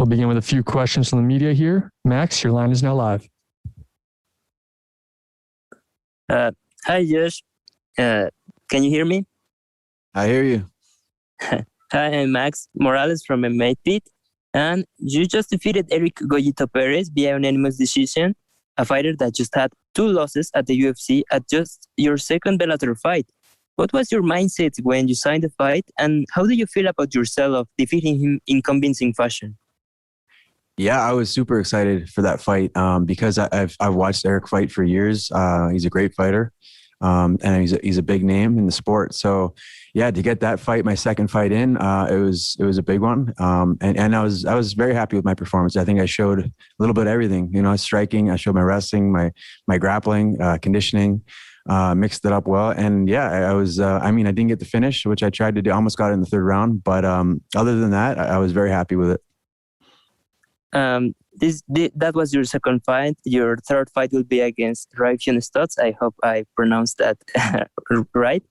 We'll begin with a few questions from the media here. Max, your line is now live. Hi, Josh. Can you hear me? I hear you. Hi, I'm Max Morales from MMA Pit. And you just defeated Eric Goyito Perez via unanimous decision, a fighter that just had 2 losses at the UFC at just your second Bellator fight. What was your mindset when you signed the fight, and how do you feel about yourself of defeating him in convincing fashion? Yeah, I was super excited for that fight because I've watched Eric fight for years. He's a great fighter, and he's a big name in the sport. So, yeah, to get that fight, my second fight in, it was a big one, and I was very happy with my performance. I think I showed a little bit of everything. You know, striking. I showed my wrestling, my grappling, conditioning. Mixed it up well, and yeah, I was. I didn't get the finish, which I tried to do. I almost got it in the 3rd round, but other than that, I was very happy with it. That was your second fight. Your 3rd fight will be against Raufeon Stots. I hope I pronounced that right.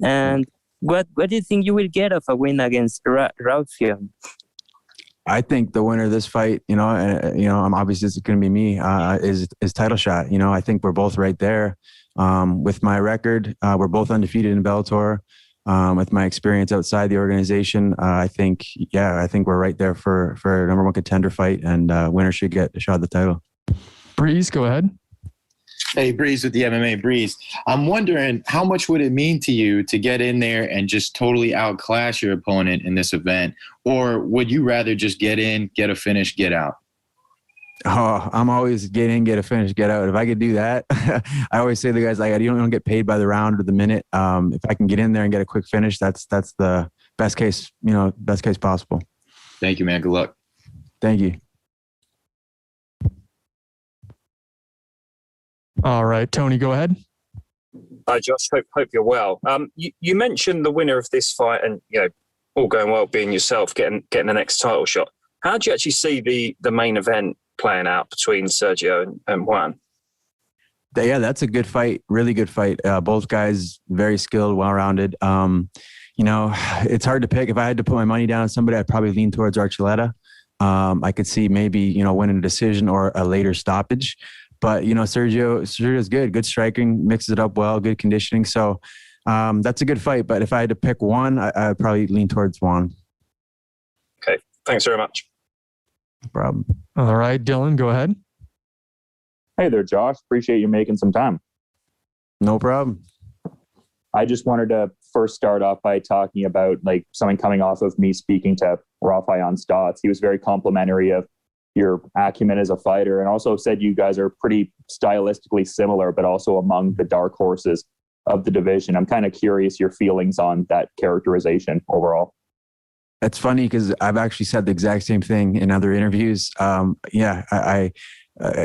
And what do you think you will get of a win against Raufeon? I think the winner of this fight, I'm obviously it's going to be me. Is title shot. I think we're both right there. With my record, we're both undefeated in Bellator. With my experience outside the organization, I think we're right there for a number 1 contender fight, and winner should get a shot at the title. Breeze, go ahead. Hey, Breeze with the MMA Breeze. I'm wondering, how much would it mean to you to get in there and just totally outclass your opponent in this event? Or would you rather just get in, get a finish, get out? Oh, I'm always get in, get a finish, get out. If I could do that, I always say to the guys, like, you don't get paid by the round or the minute. If I can get in there and get a quick finish, that's the best case possible. Thank you, man. Good luck. Thank you. All right, Tony, go ahead. Hi, Josh. Hope you're well. You mentioned the winner of this fight, and all going well, being yourself, getting the next title shot. How do you actually see the main event playing out between Sergio and Juan? Yeah, that's a good fight. Really good fight. Both guys very skilled, well-rounded. It's hard to pick. If I had to put my money down on somebody, I'd probably lean towards Archuleta. I could see maybe winning a decision or a later stoppage. But Sergio's good striking, mixes it up well, good conditioning. So that's a good fight. But if I had to pick one, I'd probably lean towards Juan. Okay, thanks very much. No problem. All right, Dylan, go ahead. Hey there, Josh. Appreciate you making some time. No problem. I just wanted to first start off by talking about something coming off of me speaking to Raufeon Stots. He was very complimentary of your acumen as a fighter, and also said you guys are pretty stylistically similar, but also among the dark horses of the division. I'm kind of curious your feelings on that characterization overall. It's funny because I've actually said the exact same thing in other interviews. I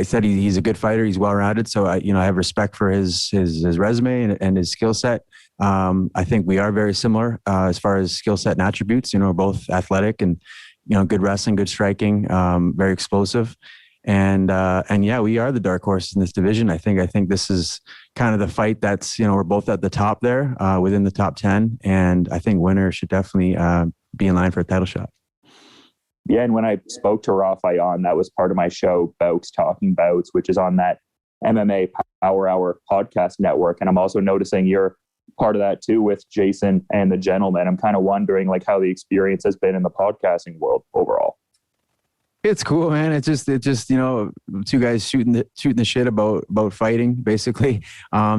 said he's a good fighter. He's well-rounded. So I have respect for his resume and his skill set. I think we are very similar as far as skill set and attributes. We're both athletic and, good wrestling, good striking, very explosive. And we are the dark horse in this division. I think this is kind of the fight that's, we're both at the top there, within the top 10. And I think winner should definitely be in line for a title shot. Yeah, and when I spoke to Raufeon, that was part of my show, Bouts Talking Bouts, which is on that MMA Power Hour podcast network. And I'm also noticing you're part of that too with Jason and the Gentleman. I'm kind of wondering how the experience has been in the podcasting world overall. It's cool, man. It's just two guys shooting the shit about fighting, basically.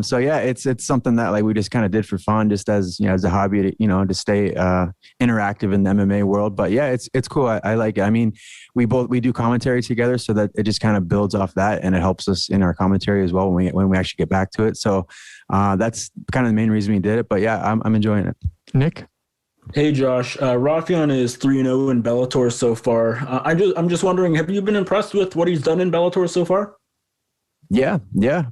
So yeah, it's something that we just kind of did for fun, just as as a hobby to stay interactive in the MMA world. But yeah, it's cool. I like it. I mean, we do commentary together, so that it just kind of builds off that, and it helps us in our commentary as well when we actually get back to it. So that's kind of the main reason we did it. But yeah, I'm enjoying it. Nick. Hey Josh, Raufeon is 3-0 in Bellator so far. I'm just wondering, have you been impressed with what he's done in Bellator so far? Yeah,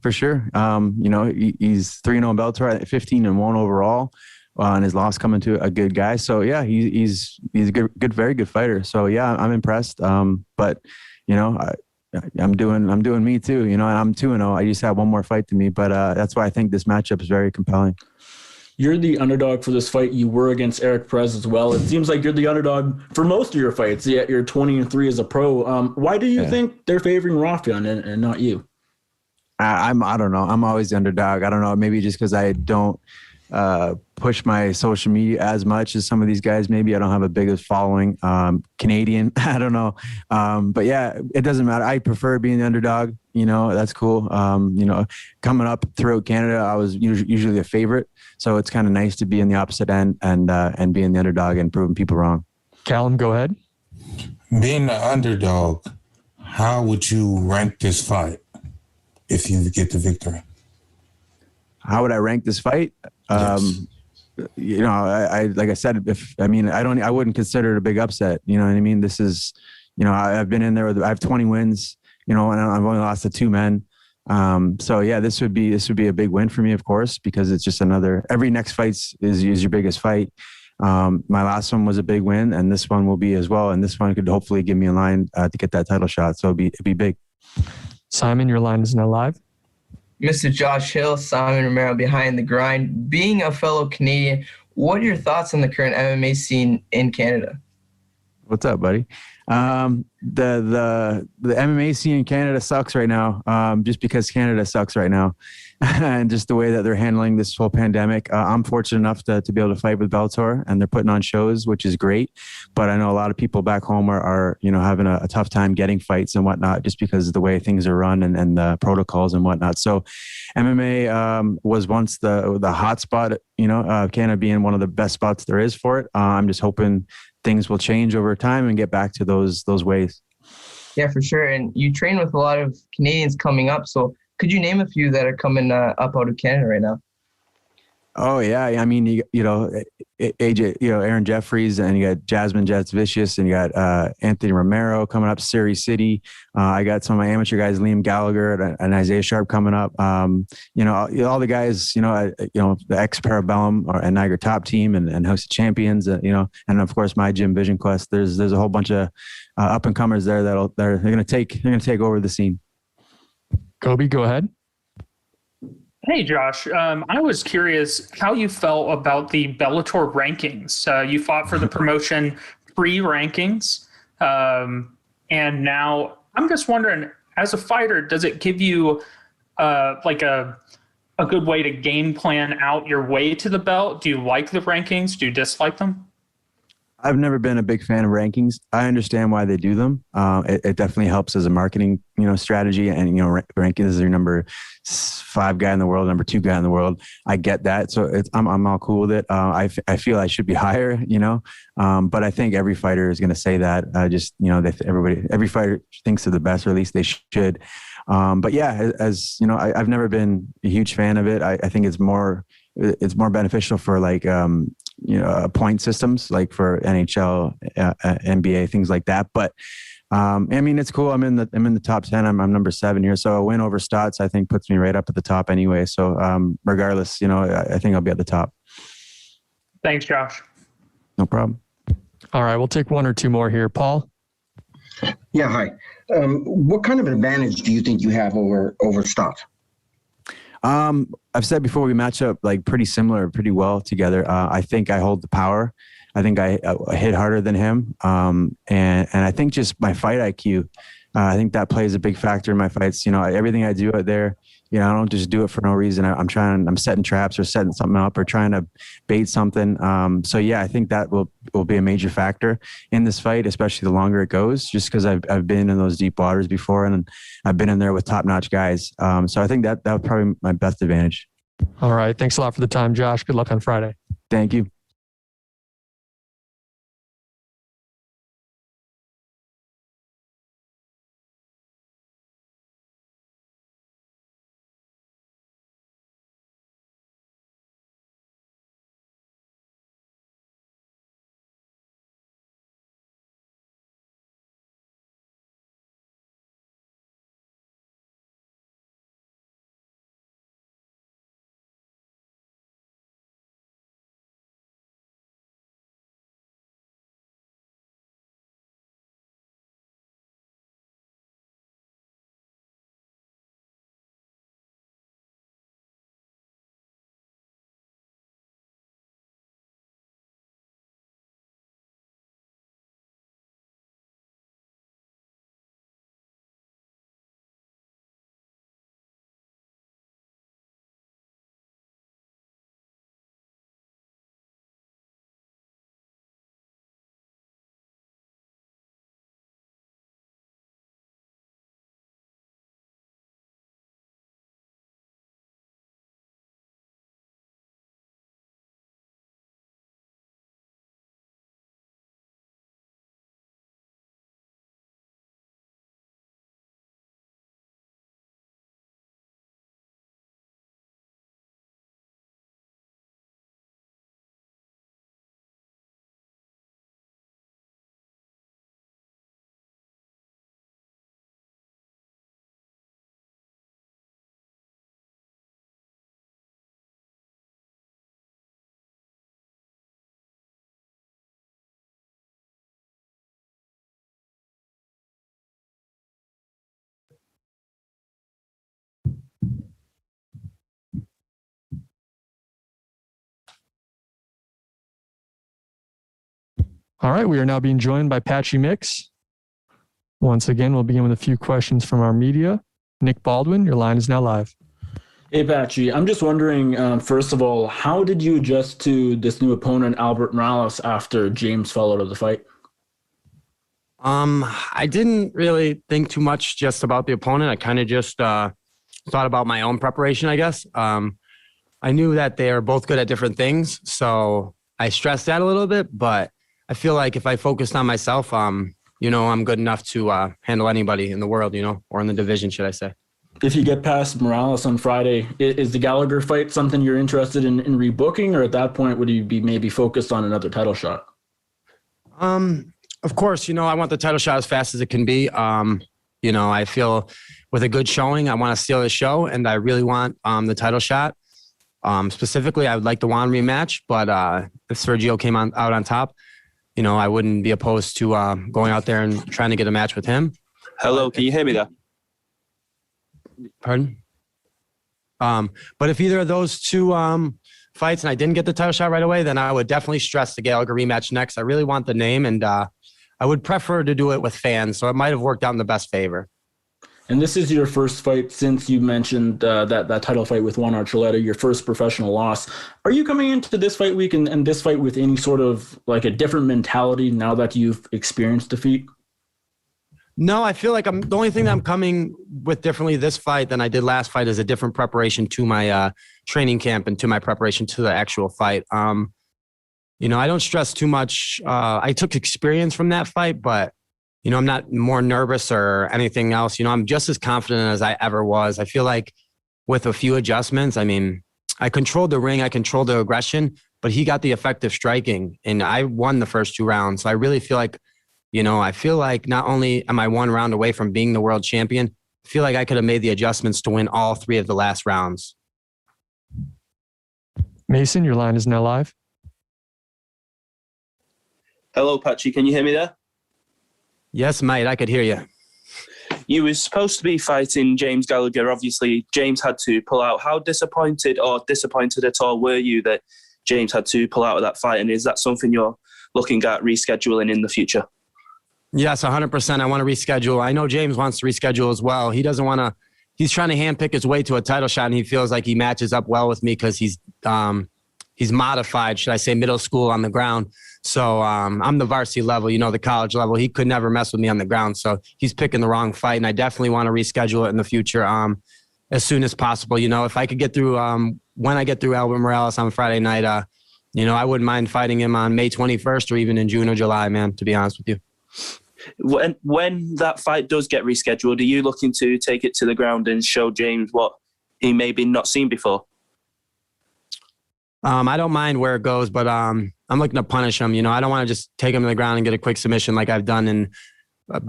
for sure. He's 3-0 in Bellator, 15-1 overall, and his loss coming to a good guy. So yeah, he's a good, very good fighter. So yeah, I'm impressed. But I'm doing me too. And I'm 2-0. I just have one more fight to me, but that's why I think this matchup is very compelling. you're the underdog for this fight. You were against Eric Perez as well. It seems like you're the underdog for most of your fights, yet you're 20-3 as a pro. Why do you think they're favoring Raufeon and not you? I don't know. I'm always the underdog. I don't know. Maybe just because I don't push my social media as much as some of these guys. Maybe I don't have a biggest following. Canadian, I don't know. But yeah, it doesn't matter. I prefer being the underdog. You know, that's cool. You know, coming up throughout Canada, I was usually a favorite. So it's kind of nice to be in the opposite end and being the underdog and proving people wrong. Callum, go ahead. Being the underdog, how would you rank this fight if you get the victory? How would I rank this fight? Yes. You know, I like I said, I wouldn't consider it a big upset. You know what I mean? This is, you know, I've been in there I have 20 wins, you know, and I've only lost to 2 men. So yeah, this would be a big win for me, of course, because it's just every next fight is your biggest fight. My last one was a big win, and this one will be as well. And this one could hopefully give me a line to get that title shot. So it'd be big. Simon, your line is now live. Mr. Josh Hill, Simon Romero behind the grind. Being a fellow Canadian, what are your thoughts on the current MMA scene in Canada? What's up, buddy? The MMA scene in Canada sucks right now. Just because Canada sucks right now, and just the way that they're handling this whole pandemic. I'm fortunate enough to be able to fight with Bellator, and they're putting on shows, which is great. But I know a lot of people back home are you know, having a tough time getting fights and whatnot, just because of the way things are run and the protocols and whatnot. So MMA was once the hot spot. You know, Canada being one of the best spots there is for it. I'm just hoping things will change over time and get back to those ways. Yeah, for sure. And you train with a lot of Canadians coming up. So could you name a few that are coming up out of Canada right now? Oh yeah, I mean, you know, AJ, you know, Aaron Jeffries, and you got Jasmine Jets Vicious, and you got Anthony Romero coming up, Surrey City. I got some of my amateur guys, Liam Gallagher and Isaiah Sharp coming up. You know, all the guys, you know, the ex Parabellum and Niagara Top Team and House of Champions, you know, and of course my gym Vision Quest. There's a whole bunch of up and comers there they're gonna take over the scene. Kobe, go ahead. Hey, Josh. I was curious how you felt about the Bellator rankings. You fought for the promotion pre-rankings, and now I'm just wondering, as a fighter, does it give you like a good way to game plan out your way to the belt? Do you like the rankings? Do you dislike them? I've never been a big fan of rankings. I understand why they do them. It definitely helps as a marketing, you know, strategy. And, you know, rankings is your number 5 guy in the world, number 2 guy in the word. I get that. So I'm all cool with it. I feel I should be higher, you know, but I think every fighter is going to say that. Just, you know, every fighter thinks they're the best, or at least they should. But yeah, as you know, I've never been a huge fan of it. I think it's more beneficial for like, you know, point systems like for NHL, NBA, things like that. But I mean, it's cool. I'm in the top 10. I'm number 7 here. So a win over Stotts, I think, puts me right up at the top anyway. So regardless, you know, I think I'll be at the top. Thanks, Josh. No problem. All right, we'll take 1 or 2 more here. Paul? Yeah, hi. What kind of advantage do you think you have over Stotts? I've said before, we match up like pretty pretty well together. I think I hold the power. I think I hit harder than him. And I think just my fight IQ, I think that plays a big factor in my fights. You know, everything I do out there, you know, I don't just do it for no reason. I'm setting traps or setting something up or trying to bait something. So yeah, I think that will be a major factor in this fight, especially the longer it goes, just because I've been in those deep waters before and I've been in there with top-notch guys. So I think that was probably my best advantage. All right. Thanks a lot for the time, Josh. Good luck on Friday. Thank you. All right, we are now being joined by Patchy Mix. Once again, we'll begin with a few questions from our media. Nick Baldwin, your line is now live. Hey, Patchy. I'm just wondering, first of all, how did you adjust to this new opponent, Albert Morales, after James fell out of the fight? I didn't really think too much just about the opponent. I kind of just thought about my own preparation, I guess. I knew that they are both good at different things, so I stressed that a little bit, but I feel like if I focused on myself, I'm good enough to handle anybody in the world, or in the division, should I say. If you get past Morales on Friday, is the Gallagher fight something you're interested in rebooking, or at that point, would you be maybe focused on another title shot? Of course, I want the title shot as fast as it can be. I feel with a good showing, I want to steal the show, and I really want the title shot. Specifically, I would like the Juan rematch, but if Sergio came out on top, I wouldn't be opposed to going out there and trying to get a match with him. Hello, can you hear me there? Pardon? But if either of those two fights and I didn't get the title shot right away, then I would definitely stress the Gallagher rematch next. I really want the name, and I would prefer to do it with fans, so it might have worked out in the best favor. And this is your first fight since you mentioned that title fight with Juan Archuleta, your first professional loss. Are you coming into this fight week and this fight with any sort of like a different mentality now that you've experienced defeat? No, I feel like the only thing that I'm coming with differently this fight than I did last fight is a different preparation to my training camp and to my preparation to the actual fight. I don't stress too much. I took experience from that fight, but I'm not more nervous or anything else. I'm just as confident as I ever was. I feel like with a few adjustments, I controlled the ring, I controlled the aggression, but he got the effective striking, and I won the first 2 rounds. So I really feel like, not only am I 1 round away from being the world champion, I feel like I could have made the adjustments to win all 3 of the last rounds. Mason, your line is now live. Hello, Patchy. Can you hear me there? Yes, mate, I could hear you. You were supposed to be fighting James Gallagher. Obviously, James had to pull out. How disappointed at all were you that James had to pull out of that fight? And is that something you're looking at rescheduling in the future? Yes, 100%. I want to reschedule. I know James wants to reschedule as well. He doesn't want to. He's trying to handpick his way to a title shot, and he feels like he matches up well with me because he's modified, should I say, middle school on the ground. So I'm the varsity level, the college level. He could never mess with me on the ground. So he's picking the wrong fight, and I definitely want to reschedule it in the future as soon as possible. If I could get through when I get through Albert Morales on Friday night, I wouldn't mind fighting him on May 21st or even in June or July, man, to be honest with you. When that fight does get rescheduled, are you looking to take it to the ground and show James what he maybe not seen before? I don't mind where it goes, but I'm looking to punish him. I don't want to just take him to the ground and get a quick submission like I've done in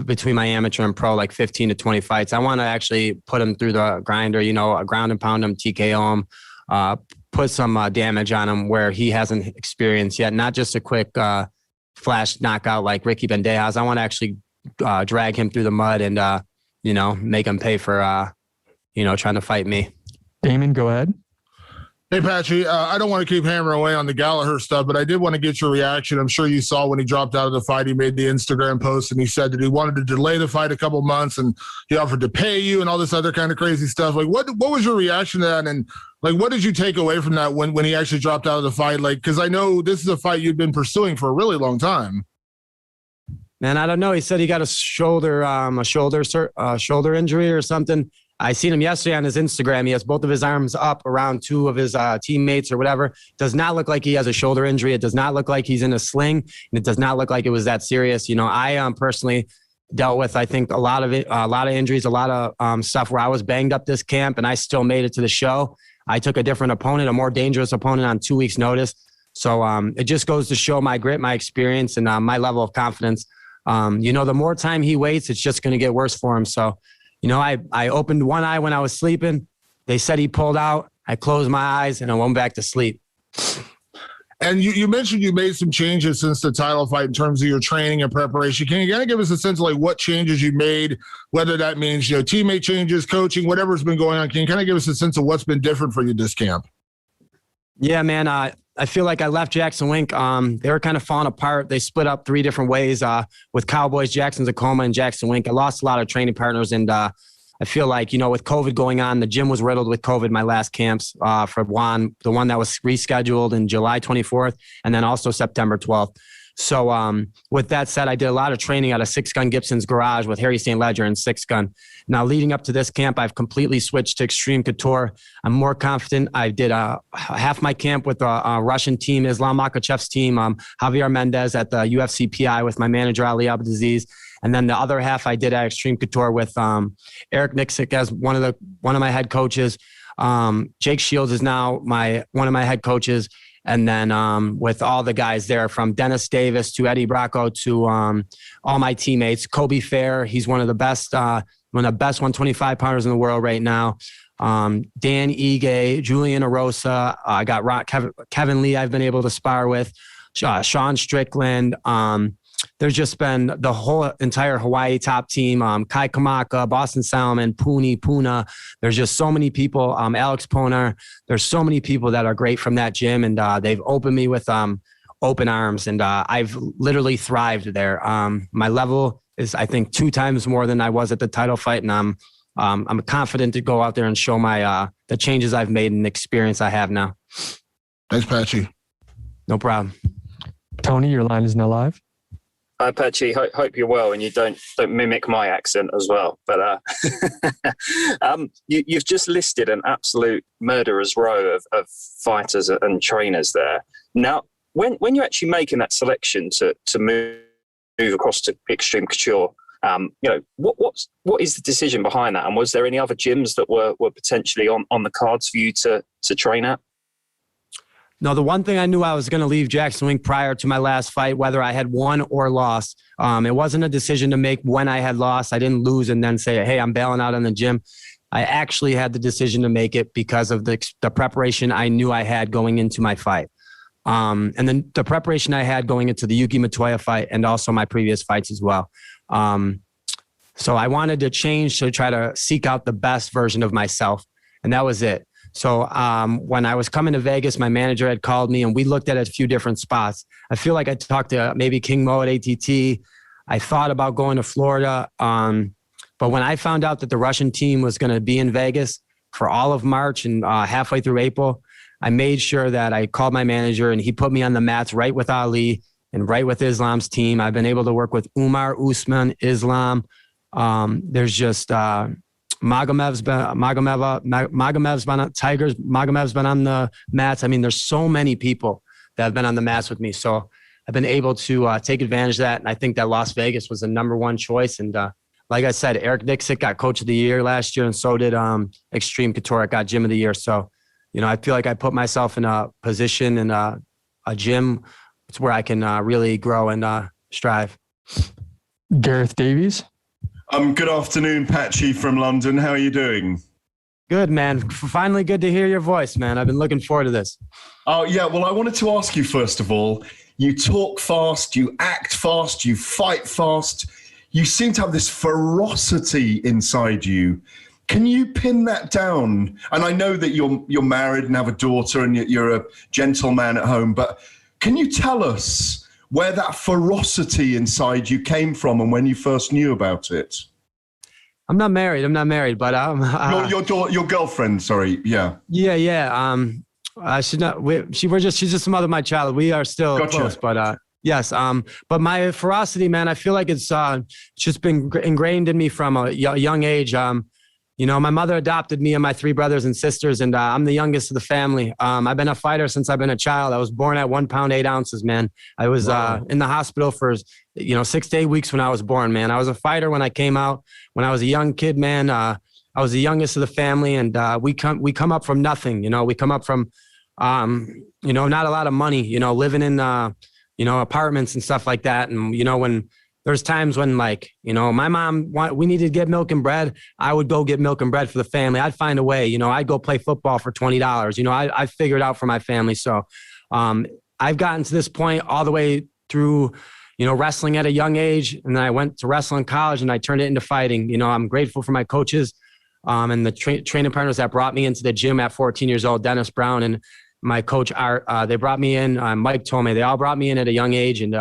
between my amateur and pro, like 15 to 20 fights. I want to actually put him through the grinder, ground and pound him, TKO him, put some damage on him where he hasn't experienced yet. Not just a quick flash knockout like Ricky Bandejas. I want to actually drag him through the mud and, make him pay for, trying to fight me. Damon, go ahead. Hey, Patchy, I don't want to keep hammering away on the Gallagher stuff, but I did want to get your reaction. I'm sure you saw when he dropped out of the fight, he made the Instagram post and he said that he wanted to delay the fight a couple months and he offered to pay you and all this other kind of crazy stuff. Like, what was your reaction to that? And like, what did you take away from that when he actually dropped out of the fight? Like, because I know this is a fight you'd been pursuing for a really long time. Man, I don't know. He said he got a shoulder injury or something. I seen him yesterday on his Instagram. He has both of his arms up around 2 of his teammates or whatever. Does not look like he has a shoulder injury. It does not look like he's in a sling, and it does not look like it was that serious. I personally dealt with, I think, a lot of injuries, a lot of stuff where I was banged up this camp, and I still made it to the show. I took a different opponent, a more dangerous opponent on 2 weeks' notice. So it just goes to show my grit, my experience, and my level of confidence. The more time he waits, it's just going to get worse for him. So. I opened one eye when I was sleeping. They said he pulled out. I closed my eyes and I went back to sleep. And you mentioned you made some changes since the title fight in terms of your training and preparation. Can you kind of give us a sense of like what changes you made, whether that means, teammate changes, coaching, whatever's been going on? Can you kind of give us a sense of what's been different for you this camp? Yeah, man. I feel like I left Jackson Wink. They were kind of falling apart. They split up 3 different ways with Cowboys, Jackson Tacoma, and Jackson Wink. I lost a lot of training partners, and I feel like, with COVID going on, the gym was riddled with COVID, my last camps for Juan, the one that was rescheduled in July 24th, and then also September 12th. So with that said, I did a lot of training out of Six Gun Gibson's garage with Harry St. Ledger and Six Gun. Now, leading up to this camp, I've completely switched to Extreme Couture. I'm more confident. I did half my camp with a Russian team, Islam Makhachev's team, Javier Mendez at the UFC PI with my manager, Ali Abdelaziz. And then the other half I did at Extreme Couture with Eric Nixick as one of my head coaches. Jake Shields is now one of my head coaches. And then with all the guys there, from Dennis Davis to Eddie Bracco to all my teammates, Kobe Fair, he's one of the best 125 pounders in the world right now. Dan Ige, Julian Arosa, I got Kevin Lee I've been able to spar with, Sean Strickland. There's just been the whole entire Hawaii top team, Kai Kamaka, Boston Salmon, Puna. There's just so many people, Alex Ponar. There's so many people that are great from that gym, and they've opened me with open arms, and I've literally thrived there. My level is, I think, 2 times more than I was at the title fight, and I'm confident to go out there and show my the changes I've made and the experience I have now. Thanks, Patchy. No problem. Tony, your line is now live. Hi, Patchy. Hope you're well and you don't mimic my accent as well. But you've just listed an absolute murderer's row of fighters and trainers there. Now, when you're actually making that selection to move across to Extreme Couture, what is the decision behind that? And was there any other gyms that were potentially on the cards for you to train at? No, the one thing I knew, I was going to leave Jackson Wink prior to my last fight, whether I had won or lost. It wasn't a decision to make when I had lost. I didn't lose and then say, hey, I'm bailing out on the gym. I actually had the decision to make it because of the preparation I knew I had going into my fight. And then the preparation I had going into the Yuki Matoya fight and also my previous fights as well. So I wanted to change to try to seek out the best version of myself. And that was it. So when I was coming to Vegas, my manager had called me and we looked at a few different spots. I feel like I talked to maybe King Mo at ATT. I thought about going to Florida. But when I found out that the Russian team was going to be in Vegas for all of March and halfway through April, I made sure that I called my manager and he put me on the mats right with Ali and right with Islam's team. I've been able to work with Umar, Usman, Islam. There's just... Magomed's been on Tigers. Magomed's been on the mats. I mean, there's so many people that have been on the mats with me. So I've been able to take advantage of that. And I think that Las Vegas was the number one choice. And like I said, Eric Nixick got Coach of the Year last year, and so did Extreme Couture got Gym of the Year. So, I feel like I put myself in a position in a gym where I can really grow and strive. Gareth Davies. Good afternoon, Patchy from London. How are you doing? Good, man. Finally good to hear your voice, man. I've been looking forward to this. Oh, yeah. Well, I wanted to ask you, first of all, you talk fast, you act fast, you fight fast. You seem to have this ferocity inside you. Can you pin that down? And I know that you're married and have a daughter and you're a gentleman at home, but can you tell us where that ferocity inside you came from and when you first knew about it? I'm not married, but your girlfriend, sorry, yeah. Yeah. She's just the mother of my child. We are still close, but yes. But my ferocity, man, I feel like it's just been ingrained in me from a young age. My mother adopted me and my 3 brothers and sisters, and I'm the youngest of the family. I've been a fighter since I've been a child. I was born at 1 pound, 8 ounces, man. I was in the hospital for 6 to 8 weeks when I was born, man. I was a fighter when I came out. When I was a young kid, man, I was the youngest of the family, and we come up from nothing. We come up from not a lot of money. Living in apartments and stuff like that. And when there's times when, like, my mom, we needed to get milk and bread. I would go get milk and bread for the family. I'd find a way. I'd go play football for $20. I figured out for my family. So I've gotten to this point all the way through, wrestling at a young age. And then I went to wrestling college and I turned it into fighting. I'm grateful for my coaches and the training partners that brought me into the gym at 14 years old, Dennis Brown and my coach Art, they brought me in. Mike told me they all brought me in at a young age, and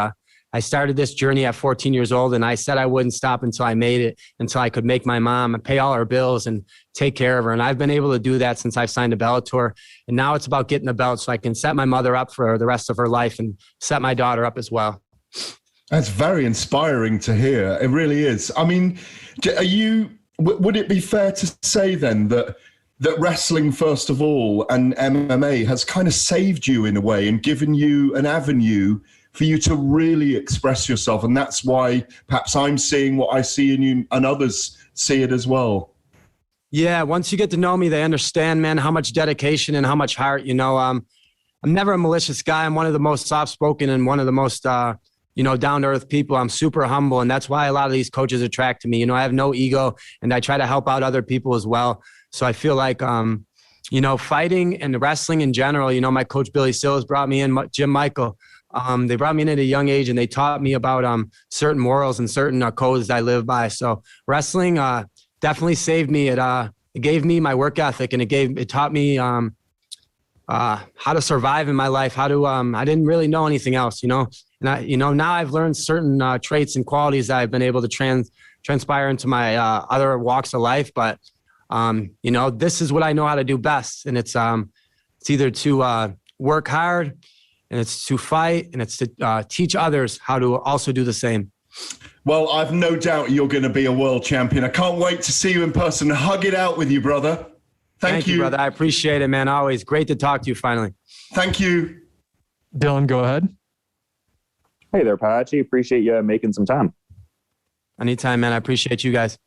I started this journey at 14 years old, and I said I wouldn't stop until I made it, until I could make my mom and pay all her bills and take care of her. And I've been able to do that since I've signed to Bellator. And now it's about getting the belt so I can set my mother up for the rest of her life and set my daughter up as well. That's very inspiring to hear. It really is. I mean, would it be fair to say then that wrestling, first of all, and MMA has kind of saved you in a way and given you an avenue for you to really express yourself? And that's why perhaps I'm seeing what I see in you and others see it as well. Yeah, once you get to know me, they understand, man, how much dedication and how much heart, I'm never a malicious guy. I'm one of the most soft-spoken and one of the most, down-to-earth people. I'm super humble, and that's why a lot of these coaches attract to me. I have no ego, and I try to help out other people as well. So I feel like, fighting and wrestling in general, my coach Billy Sills brought me in, Jim Michael. They brought me in at a young age, and they taught me about certain morals and certain codes that I live by. So wrestling definitely saved me. It gave me my work ethic, and it taught me how to survive in my life. How to I didn't really know anything else, And now I've learned certain traits and qualities that I've been able to transpire into my other walks of life. But this is what I know how to do best, and it's either to work hard, and it's to fight, and it's to teach others how to also do the same. Well, I've no doubt you're going to be a world champion. I can't wait to see you in person and hug it out with you, brother. Thank you, brother. I appreciate it, man. Always great to talk to you finally. Thank you. Dylan, go ahead. Hey there, Patchy. Appreciate you making some time. Anytime, man. I appreciate you guys.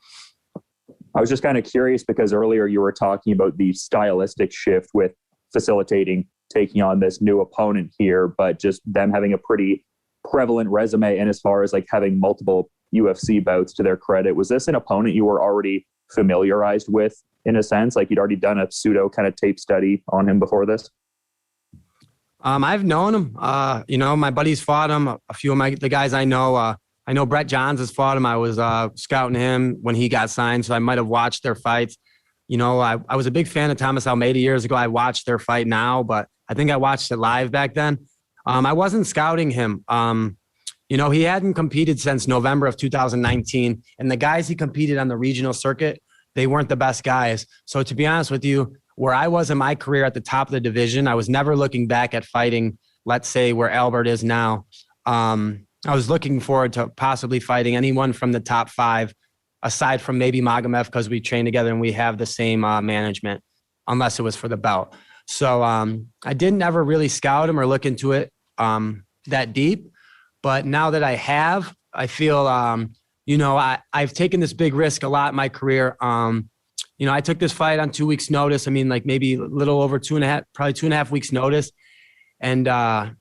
I was just kind of curious because earlier you were talking about the stylistic shift with facilitating taking on this new opponent here, but just them having a pretty prevalent resume. And as far as like having multiple UFC bouts, to their credit, was this an opponent you were already familiarized with in a sense? Like you'd already done a pseudo kind of tape study on him before this? I've known him. My buddies fought him. A few of the guys I know Brett Johns has fought him. I was scouting him when he got signed, so I might have watched their fights. I was a big fan of Thomas Almeida years ago. I watched their fight now, but I think I watched it live back then. I wasn't scouting him. He hadn't competed since November of 2019, and the guys he competed on the regional circuit, they weren't the best guys. So to be honest with you, where I was in my career at the top of the division, I was never looking back at fighting, let's say, where Albert is now. I was looking forward to possibly fighting anyone from the top 5, aside from maybe Magomed, because we train together and we have the same management, unless it was for the belt. So I didn't ever really scout him or look into it that deep. But now that I have, I feel, I've taken this big risk a lot in my career. I took this fight on 2 weeks' notice. I mean, like maybe a little over 2.5 weeks' notice. And, I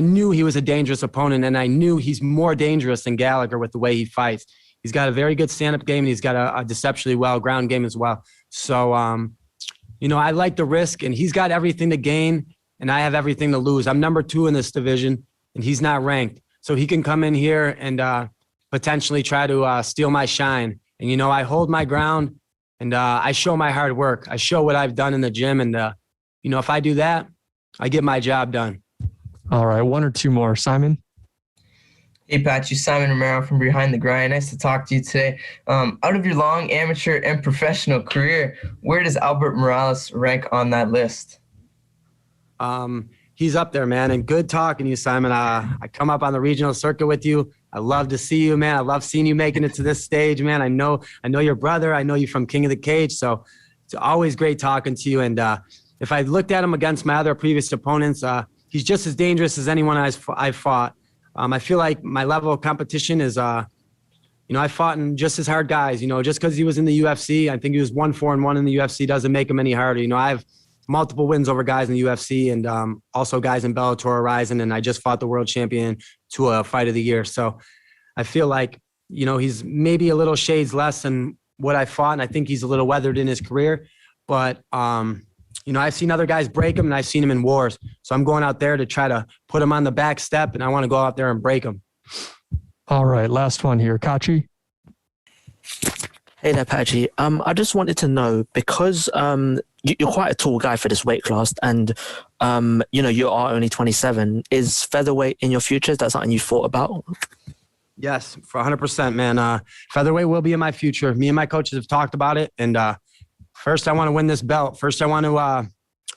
knew he was a dangerous opponent, and I knew he's more dangerous than Gallagher with the way he fights. He's got a very good stand-up game, and he's got a deceptionally well ground game as well. So, I like the risk, and he's got everything to gain, and I have everything to lose. I'm number 2 in this division, and he's not ranked. So he can come in here and potentially try to steal my shine. And, I hold my ground, and I show my hard work. I show what I've done in the gym, and, if I do that, I get my job done. All right, 1 or 2 more. Simon? Hey, Patchy, Simon Romero from Behind the Grind. Nice to talk to you today. Out of your long amateur and professional career, where does Albert Morales rank on that list? He's up there, man, and good talking to you, Simon. I come up on the regional circuit with you. I love to see you, man. I love seeing you making it to this stage, man. I know your brother. I know you from King of the Cage, so it's always great talking to you. And if I looked at him against my other previous opponents, he's just as dangerous as anyone I've fought. I feel like my level of competition is, I fought in just as hard guys. Just because he was in the UFC, I think he was 1-4-1 in the UFC doesn't make him any harder. I have multiple wins over guys in the UFC and also guys in Bellator Horizon, and I just fought the world champion to a fight of the year. So I feel like, he's maybe a little shades less than what I fought, and I think he's a little weathered in his career. But, I've seen other guys break him, and I've seen him in wars. So I'm going out there to try to put him on the back step, and I want to go out there and break him. All right, last one here. Kachi? Hey there, Patchy. I just wanted to know, because you're quite a tall guy for this weight class, and you are only 27. Is featherweight in your future? Is that something you thought about? Yes, for 100%, man. Featherweight will be in my future. Me and my coaches have talked about it. And first, I want to win this belt. First, I want to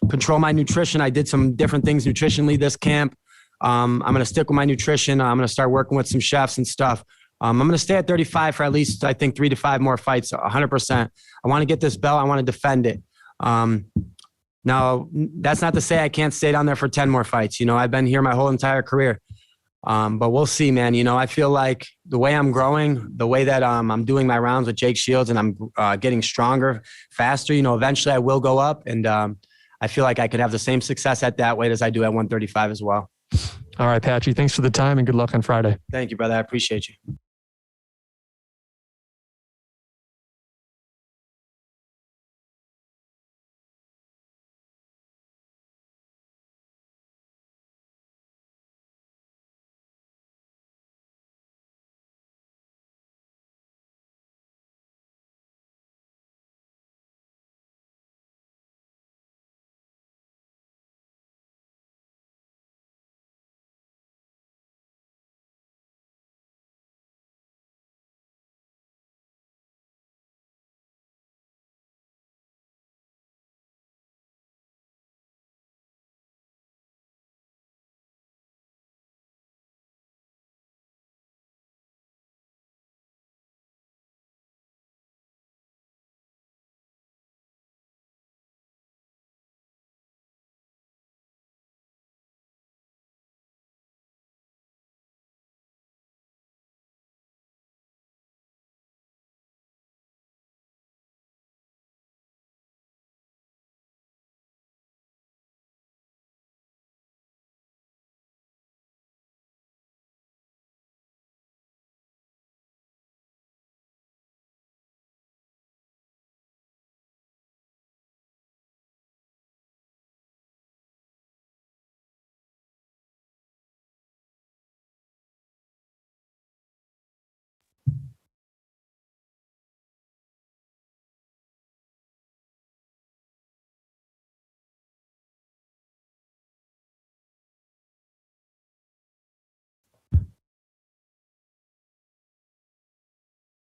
control my nutrition. I did some different things nutritionally this camp. I'm going to stick with my nutrition. I'm going to start working with some chefs and stuff. I'm going to stay at 35 for at least, I think, 3 to 5 more fights, 100%. I want to get this belt. I want to defend it. Now, that's not to say I can't stay down there for 10 more fights. I've been here my whole entire career. But we'll see, man. I feel like the way I'm growing, the way that I'm doing my rounds with Jake Shields, and I'm getting stronger, faster, eventually I will go up. And I feel like I could have the same success at that weight as I do at 135 as well. All right, Patchy, thanks for the time and good luck on Friday. Thank you, brother. I appreciate you.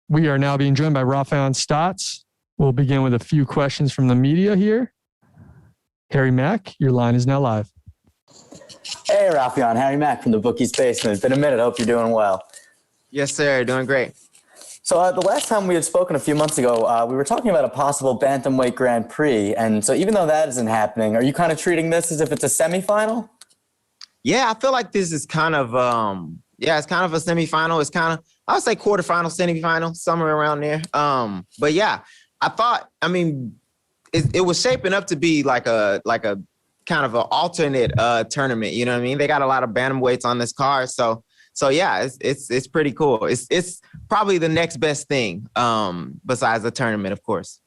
We are now being joined by Raufeon Stots. We'll begin with a few questions from the media here. Harry Mack, your line is now live. Hey, Raufeon. Harry Mack from the Bookie's Basement. It's been a minute. Hope you're doing well. Yes, sir. Doing great. So the last time we had spoken a few months ago, we were talking about a possible Bantamweight Grand Prix. And so even though that isn't happening, are you kind of treating this as if it's a semifinal? Yeah, I feel like this is kind of, it's kind of a semifinal. It's kind of, I would say quarterfinal, semifinal, somewhere around there. But yeah, it was shaping up to be like a kind of an alternate tournament. You know what I mean? They got a lot of bantamweights on this card, so yeah, it's pretty cool. It's probably the next best thing besides the tournament, of course.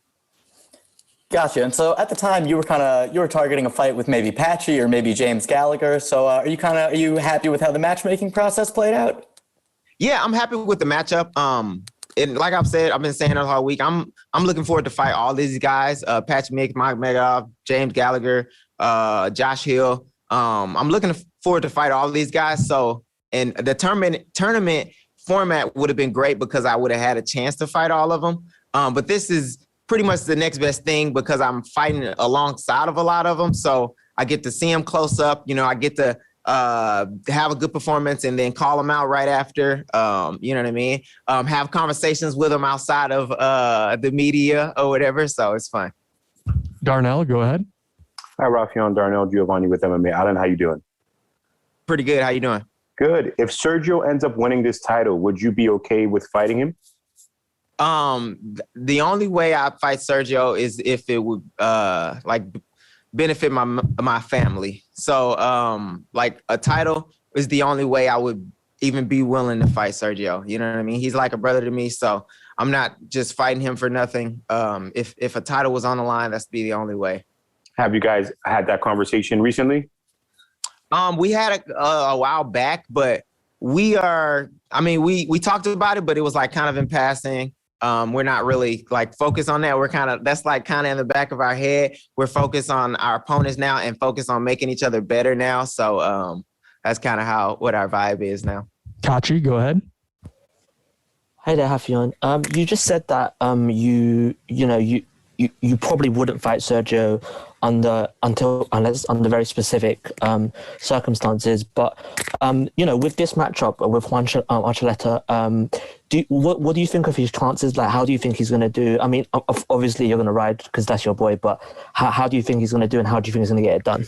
Gotcha. And so at the time you were targeting a fight with maybe Patchy or maybe James Gallagher. So are you happy with how the matchmaking process played out? Yeah, I'm happy with the matchup. And like I've said, I've been saying it all week. I'm looking forward to fight all these guys: Patchy Mix, Mike Megoff, James Gallagher, Josh Hill. I'm looking forward to fight all these guys. So, and the tournament format would have been great because I would have had a chance to fight all of them. But this is pretty much the next best thing because I'm fighting alongside of a lot of them. So I get to see them close up. I get to have a good performance and then call them out right after. You know what I mean? Have conversations with them outside of the media or whatever. So it's fun. Darnell, go ahead. Hi, Raufeon. Darnell Giovanni with MMA Island. How you doing? Pretty good. How you doing? Good. If Sergio ends up winning this title, would you be okay with fighting him? The only way I fight Sergio is if it would benefit my family. So like a title is the only way I would even be willing to fight Sergio. You know what I mean? He's like a brother to me, so I'm not just fighting him for nothing. If a title was on the line, that's be the only way. Have you guys had that conversation recently? We had a while back, but we talked about it, but it was like kind of in passing. We're not really like focused on that. That's like kind of in the back of our head. We're focused on our opponents now and focused on making each other better now. So that's kind of what our vibe is now. Patchy, go ahead. Hi there, Raufeon. You just said that you probably wouldn't fight Sergio unless under very specific circumstances. But with this matchup with Juan Archuleta, what do you think of his chances? Like, how do you think he's going to do? I mean, obviously you're going to ride because that's your boy. But how do you think he's going to do, and how do you think he's going to get it done?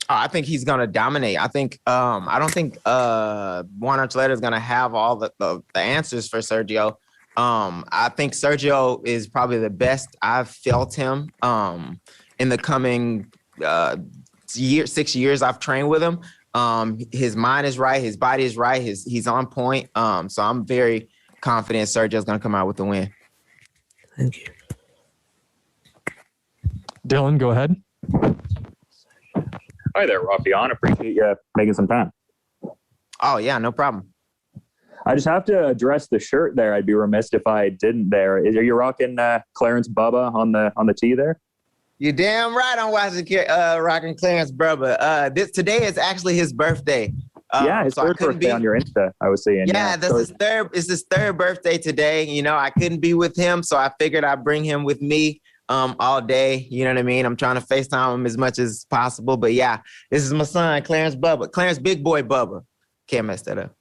I think he's going to dominate. I think I don't think Juan Archuleta is going to have all the answers for Sergio. I think Sergio is probably the best I've felt him in the coming 6 years I've trained with him. His mind is right. His body is right. He's on point. So I'm very confident Sergio's going to come out with the win. Thank you. Dylan, go ahead. Hi there, Raufeon. Appreciate you making some time. Oh, yeah, no problem. I just have to address the shirt there. I'd be remiss if I didn't there. Are you rocking Clarence Bubba on the tee there? You're damn right I'm rocking Clarence Bubba. Today is actually his birthday. His third birthday on your Insta, I was seeing. Yeah, it's his third birthday today. I couldn't be with him, so I figured I'd bring him with me all day. You know what I mean? I'm trying to FaceTime him as much as possible. But yeah, this is my son, Clarence Bubba. Clarence Big Boy Bubba. Can't mess that up.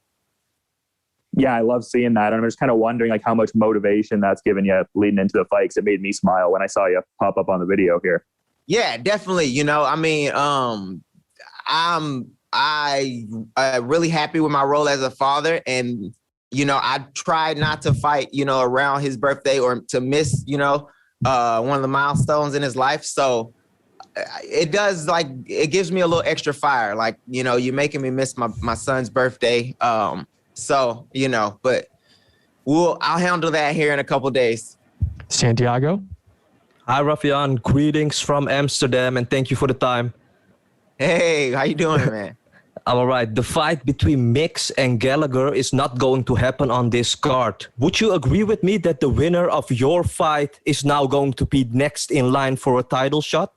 Yeah, I love seeing that. And I'm just kind of wondering like how much motivation that's given you leading into the fight, because it made me smile when I saw you pop up on the video here. Yeah, definitely. I'm really happy with my role as a father. And, I tried not to fight, around his birthday or to miss, one of the milestones in his life. So it does, it gives me a little extra fire. Like, you're making me miss my son's birthday. So, but I'll handle that here in a couple days. Santiago. Hi, Raufeon. Greetings from Amsterdam, and thank you for the time. Hey, how you doing, man? I'm all right. The fight between Mix and Gallagher is not going to happen on this card. Would you agree with me that the winner of your fight is now going to be next in line for a title shot?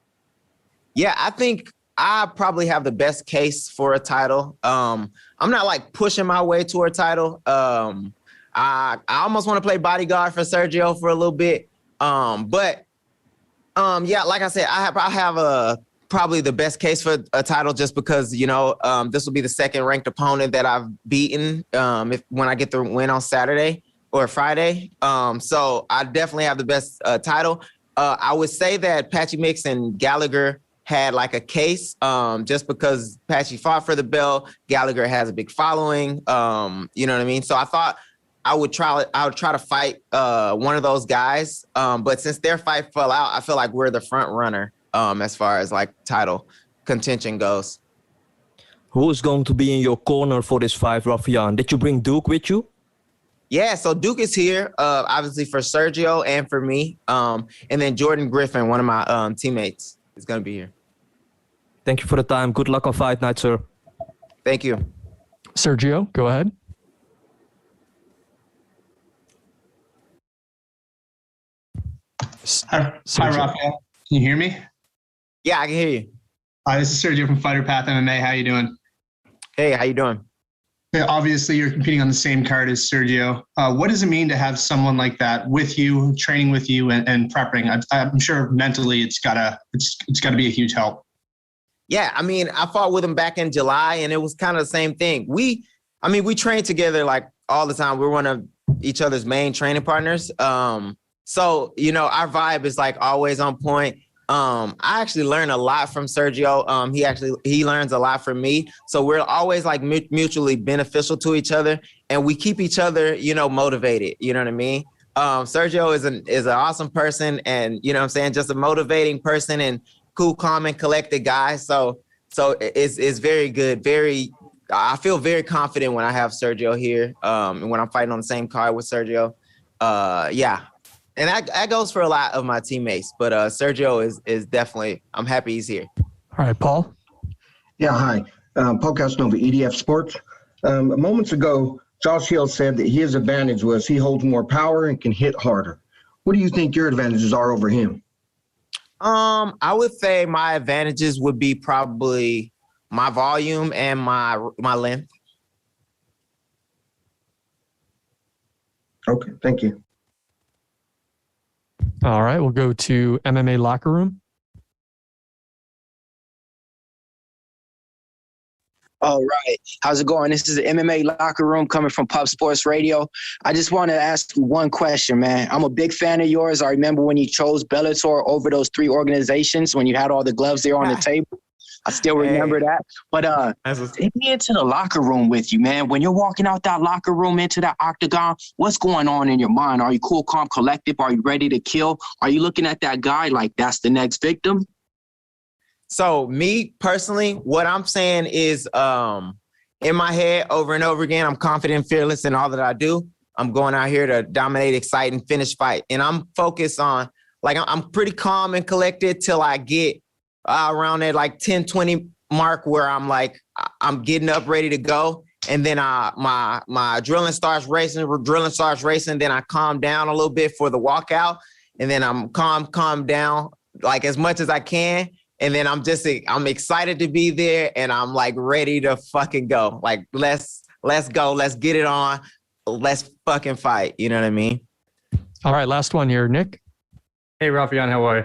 Yeah, I think I probably have the best case for a title. I'm not pushing my way to a title. I almost want to play bodyguard for Sergio for a little bit. But like I said, I have probably the best case for a title just because, this will be the second ranked opponent that I've beaten when I get the win on Saturday or Friday. So I definitely have the best title. I would say that Patchy Mix and Gallagher had a case just because Patchy fought for the belt. Gallagher has a big following. You know what I mean? So I thought I would try to fight one of those guys. But since their fight fell out, I feel like we're the front runner as far as title contention goes. Who is going to be in your corner for this fight, Raufeon? Did you bring Duke with you? Yeah, so Duke is here, obviously for Sergio and for me. And then Jordan Griffin, one of my teammates, is going to be here. Thank you for the time. Good luck on fight night, sir. Thank you. Sergio, go ahead. Hi, Rafael. Can you hear me? Yeah, I can hear you. Hi, this is Sergio from Fighter Path MMA. How you doing? Hey, how you doing? Yeah, obviously, you're competing on the same card as Sergio. What does it mean to have someone like that with you, training with you, and prepping? I'm sure mentally it's gotta be a huge help. Yeah, I fought with him back in July, and it was kind of the same thing. We trained together all the time. We're one of each other's main training partners. So our vibe is always on point. I actually learn a lot from Sergio. He learns a lot from me. So we're always mutually beneficial to each other, and we keep each other, motivated. You know what I mean? Sergio is an awesome person, and just a motivating person and cool, calm, and collected guy. So it's very good. I feel very confident when I have Sergio here, and when I'm fighting on the same card with Sergio. Yeah. And that goes for a lot of my teammates, but Sergio is definitely, I'm happy he's here. All right, Paul. Yeah, hi. Paul Casanova, EDF Sports. Moments ago, Josh Hill said that his advantage was he holds more power and can hit harder. What do you think your advantages are over him? I would say my advantages would be probably my volume and my length. Okay, thank you. All right, we'll go to MMA Locker Room. All right. How's it going? This is the MMA Locker Room coming from Pub Sports Radio. I just want to ask you one question, man. I'm a big fan of yours. I remember when you chose Bellator over those 3 organizations when you had all the gloves there on the table. I still remember that. But take me into the locker room with you, man. When you're walking out that locker room into that octagon, what's going on in your mind? Are you cool, calm, collective? Are you ready to kill? Are you looking at that guy like that's the next victim? So me personally, what I'm saying is in my head over and over again, I'm confident, fearless in all that I do. I'm going out here to dominate, excite, and finish fight. And I'm focused on, like, I'm pretty calm and collected till I get around that like 10, 20 mark where I'm like, I'm getting up ready to go. And then my adrenaline starts racing. Then I calm down a little bit for the walkout. And then I'm calm down like as much as I can. And then I'm excited to be there, and I'm like ready to fucking go. Like, let's go. Let's get it on. Let's fucking fight. You know what I mean? All right, last one here, Nick. Hey, Raufeon, how are you?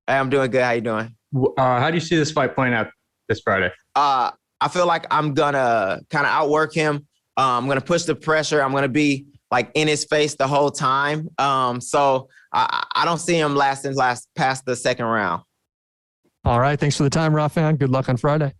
Hey, I'm doing good. How you doing? How do you see this fight playing out this Friday? I feel like I'm gonna kind of outwork him. I'm gonna push the pressure. I'm gonna be like in his face the whole time. So I don't see him lasting past the second round. All right. Thanks for the time, Raufeon. Good luck on Friday.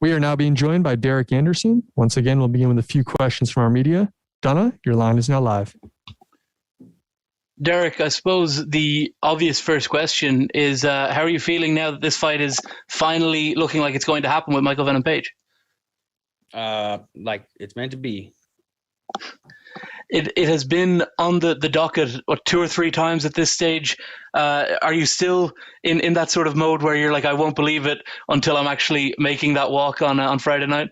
We are now being joined by Derek Anderson. Once again, we'll begin with a few questions from our media. Donna, your line is now live. Derek, I suppose the obvious first question is, how are you feeling now that this fight is finally looking like it's going to happen with Michael Venom Page? Like it's meant to be. it has been on the docket, what, 2 or 3 times at this stage. Are you still in that sort of mode where you're like, I won't believe it until I'm actually making that walk on Friday night?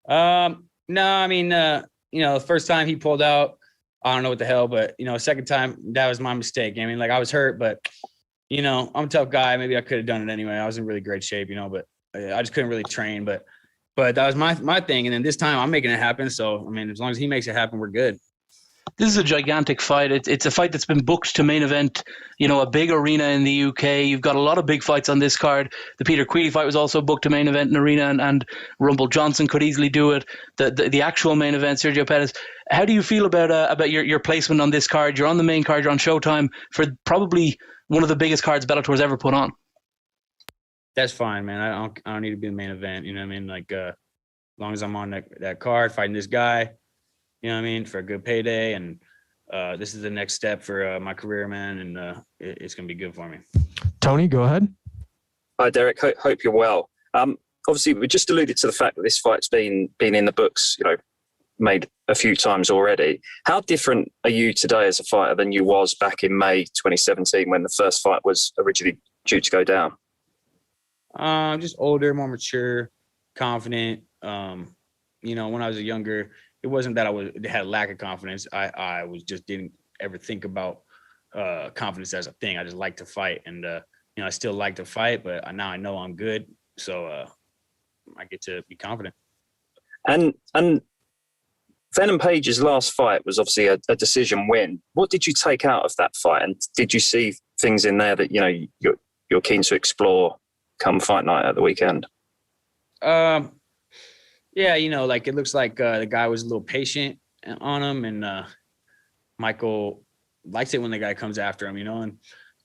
No, I mean, the first time he pulled out, I don't know what the hell, but, second time, that was my mistake. I mean, like, I was hurt, but, I'm a tough guy. Maybe I could have done it anyway. I was in really great shape, but I just couldn't really train. But that was my thing. And then this time I'm making it happen. So, I mean, as long as he makes it happen, we're good. This is a gigantic fight. It's a fight that's been booked to main event, a big arena in the UK. You've got a lot of big fights on this card. The Peter Queally fight was also booked to main event in arena, and Rumble Johnson could easily do it. The actual main event, Sergio Pettis. How do you feel about your placement on this card? You're on the main card. You're on Showtime for probably one of the biggest cards Bellator's ever put on. That's fine, man. I don't need to be the main event. You know what I mean? Like, as long as I'm on that card fighting this guy, you know what I mean, for a good payday. And this is the next step for my career, man. And it's going to be good for me. Tony, go ahead. Hi, Derek. Hope you're well. Obviously, we just alluded to the fact that this fight's been in the books, made a few times already. How different are you today as a fighter than you was back in May 2017 when the first fight was originally due to go down? Just older, more mature, confident. When I was younger, it wasn't that I had a lack of confidence. I was just didn't ever think about confidence as a thing. I just like to fight, and I still like to fight, but now I know I'm good, so I get to be confident. And Venom Page's last fight was obviously a decision win. What did you take out of that fight, and did you see things in there that you're keen to explore come fight night at the weekend? Yeah, like it looks like the guy was a little patient on him, and Michael likes it when the guy comes after him, and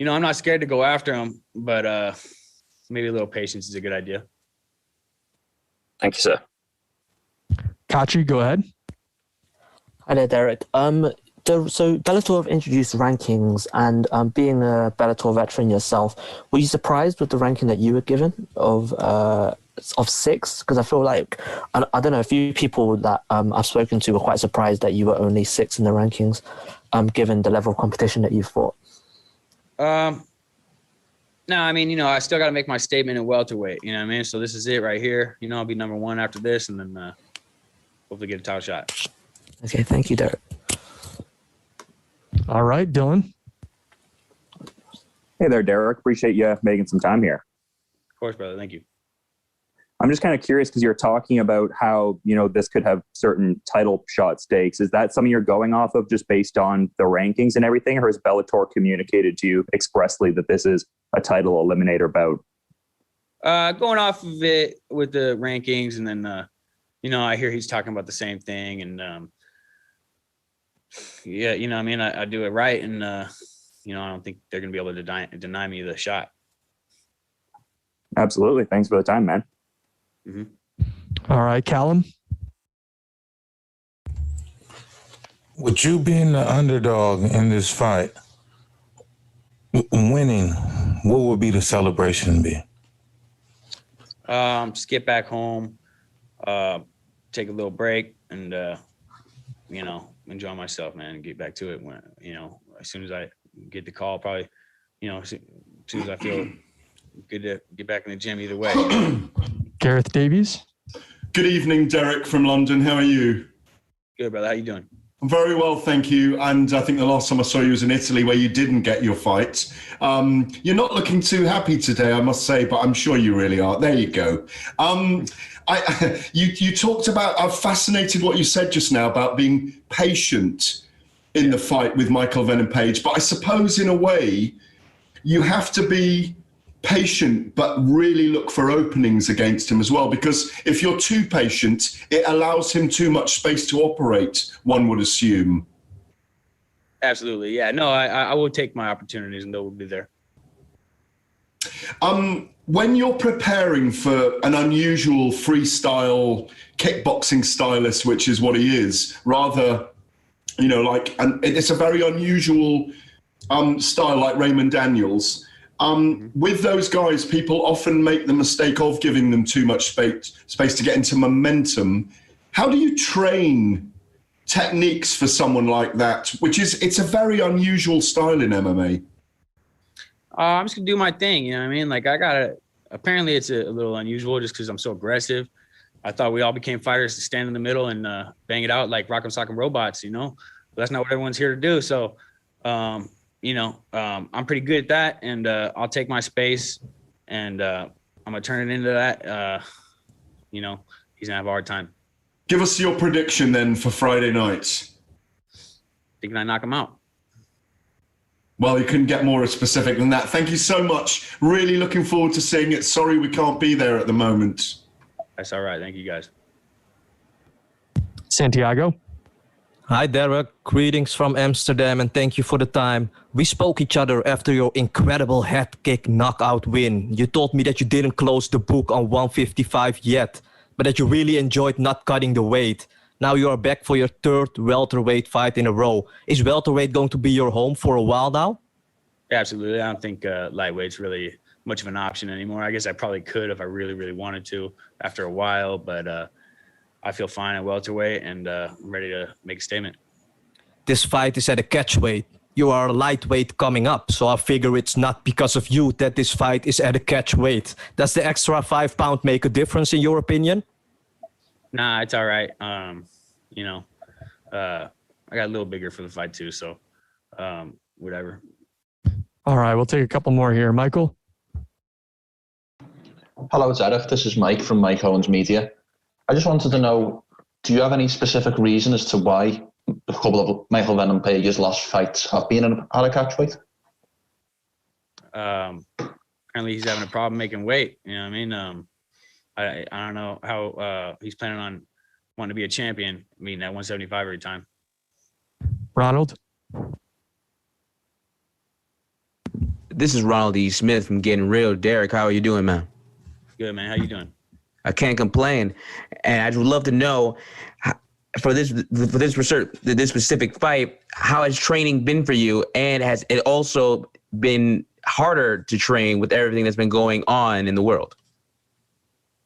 I'm not scared to go after him, but maybe a little patience is a good idea. Thank you, sir. Patchy, go ahead. Hi there, Derek. So Bellator have introduced rankings, and being a Bellator veteran yourself, were you surprised with the ranking that you were given of 6? Because I feel like, I don't know, a few people that I've spoken to were quite surprised that you were only 6 in the rankings, given the level of competition that you've fought. No, I mean, I still got to make my statement in welterweight, you know what I mean? So this is it right here. I'll be number 1 after this, and then hopefully get a title shot. Okay, thank you, Derek. All right, Dylan. Hey there, Derek. Appreciate you making some time here. Of course, brother. Thank you. I'm just kind of curious because you're talking about how, this could have certain title shot stakes. Is that something you're going off of just based on the rankings and everything? Or has Bellator communicated to you expressly that this is a title eliminator bout? Going off of it with the rankings, and then, I hear he's talking about the same thing, and yeah, I mean, I do it right, and I don't think they're gonna be able to deny me the shot. Absolutely. Thanks for the time, man. Mm-hmm. All right, Callum. With you being the underdog in this fight, winning, what would be the celebration be? Just get back home, take a little break, and enjoy myself, man, and get back to it when, as soon as I get the call, probably, as soon as I feel good to get back in the gym either way. Gareth Davies. Good evening, Derek from London. How are you? Good, brother. How you doing? I'm very well, thank you. And I think the last time I saw you was in Italy, where you didn't get your fight. You're not looking too happy today, I must say, but I'm sure you really are. There you go. You talked about, I'm fascinated what you said just now about being patient in the fight with Michael Venom Page. But I suppose in a way, you have to be patient, but really look for openings against him as well. Because if you're too patient, it allows him too much space to operate, one would assume. Absolutely. Yeah, no, I will take my opportunities, and they will be there. When you're preparing for an unusual freestyle kickboxing stylist, which is what he is, rather, and it's a very unusual style like Raymond Daniels. With those guys, people often make the mistake of giving them too much space to get into momentum. How do you train techniques for someone like that, it's a very unusual style in MMA? I'm just gonna do my thing. You know what I mean? Like apparently it's a little unusual just because I'm so aggressive. I thought we all became fighters to stand in the middle and bang it out like rock'em sock'em robots, you know? But that's not what everyone's here to do. So, I'm pretty good at that, and I'll take my space, and I'm gonna turn it into that. He's gonna have a hard time. Give us your prediction then for Friday night. Thinking I knock him out. Well, you couldn't get more specific than that. Thank you so much. Really looking forward to seeing it. Sorry we can't be there at the moment. That's all right. Thank you, guys. Santiago. Hi, Derek. Greetings from Amsterdam, and thank you for the time. We spoke each other after your incredible head kick knockout win. You told me that you didn't close the book on 155 yet, but that you really enjoyed not cutting the weight. Now you are back for your third welterweight fight in a row. Is welterweight going to be your home for a while now? Yeah, absolutely. I don't think lightweight's really much of an option anymore. I guess I probably could if I really, really wanted to after a while, but I feel fine at welterweight, and I'm ready to make a statement. This fight is at a catchweight. You are a lightweight coming up, so I figure it's not because of you that this fight is at a catchweight. Does the extra 5 pound make a difference in your opinion? Nah, it's all right. I got a little bigger for the fight too, so whatever. All right, we'll take a couple more here. Michael? Hello, Zarek. This is Mike from Mike Owens Media. I just wanted to know, do you have any specific reason as to why a couple of Michael Venom Page's lost fights have been at a catchweight? Apparently he's having a problem making weight. You know what I mean? I don't know how he's planning on wanting to be a champion. I mean, at 175 every time. Ronald? This is Ronald E. Smith from Getting Real. Derek, how are you doing, man? Good, man. How you doing? I can't complain. And I would love to know, for this specific fight, how has training been for you? And has it also been harder to train with everything that's been going on in the world?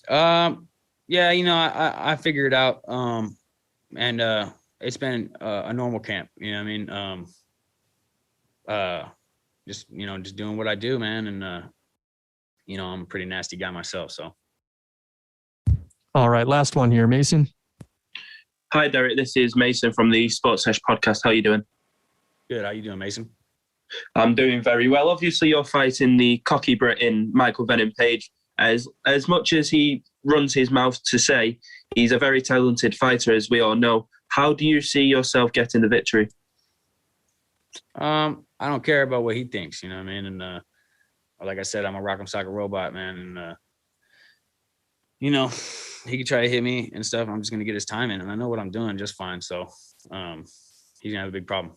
Yeah, I figured it out. And it's been a normal camp. You know what I mean? Just doing what I do, man. And, I'm a pretty nasty guy myself, so. All right, last one here. Mason? Hi, Derek. This is Mason from the Sports Sesh podcast. How are you doing? Good. How you doing, Mason? I'm doing very well. Obviously, you're fighting the cocky Briton, Michael Venom Page. As much as he runs his mouth to say he's a very talented fighter, as we all know, how do you see yourself getting the victory? I don't care about what he thinks, you know what I mean? And like I said, I'm a rock'em sock'em robot, man. And he could try to hit me and stuff. I'm just gonna get his time in, and I know what I'm doing just fine. So he's gonna have a big problem.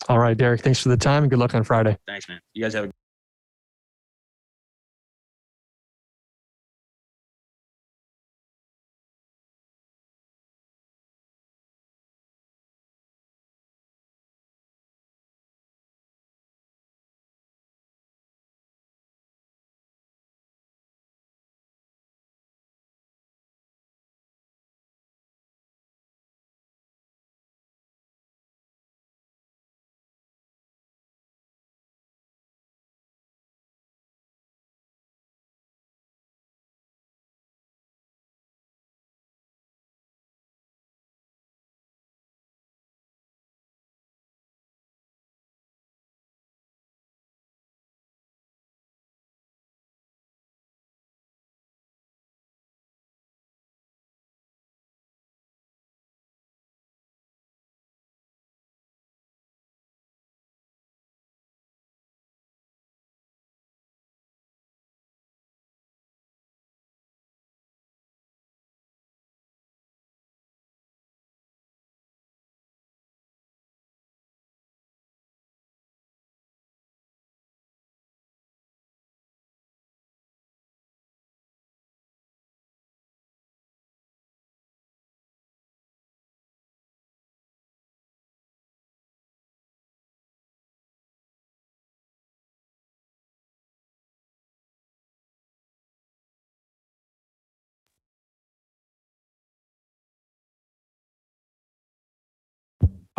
All right, Derek. Thanks for the time, and good luck on Friday. Thanks, man. You guys have a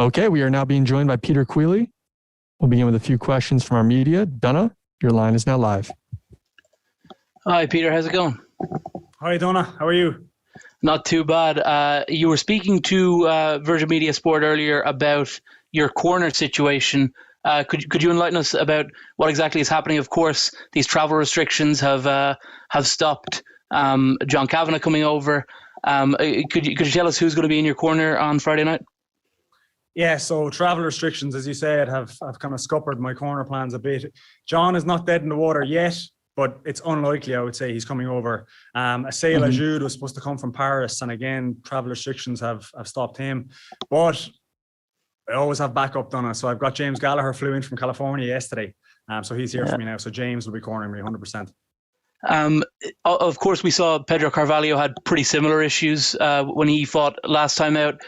Okay, we are now being joined by Peter Queeley. We'll begin with a few questions from our media. Donna, your line is now live. Hi, Peter. How's it going? Hi, Donna. How are you? Not too bad. You were speaking to Virgin Media Sport earlier about your corner situation. Could you enlighten us about what exactly is happening? Of course, these travel restrictions have stopped John Kavanagh coming over. Could you tell us who's going to be in your corner on Friday night? Yeah, so travel restrictions, as you said, have kind of scuppered my corner plans a bit. John is not dead in the water yet, but it's unlikely, I would say, he's coming over. Assail Ajoud was supposed to come from Paris, and again, travel restrictions have stopped him. But I always have backup, Donna. So I've got James Gallagher flew in from California yesterday. So he's here for me now. So James will be cornering me 100%. Of course, we saw Pedro Carvalho had pretty similar issues when he fought last time out.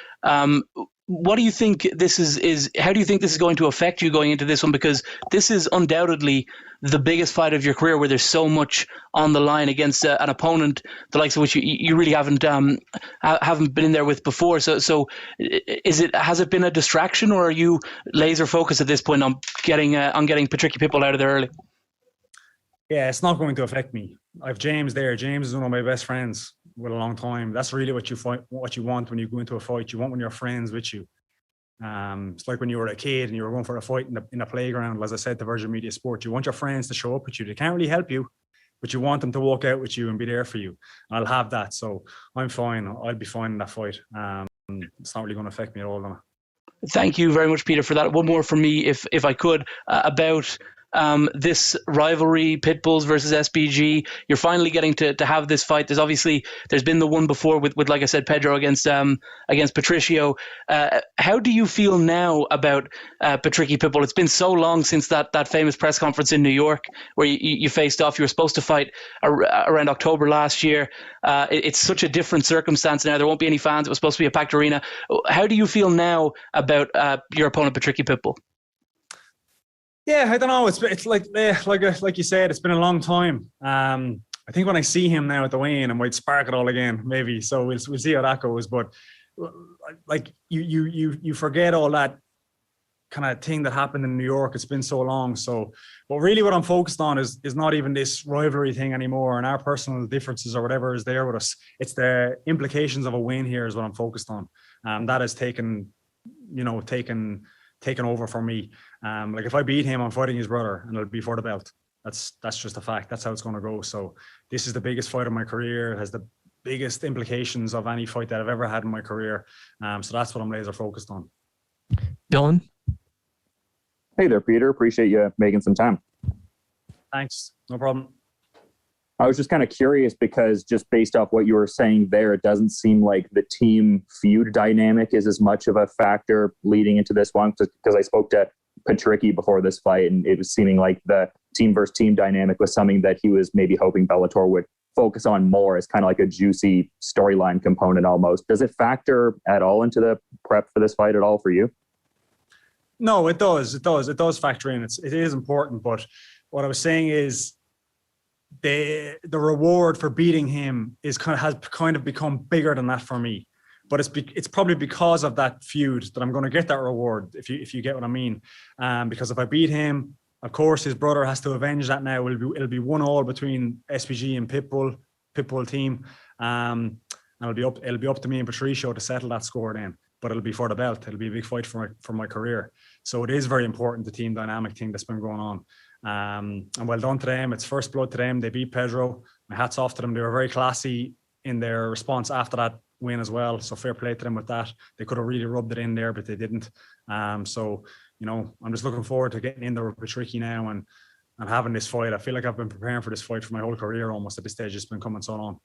What do you think this is? How do you think this is going to affect you going into this one? Because this is undoubtedly the biggest fight of your career, where there's so much on the line against an opponent the likes of which you really haven't been in there with before. So has it been a distraction, or are you laser focused at this point on getting Patricky Pitbull out of there early? Yeah, it's not going to affect me. I have James there. James is one of my best friends with a long time. That's really what you want when you go into a fight. You want when your friends with you. It's like when you were a kid and you were going for a fight in the playground. As I said to Virgin Media Sport, you want your friends to show up with you. They can't really help you, but you want them to walk out with you and be there for you. And I'll have that. So I'm fine. I'll be fine in that fight. It's not really going to affect me at all. Thank you very much, Peter, for that. One more from me, if I could, about this rivalry, Pitbulls versus SBG. You're finally getting to have this fight. There's been the one before with like I said, Pedro against Patricio. How do you feel now about Patricky Pitbull? It's been so long since that famous press conference in New York where you faced off. You were supposed to fight around October last year. It's such a different circumstance now. There won't be any fans. It was supposed to be a packed arena. How do you feel now about your opponent, Patricky Pitbull? Yeah, I don't know. It's like you said, it's been a long time. I think when I see him now at the weigh-in, I might spark it all again, maybe. So we'll see how that goes. But like you forget all that kind of thing that happened in New York. It's been so long. So, but really, what I'm focused on is not even this rivalry thing anymore, and our personal differences or whatever is there with us. It's the implications of a win here is what I'm focused on. That has taken over for me. Like if I beat him, I'm fighting his brother, and it'll be for the belt. That's just a fact. That's how it's going to go. So this is the biggest fight of my career. It has the biggest implications of any fight that I've ever had in my career. So that's what I'm laser focused on. Dylan. Hey there, Peter. Appreciate you making some time. Thanks. No problem. I was just kind of curious because just based off what you were saying there, it doesn't seem like the team feud dynamic is as much of a factor leading into this one, because I spoke to Patricky before this fight, and it was seeming like the team versus team dynamic was something that he was maybe hoping Bellator would focus on more as kind of like a juicy storyline component almost. Does it factor at all into the prep for this fight at all for you? No, it does. It does factor in. It is important, but what I was saying is the reward for beating him has kind of become bigger than that for me. But it's probably because of that feud that I'm going to get that reward, if you get what I mean. Because if I beat him, of course his brother has to avenge that now. It'll be 1-1 between SPG and Pitbull team. And it'll be up to me and Patricio to settle that score then. But it'll be for the belt. It'll be a big fight for my career. So it is very important, the team dynamic thing that's been going on. And well done to them. It's first blood to them. They beat Pedro. My hat's off to them. They were very classy in their response after that win as well. So fair play to them with that. They could have really rubbed it in there, but they didn't. So, I'm just looking forward to getting in there with Patricky now and having this fight. I feel like I've been preparing for this fight for my whole career almost at this stage. It's been coming so long.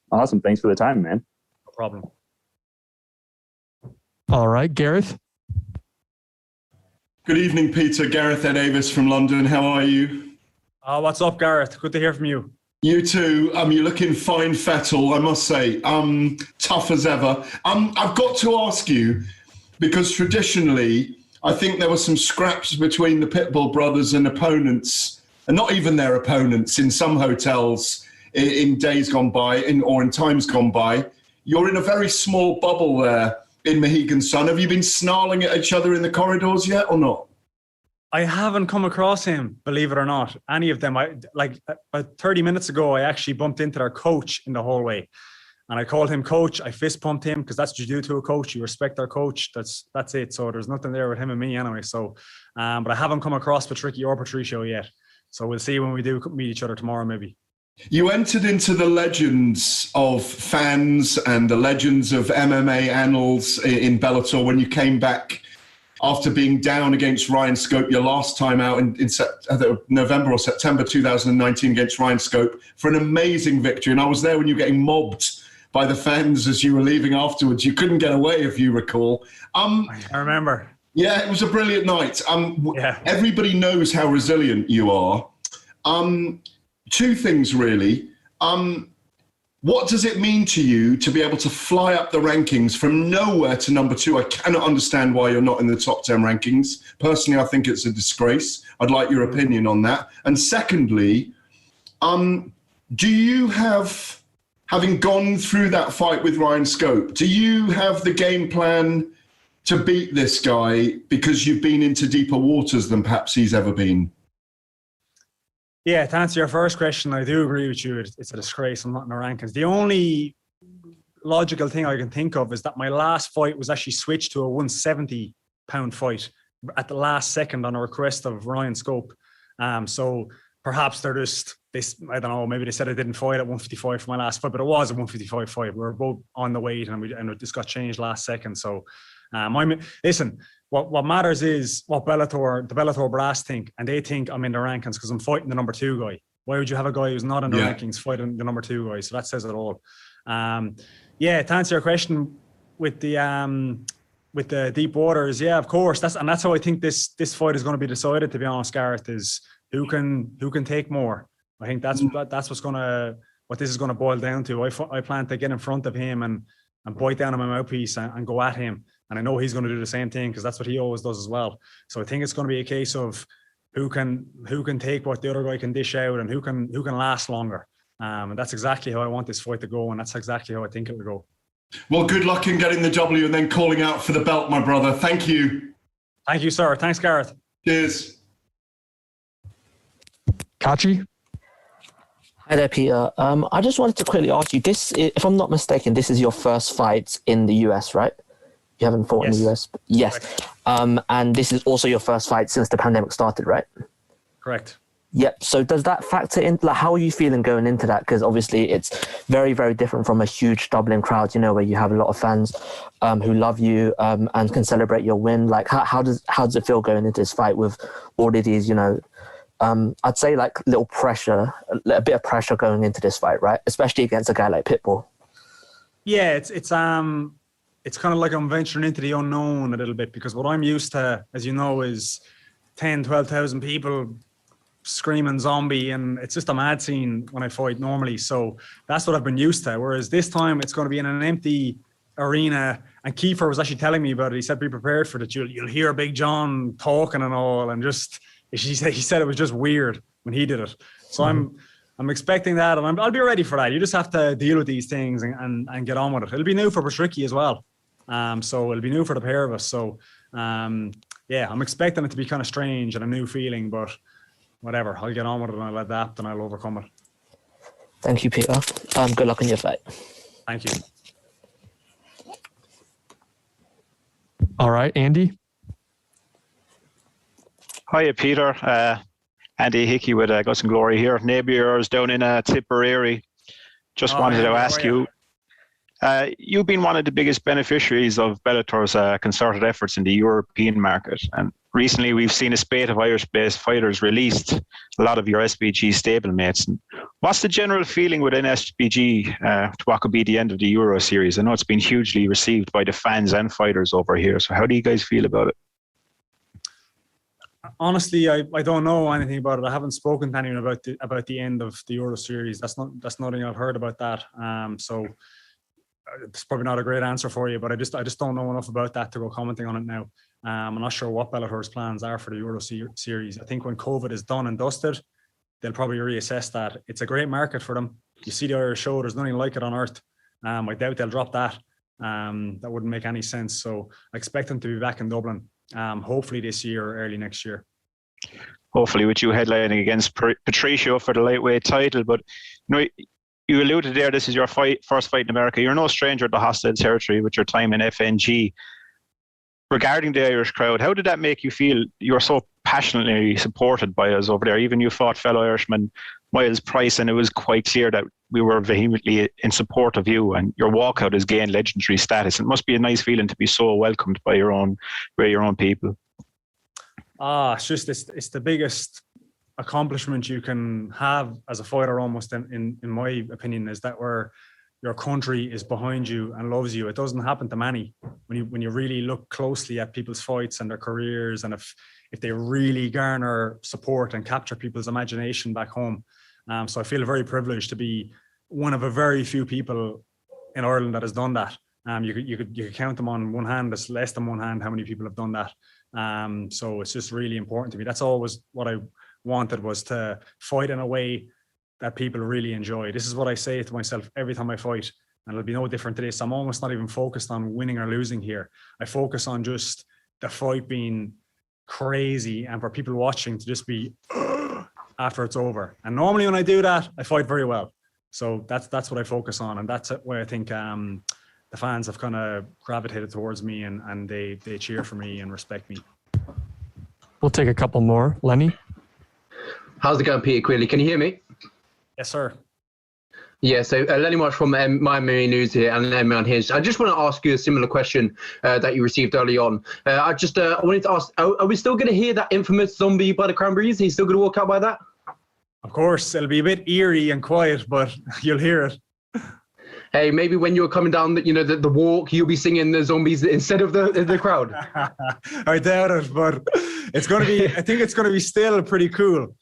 Awesome. Thanks for the time, man. No problem. All right, Gareth. Good evening, Peter. Gareth Ed Davis from London. How are you? What's up, Gareth? Good to hear from you. You too. You're looking fine, fettle, I must say. Tough as ever. I've got to ask you, because traditionally, I think there were some scraps between the Pitbull brothers and opponents, and not even their opponents, in some hotels in days gone by, or in times gone by. You're in a very small bubble there in Mohegan Sun. Have you been snarling at each other in the corridors yet or not? I haven't come across him, believe it or not. Any of them. About 30 minutes ago, I actually bumped into their coach in the hallway. And I called him coach. I fist pumped him because that's what you do to a coach. You respect our coach. That's it. So there's nothing there with him and me anyway. So, but I haven't come across Patricky or Patricio yet. So we'll see when we do meet each other tomorrow, maybe. You entered into the legends of fans and the legends of MMA annals in Bellator when you came back after being down against Ryan Scope your last time out in November or September 2019 against Ryan Scope for an amazing victory. And I was there when you were getting mobbed by the fans as you were leaving afterwards. You couldn't get away, if you recall. I remember. Yeah, it was a brilliant night. Everybody knows how resilient you are. Two things, really. What does it mean to you to be able to fly up the rankings from nowhere to number 2? I cannot understand why you're not in the top 10 rankings. Personally, I think it's a disgrace. I'd like your opinion on that. And secondly, do you have, having gone through that fight with Ryan Scope, do you have the game plan to beat this guy because you've been into deeper waters than perhaps he's ever been? Yeah, to answer your first question, I do agree with you. It's a disgrace I'm not in the rankings. The only logical thing I can think of is that my last fight was actually switched to a 170-pound fight at the last second on a request of Ryan Scope. So perhaps they're just, I don't know, maybe they said I didn't fight at 155 for my last fight, but it was a 155 fight. We were both on the weight and it just got changed last second. So listen, what matters is what the Bellator brass think, and they think I'm in the rankings because I'm fighting the number 2 guy. Why would you have a guy who's not in the rankings fighting the number 2 guy? So that says it all. To answer your question with the deep waters, yeah, of course. That's how I think this fight is going to be decided. To be honest, Gareth, is who can take more. I think that's what this is going to boil down to. I plan to get in front of him and bite down on my mouthpiece and go at him. And I know he's going to do the same thing because that's what he always does as well. So I think it's going to be a case of who can take what the other guy can dish out and who can last longer. And that's exactly how I want this fight to go, and that's exactly how I think it will go. Well, good luck in getting the W and then calling out for the belt, my brother. Thank you. Thank you, sir. Thanks, Gareth. Cheers. Kachi? Hi there, Peter. I just wanted to quickly ask you, this, if I'm not mistaken, this is your first fight in the US, right? You haven't fought in the US? Yes. And this is also your first fight since the pandemic started, right? Correct. Yep. So does that factor in? Like, how are you feeling going into that? Because obviously it's very, very different from a huge Dublin crowd, where you have a lot of fans who love you and can celebrate your win. Like, how does it feel going into this fight with all of these, I'd say like little pressure, a bit of pressure going into this fight, right? Especially against a guy like Pitbull. Yeah, it's kind of like I'm venturing into the unknown a little bit, because what I'm used to, as you know, is 10, 12,000 people screaming zombie, and it's just a mad scene when I fight normally. So that's what I've been used to. Whereas this time it's going to be in an empty arena, and Kiefer was actually telling me about it. He said, be prepared for that. You'll hear Big John talking and all, and he said it was just weird when he did it. So I'm expecting that, and I'll be ready for that. You just have to deal with these things and get on with it. It'll be new for Patricky as well. So it'll be new for the pair of us. So I'm expecting it to be kind of strange and a new feeling, but whatever. I'll get on with it and I'll adapt and I'll overcome it. Thank you, Peter. Good luck in your fight. Thank you. All right, Andy. Hiya, Peter. Andy Hickey with Guts and Glory here. Neighbour yours down in Tipperary. Just wanted to ask you, you've been one of the biggest beneficiaries of Bellator's concerted efforts in the European market. And recently we've seen a spate of Irish-based fighters released, a lot of your SBG stablemates. And what's the general feeling within SBG to what could be the end of the Euro series? I know it's been hugely received by the fans and fighters over here. So how do you guys feel about it? Honestly, I don't know anything about it. I haven't spoken to anyone about the end of the Euro series. That's nothing I've heard about that. So it's probably not a great answer for you, but I just don't know enough about that to go commenting on it now. I'm not sure what Bellator's plans are for the Euro series. I think when COVID is done and dusted, they'll probably reassess that. It's a great market for them. You see the Irish show, there's nothing like it on earth. I doubt they'll drop that. That wouldn't make any sense. So I expect him to be back in Dublin, hopefully this year or early next year. Hopefully with you headlining against Patricio for the lightweight title. But you alluded there, this is your first fight in America. You're no stranger to hostile territory with your time in FNG. Regarding the Irish crowd, how did that make you feel? You were so passionately supported by us over there. Even you fought fellow Irishman Miles Price, and it was quite clear that we were vehemently in support of you, and your walkout has gained legendary status. It must be a nice feeling to be so welcomed by your own people. It's the biggest accomplishment you can have as a fighter, almost in my opinion, is that your country is behind you and loves you. It doesn't happen to many. When you really look closely at people's fights and their careers, and if they really garner support and capture people's imagination back home. So I feel very privileged to be one of a very few people in Ireland that has done that. You could count them on one hand. It's less than one hand how many people have done that. So it's just really important to me. That's always what I wanted, was to fight in a way that people really enjoy. This is what I say to myself every time I fight, and it'll be no different to this. I'm almost not even focused on winning or losing here. I focus on just the fight being crazy and for people watching to just be after it's over. And normally when I do that, I fight very well. So that's what I focus on, and that's where I think the fans have kind of gravitated towards me, and they cheer for me and respect me. We'll take a couple more. Lenny? How's it going, Peter Queally? Can you hear me? Yes, sir. Yeah, so Lenny Marsh from Miami News here and MMA Unhinged. I just want to ask you a similar question that you received early on. I wanted to ask, are we still going to hear that infamous zombie by the Cranberries? Are you still going to walk out by that? Of course, it'll be a bit eerie and quiet, but you'll hear it. Hey, maybe when you're coming down the walk, you'll be singing the zombies instead of the crowd. I doubt it, but it's going to be, I think it's going to be still pretty cool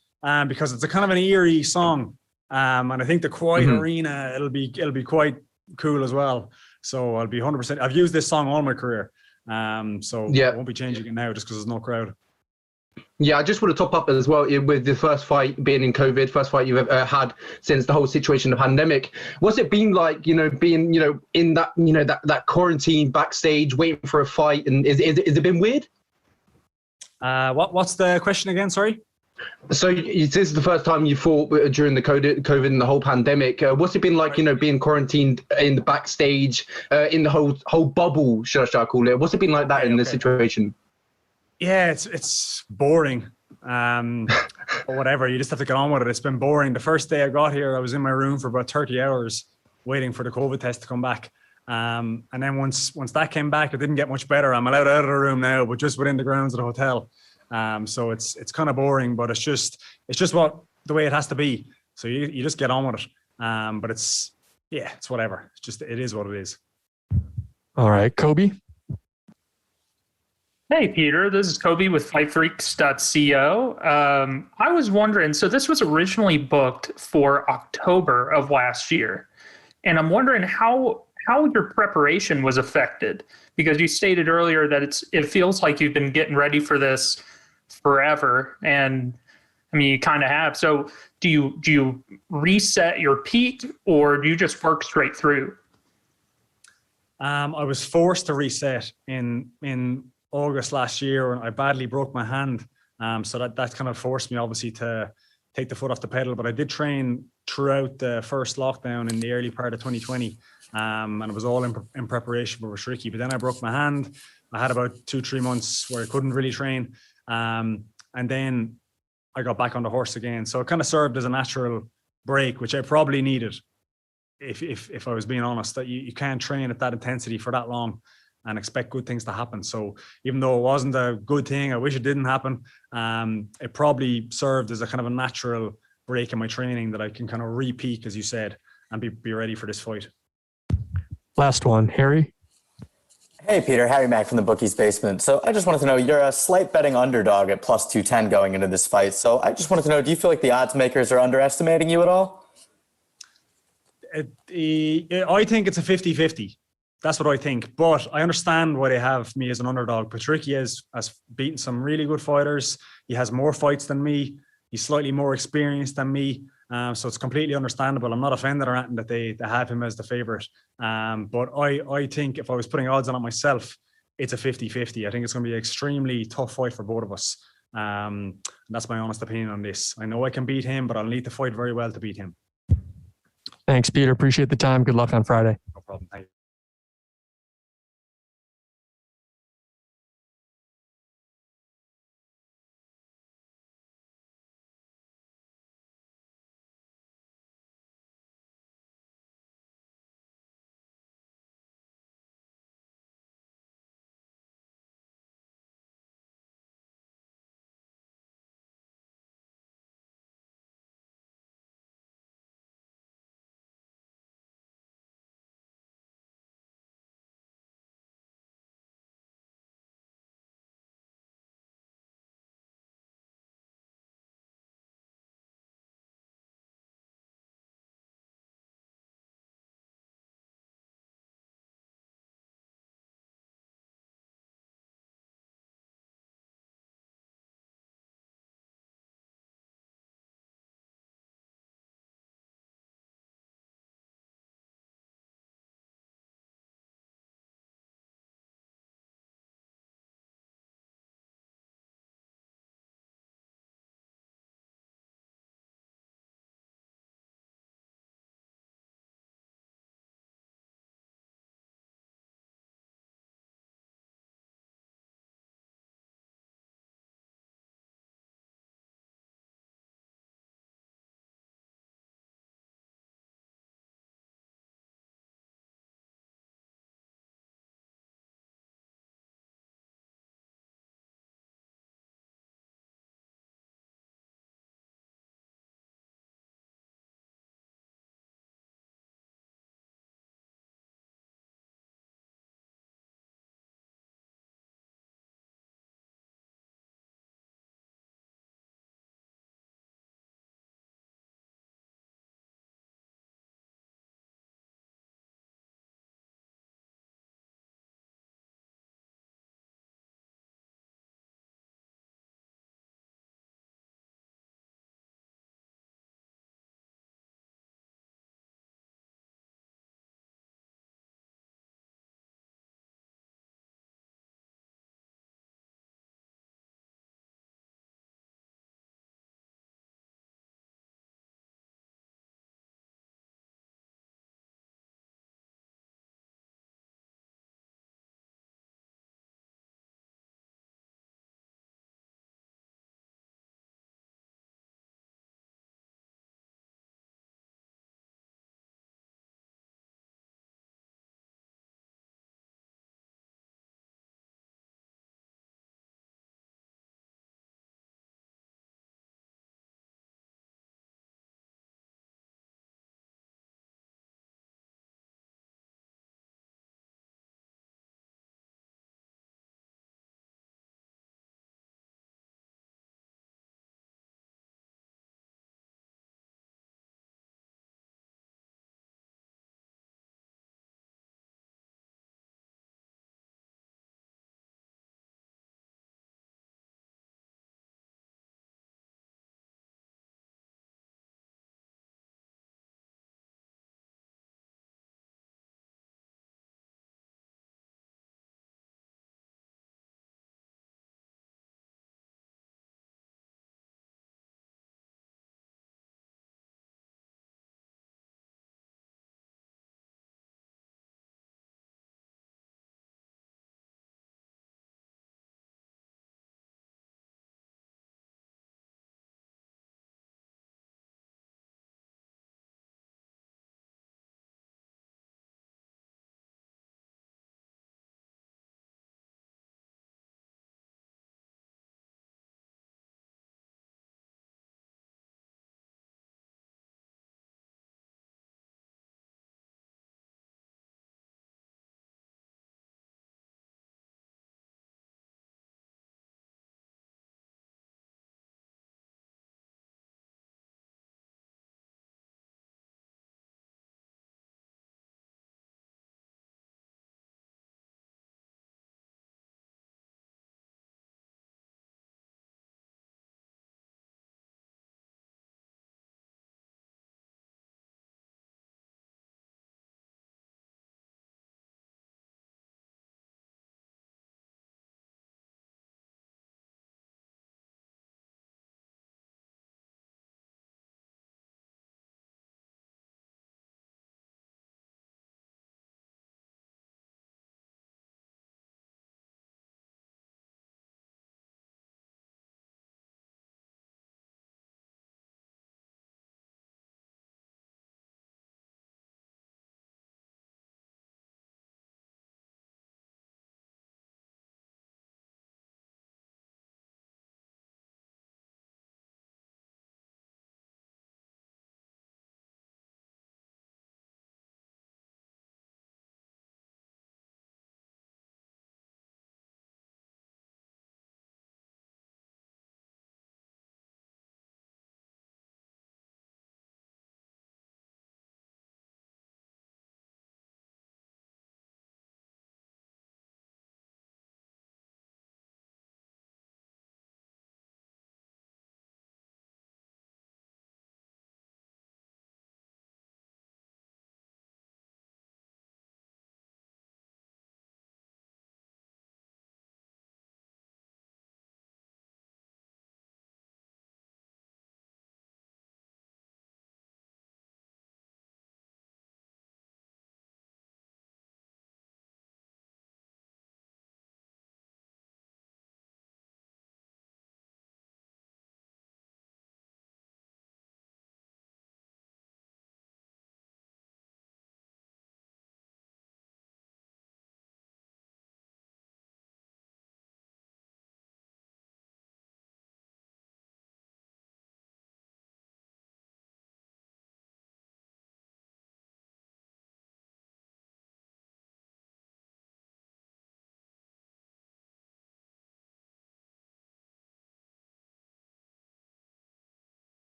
because it's a kind of an eerie song. And I think the quiet arena, it'll be quite cool as well. So I'll be 100%. I've used this song all my career. So yeah. I won't be changing it now just because there's no crowd. Yeah, I just want to top up as well with the first fight being in COVID, first fight you've ever had since the whole situation, the pandemic. What's it been like, being, in that, that quarantine backstage, waiting for a fight? And is it been weird? What's the question again? Sorry. So this is the first time you fought during the COVID and the whole pandemic. What's it been like, being quarantined in the backstage, in the whole bubble, should I call it? What's it been like that in this situation? Yeah, it's boring. But whatever, you just have to get on with it. It's been boring. The first day I got here, I was in my room for about 30 hours waiting for the COVID test to come back. And then once that came back, it didn't get much better. I'm allowed out of the room now, but just within the grounds of the hotel. So it's kind of boring, but it's just the way it has to be. So you just get on with it. But it's whatever. It is what it is. All right, Kobe. Hey, Peter, this is Kobe with FightFreaks.co. I was wondering, so this was originally booked for October of last year, and I'm wondering how your preparation was affected, because you stated earlier that it feels like you've been getting ready for this forever, and I mean, you kind of have. So do you reset your peak, or do you just work straight through? I was forced to reset in August last year, and I badly broke my hand. So that kind of forced me, obviously, to take the foot off the pedal. But I did train throughout the first lockdown in the early part of 2020. And it was all in preparation for Ricky. But then I broke my hand. I had about 2-3 months where I couldn't really train. And then I got back on the horse again. So it kind of served as a natural break, which I probably needed. If I was being honest, that you can't train at that intensity for that long and expect good things to happen. So even though it wasn't a good thing, I wish it didn't happen. It probably served as a kind of a natural break in my training that I can kind of re-peak, as you said, and be ready for this fight. Last one, Harry. Hey, Peter, Harry Mack from the Bookies Basement. So I just wanted to know, you're a slight betting underdog at plus 210 going into this fight. So I just wanted to know, do you feel like the odds makers are underestimating you at all? I think it's a 50-50. That's what I think. But I understand why they have me as an underdog. Patricky has beaten some really good fighters. He has more fights than me. He's slightly more experienced than me. So it's completely understandable. I'm not offended or anything that they have him as the favorite. But I think if I was putting odds on it myself, it's a 50-50. I think it's going to be an extremely tough fight for both of us. And that's my honest opinion on this. I know I can beat him, but I'll need to fight very well to beat him. Thanks, Peter. Appreciate the time. Good luck on Friday. No problem. Thank you.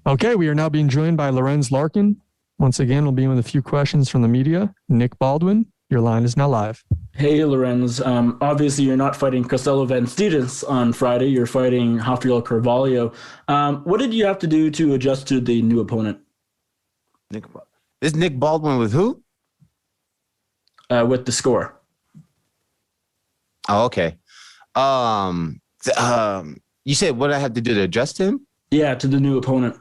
Okay, we are now being joined by Lorenz Larkin. Once again, we'll be with a few questions from the media. Nick Baldwin, your line is now live. Hey, Lorenz. Obviously, you're not fighting Costello Vanstidis on Friday. You're fighting Rafael Carvalho. What did you have to do to adjust to the new opponent? Is Nick Baldwin with who? With the score. Oh, okay. You said what I had to do to adjust him? Yeah, to the new opponent.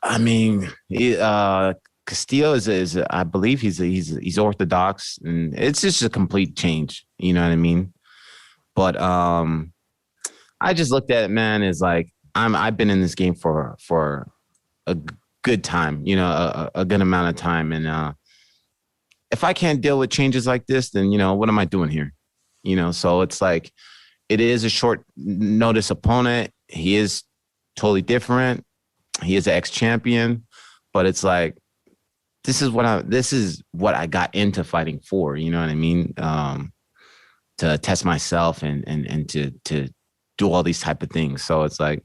I mean, Castillo is I believe he's orthodox, and it's just a complete change. You know what I mean? But I just looked at it, man. Is like I've been in this game for a good time, you know, a good amount of time, and if I can't deal with changes like this, then you know what am I doing here? You know, so it's like it is a short notice opponent. He is totally different. He is an ex-champion, but it's like this is what I got into fighting for. You know what I mean? To test myself and to do all these type of things. So it's like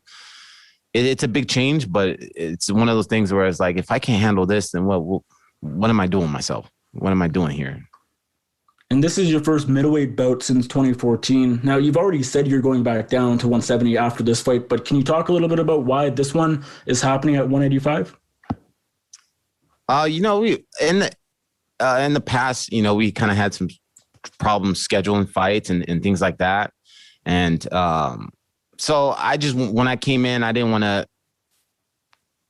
it's a big change, but it's one of those things where it's like if I can't handle this, then what am I doing myself? What am I doing here? And this is your first middleweight bout since 2014. Now, you've already said you're going back down to 170 after this fight, but can you talk a little bit about why this one is happening at 185? You know, we in the past, you know, we kind of had some problems scheduling fights and things like that. And so I just, when I came in, I didn't want to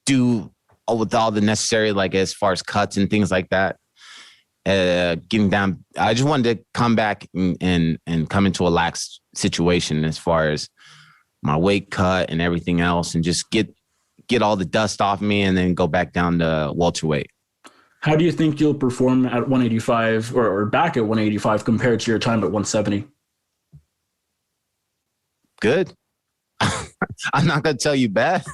do with all the necessary, like as far as cuts and things like that. Getting down, I just wanted to come back and come into a lax situation as far as my weight cut and everything else, and just get all the dust off me and then go back down to welterweight. How do you think you'll perform at 185 or back at 185 compared to your time at 170? Good. I'm not going to tell you bad.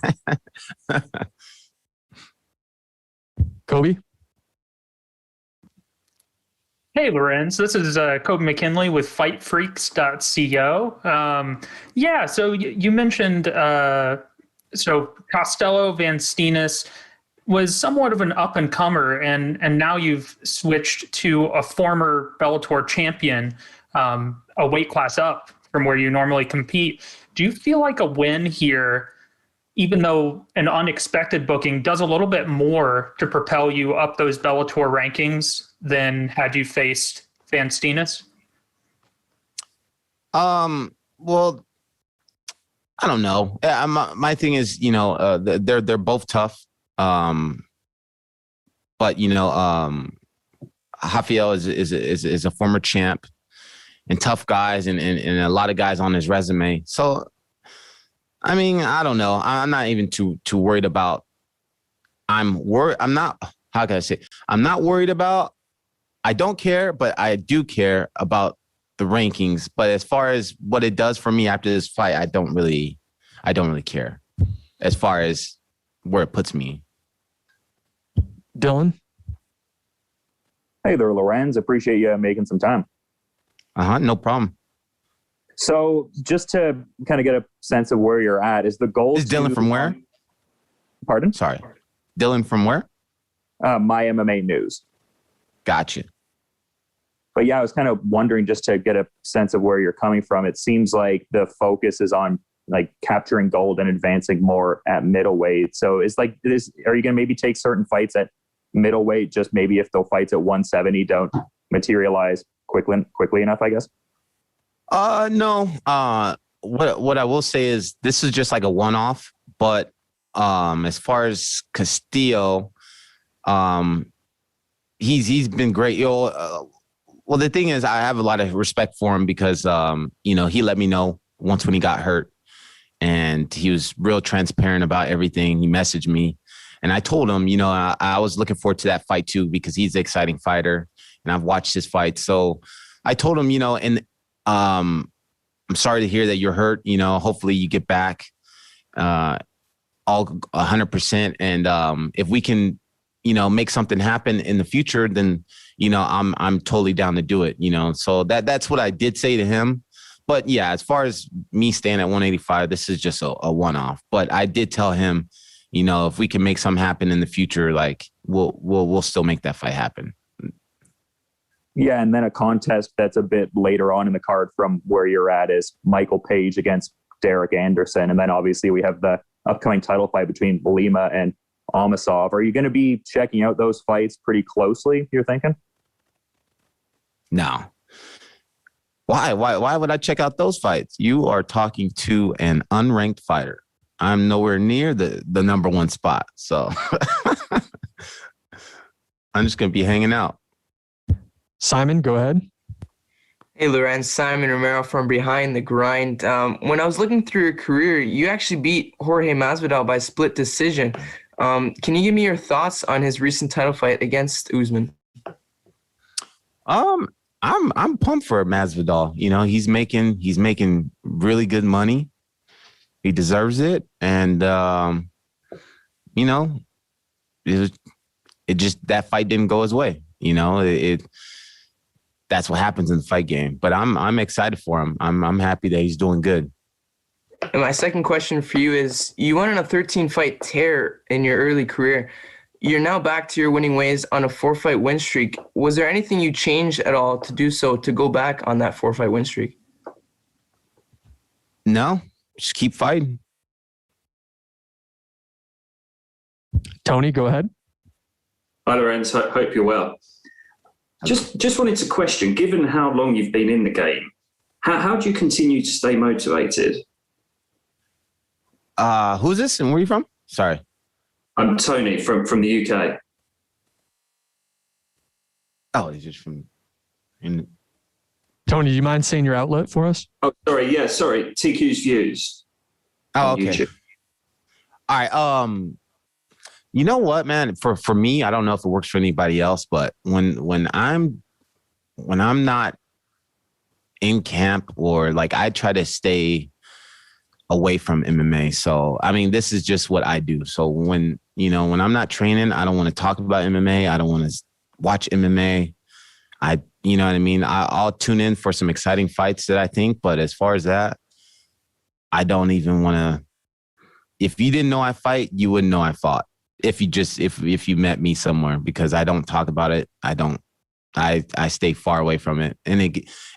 Kobe? Hey, Lorenz. This is Kobe McKinley with FightFreaks.co. Yeah, so you mentioned so Costello Vanstidis was somewhat of an up-and-comer, and now you've switched to a former Bellator champion, a weight class up from where you normally compete. Do you feel like a win here, even though an unexpected booking does a little bit more to propel you up those Bellator rankings than had you faced Vanstidis? Well, I don't know. My thing is, you know, they're both tough. But you know, Rafael is a former champ and tough guys and a lot of guys on his resume. So, I mean, I don't know. I'm not even too worried about. I'm worried. I'm not. How can I say? I'm not worried about. I don't care, but I do care about the rankings. But as far as what it does for me after this fight, I don't really care. As far as where it puts me. Dylan? Hey there, Lorenz. Appreciate you making some time. No problem. So just to kind of get a sense of where you're at, is the goal... Is Dylan from where? Pardon? Sorry. Dylan from where? My MMA News. Gotcha. But yeah, I was kind of wondering just to get a sense of where you're coming from. It seems like the focus is on like capturing gold and advancing more at middleweight. So are you going to maybe take certain fights at middleweight, just maybe if the fights at 170 don't materialize quickly enough, I guess? No. What I will say is this is just like a one-off, but as far as Castillo, he's been great. Well, the thing is, I have a lot of respect for him because you know, he let me know once when he got hurt, and he was real transparent about everything. He messaged me, and I told him, you know, I was looking forward to that fight too because he's an exciting fighter, and I've watched his fight. So I told him, you know, and I'm sorry to hear that you're hurt. You know, hopefully you get back all 100%, and if we can, you know, make something happen in the future, then, you know, I'm totally down to do it, you know. So that's what I did say to him. But yeah, as far as me staying at 185, this is just a one-off. But I did tell him, you know, if we can make something happen in the future, like we'll still make that fight happen. Yeah, and then a contest that's a bit later on in the card from where you're at is Michael Page against Derek Anderson. And then obviously we have the upcoming title fight between Lima and Amasov. Are you going to be checking out those fights pretty closely, you're thinking? No. Why would I check out those fights? You are talking to an unranked fighter. I'm nowhere near the number one spot. So I'm just going to be hanging out. Simon, go ahead. Hey, Lorenz, Simon Romero from Behind the Grind. When I was looking through your career, you actually beat Jorge Masvidal by split decision. Can you give me your thoughts on his recent title fight against Usman? I'm pumped for Masvidal. You know, he's making really good money. He deserves it, and you know, it just that fight didn't go his way. You know, that's what happens in the fight game. But I'm excited for him. I'm happy that he's doing good. And my second question for you is, you went on a 13-fight tear in your early career. You're now back to your winning ways on a 4-fight win streak. Was there anything you changed at all to do so, to go back on that 4-fight win streak? No, just keep fighting. Tony, go ahead. Hi, Lorenz. Hope you're well. Just wanted to question, given how long you've been in the game, how do you continue to stay motivated? Who's this and where are you from? Sorry. I'm Tony from the UK. Oh, he's just from... Tony, do you mind saying your outlet for us? Oh, sorry. Yeah, sorry. TQ's Views. Oh, okay. YouTube. All right. You know what, man? For me, I don't know if it works for anybody else, but when I'm not in camp, or like, I try to stay away from MMA. So, I mean, this is just what I do. So when I'm not training, I don't want to talk about MMA. I don't want to watch MMA. You know what I mean? I'll tune in for some exciting fights that I think, but as far as that, I don't even want to. If you didn't know I fight, you wouldn't know I fought. If you met me somewhere, because I don't talk about it. I stay far away from it.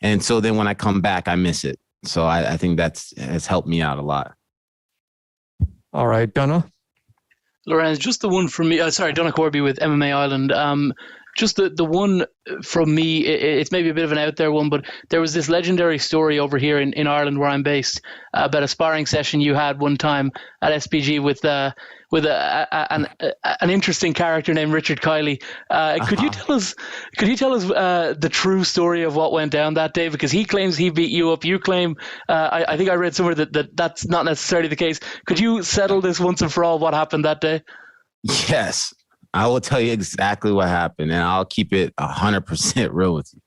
And so then when I come back, I miss it. So I think has helped me out a lot. All right, Donna. Lorenz, just the one from me. Donna Corby with MMA Island. Just the one from me, it's maybe a bit of an out there one, but there was this legendary story over here in Ireland where I'm based about a sparring session you had one time at SPG with an interesting character named Richard Queally. Could you tell us the true story of what went down that day? Because he claims he beat you up. You claim, I think I read somewhere that's not necessarily the case. Could you settle this once and for all, what happened that day? Yes. I will tell you exactly what happened, and I'll keep it 100% real with you.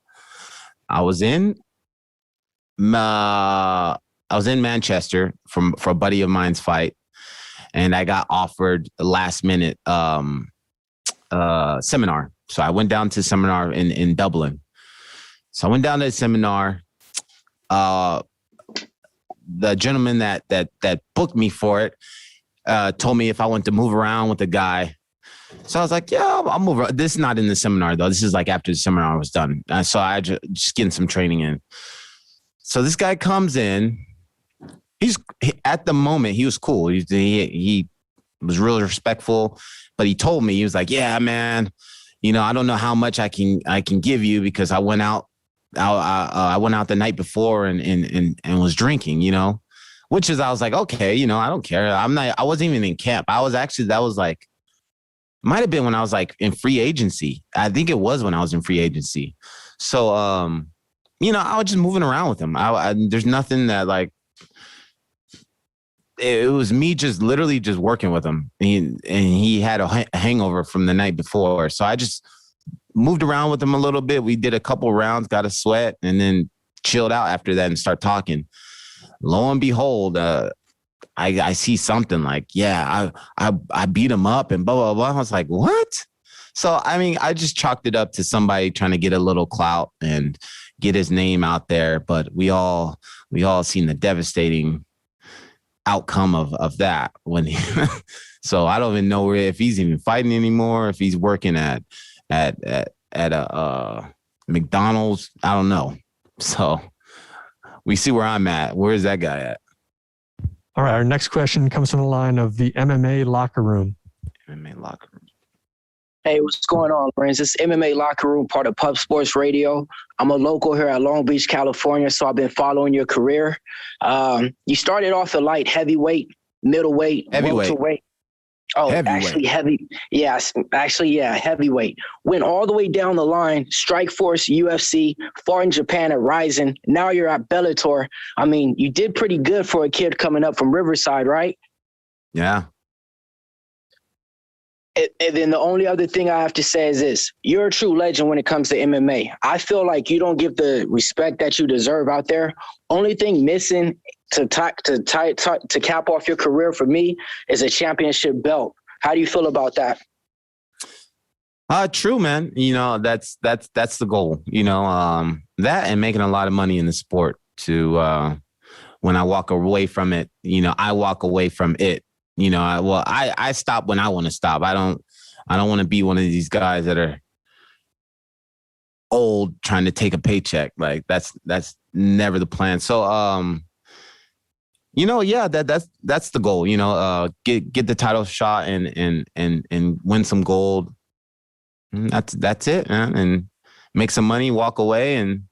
I was in Manchester for a buddy of mine's fight, and I got offered a last minute seminar. So I went down to seminar in Dublin. So I went down to the seminar. The gentleman that booked me for it told me if I wanted to move around with the guy. So I was like, yeah, I'll move around. This is not in the seminar, though. This is like after the seminar was done. So I just getting some training in. So this guy comes in. At the moment, he was cool. He was really respectful, but he told me, he was like, yeah, man, you know, I don't know how much I can give you, because I went out the night before and was drinking, you know, which is, I was like, okay, you know, I don't care. I wasn't even in camp. Might have been when I was like in free agency. I think it was when I was in free agency. So, you know, I was just moving around with him. There's nothing that like, it was me just literally just working with him. And he had a hangover from the night before. So I just moved around with him a little bit. We did a couple rounds, got a sweat, and then chilled out after that and start talking. Lo and behold, I see something like, yeah, I beat him up and blah, blah, blah. I was like, what? So, I mean, I just chalked it up to somebody trying to get a little clout and get his name out there. But we all seen the devastating outcome of that when he so I don't even know if he's even fighting anymore, if he's working at a McDonald's. I don't know. So we see where I'm at. Where's that guy at? All right. Our next question comes from the line of the MMA Locker Room. MMA Locker Room. Hey, what's going on, Lorenz? This is MMA Locker Room, part of Pub Sports Radio. I'm a local here at Long Beach, California, so I've been following your career. You started off at light heavyweight, middleweight, welterweight. Oh, heavyweight. Heavyweight. Went all the way down the line, Strikeforce, UFC, fought in Japan at Ryzen. Now you're at Bellator. I mean, you did pretty good for a kid coming up from Riverside, right? Yeah. And then the only other thing I have to say is this. You're a true legend when it comes to MMA. I feel like you don't give the respect that you deserve out there. Only thing missing to cap off your career for me is a championship belt. How do you feel about that? True, man. You know, that's the goal. You know, that and making a lot of money in the sport to when I walk away from it, you know, I walk away from it. You know, I stop when I want to stop. I don't want to be one of these guys that are old trying to take a paycheck. Like that's never the plan. So, you know, yeah, that's the goal. You know, get the title shot and win some gold. That's it, man. And make some money, walk away, and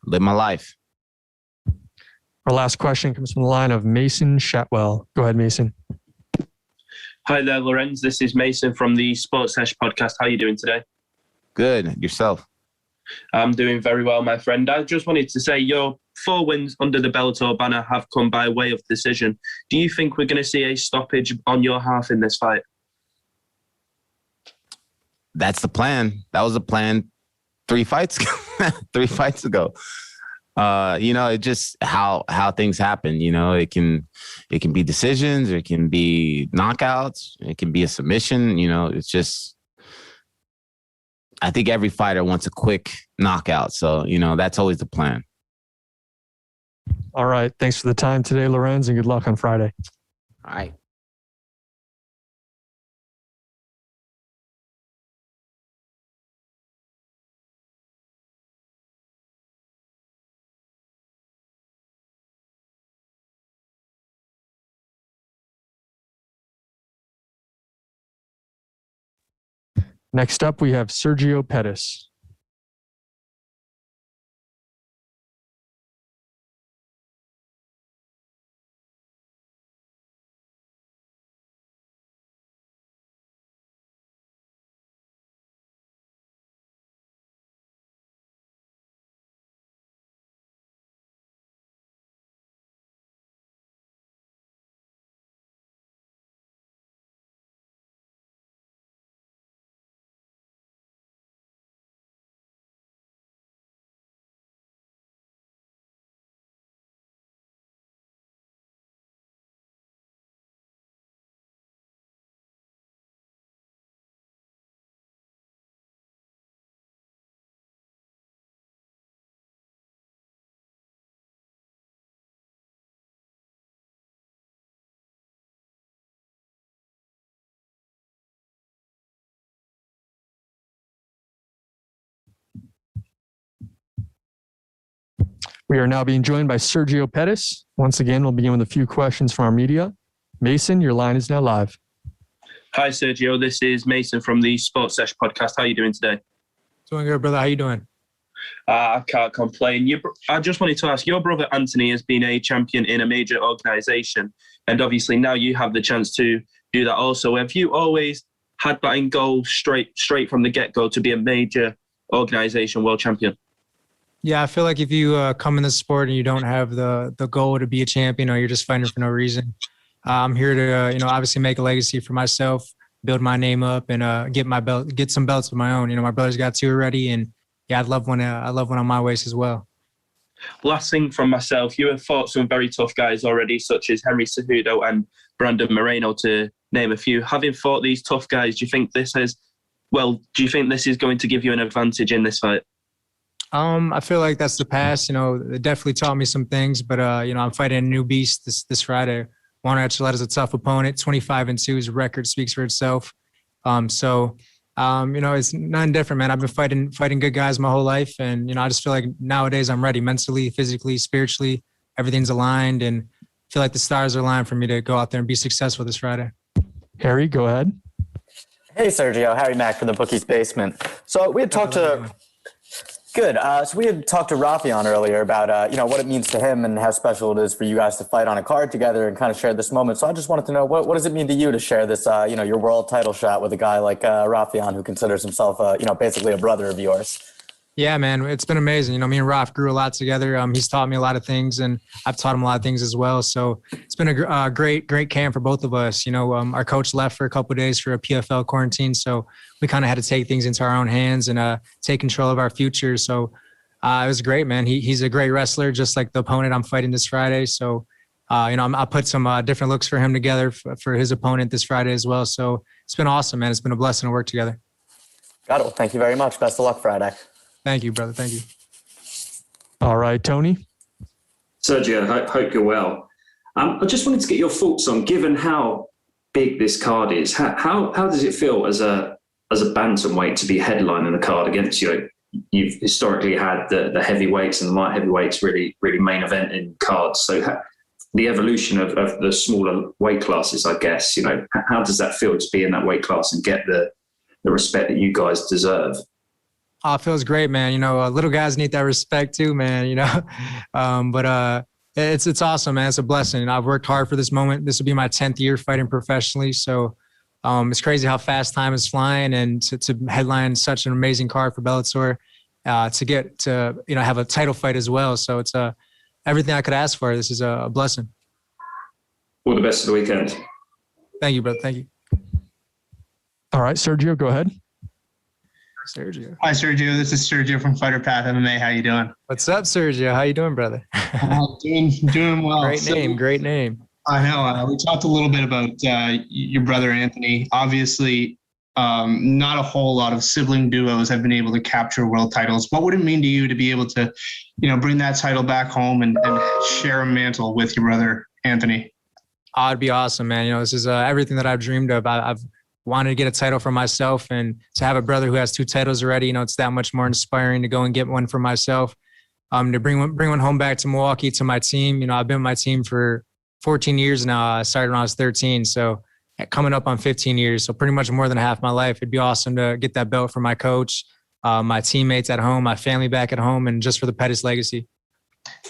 live my life. Our last question comes from the line of Mason Shatwell. Go ahead, Mason. Hi there, Lorenz. This is Mason from the Sports Sesh podcast. How are you doing today? Good. Yourself? I'm doing very well, my friend. I just wanted to say your 4 wins under the Bellator banner have come by way of decision. Do you think we're going to see a stoppage on your half in this fight? That's the plan. That was the plan 3 fights ago. You know, it just how things happen. You know, it can be decisions, it can be knockouts, it can be a submission. You know, it's just, I think every fighter wants a quick knockout. So, you know, that's always the plan. All right. Thanks for the time today, Lorenz, and good luck on Friday. All right. Next up, we have Sergio Pettis. We are now being joined by Sergio Pettis. Once again, we'll begin with a few questions from our media. Mason, your line is now live. Hi, Sergio. This is Mason from the Sports Sesh podcast. How are you doing today? Doing good, brother. How you doing? I can't complain. I just wanted to ask, your brother Anthony has been a champion in a major organization, and obviously now you have the chance to do that also. Have you always had that in goal straight from the get-go to be a major organization world champion? Yeah, I feel like if you come in the sport and you don't have the goal to be a champion, or you're just fighting for no reason, I'm here to obviously make a legacy for myself, build my name up, and get some belts of my own. You know, my brother's got 2 already, and yeah, I love one on my waist as well. Last thing from myself, you have fought some very tough guys already, such as Henry Cejudo and Brandon Moreno, to name a few. Having fought these tough guys, do you think this is going to give you an advantage in this fight? I feel like that's the past. It definitely taught me some things, but I'm fighting a new beast this Friday. Juan Archuleta is a tough opponent. 25-2, his record speaks for itself. It's nothing different, man. I've been fighting good guys my whole life, and I just feel like nowadays I'm ready, mentally, physically, spiritually. Everything's aligned, and I feel like the stars are aligned for me to go out there and be successful this Friday. Harry, go ahead. Hey, Sergio. Harry Mack from the Bookie's Basement. So we had talked to... Good. So we had talked to Raufeon earlier about, what it means to him and how special it is for you guys to fight on a card together and kind of share this moment. So I just wanted to know, what does it mean to you to share this, your world title shot with a guy like Raufeon, who considers himself, basically a brother of yours? Yeah, man, it's been amazing. Me and Raf grew a lot together. He's taught me a lot of things, and I've taught him a lot of things as well. So it's been a great camp for both of us. Our coach left for a couple of days for a PFL quarantine, so we kind of had to take things into our own hands and take control of our future. So it was great, man. He's a great wrestler, just like the opponent I'm fighting this Friday. So I'll put some different looks for him together for his opponent this Friday as well. So it's been awesome, man. It's been a blessing to work together. Got it. Well, thank you very much. Best of luck Friday. Thank you, brother. Thank you. All right, Tony. Sergio, hope you're well. I just wanted to get your thoughts on, given how big this card is, how does it feel as a bantamweight to be headlining the card against you? You've historically had the heavyweights and the light heavyweights really main event in cards. So the evolution of the smaller weight classes, I guess, how does that feel to be in that weight class and get the respect that you guys deserve? Oh, it feels great, man. Little guys need that respect too, man, but it's awesome, man. It's a blessing. I've worked hard for this moment. This will be my 10th year fighting professionally. So it's crazy how fast time is flying, and to headline such an amazing card for Bellator, to get to, have a title fight as well. So it's everything I could ask for. This is a blessing. All the best of the weekend. Thank you, brother. Thank you. All right, Sergio, go ahead. Sergio. Hi, Sergio. This is Sergio from Fighter Path MMA. How you doing? What's up, Sergio? How you doing, brother? Doing well. Great name. I know. We talked a little bit about your brother Anthony. Obviously, not a whole lot of sibling duos have been able to capture world titles. What would it mean to you to be able to, bring that title back home and share a mantle with your brother Anthony? Oh, it'd be awesome, man. This is everything that I've dreamed of. I've wanted to get a title for myself, and to have a brother who has 2 titles already, it's that much more inspiring to go and get one for myself. To bring one home back to Milwaukee, to my team. I've been with my team for 14 years now. I started when I was 13, so coming up on 15 years, so pretty much more than half my life. It'd be awesome to get that belt for my coach, my teammates at home, my family back at home, and just for the Pettis legacy.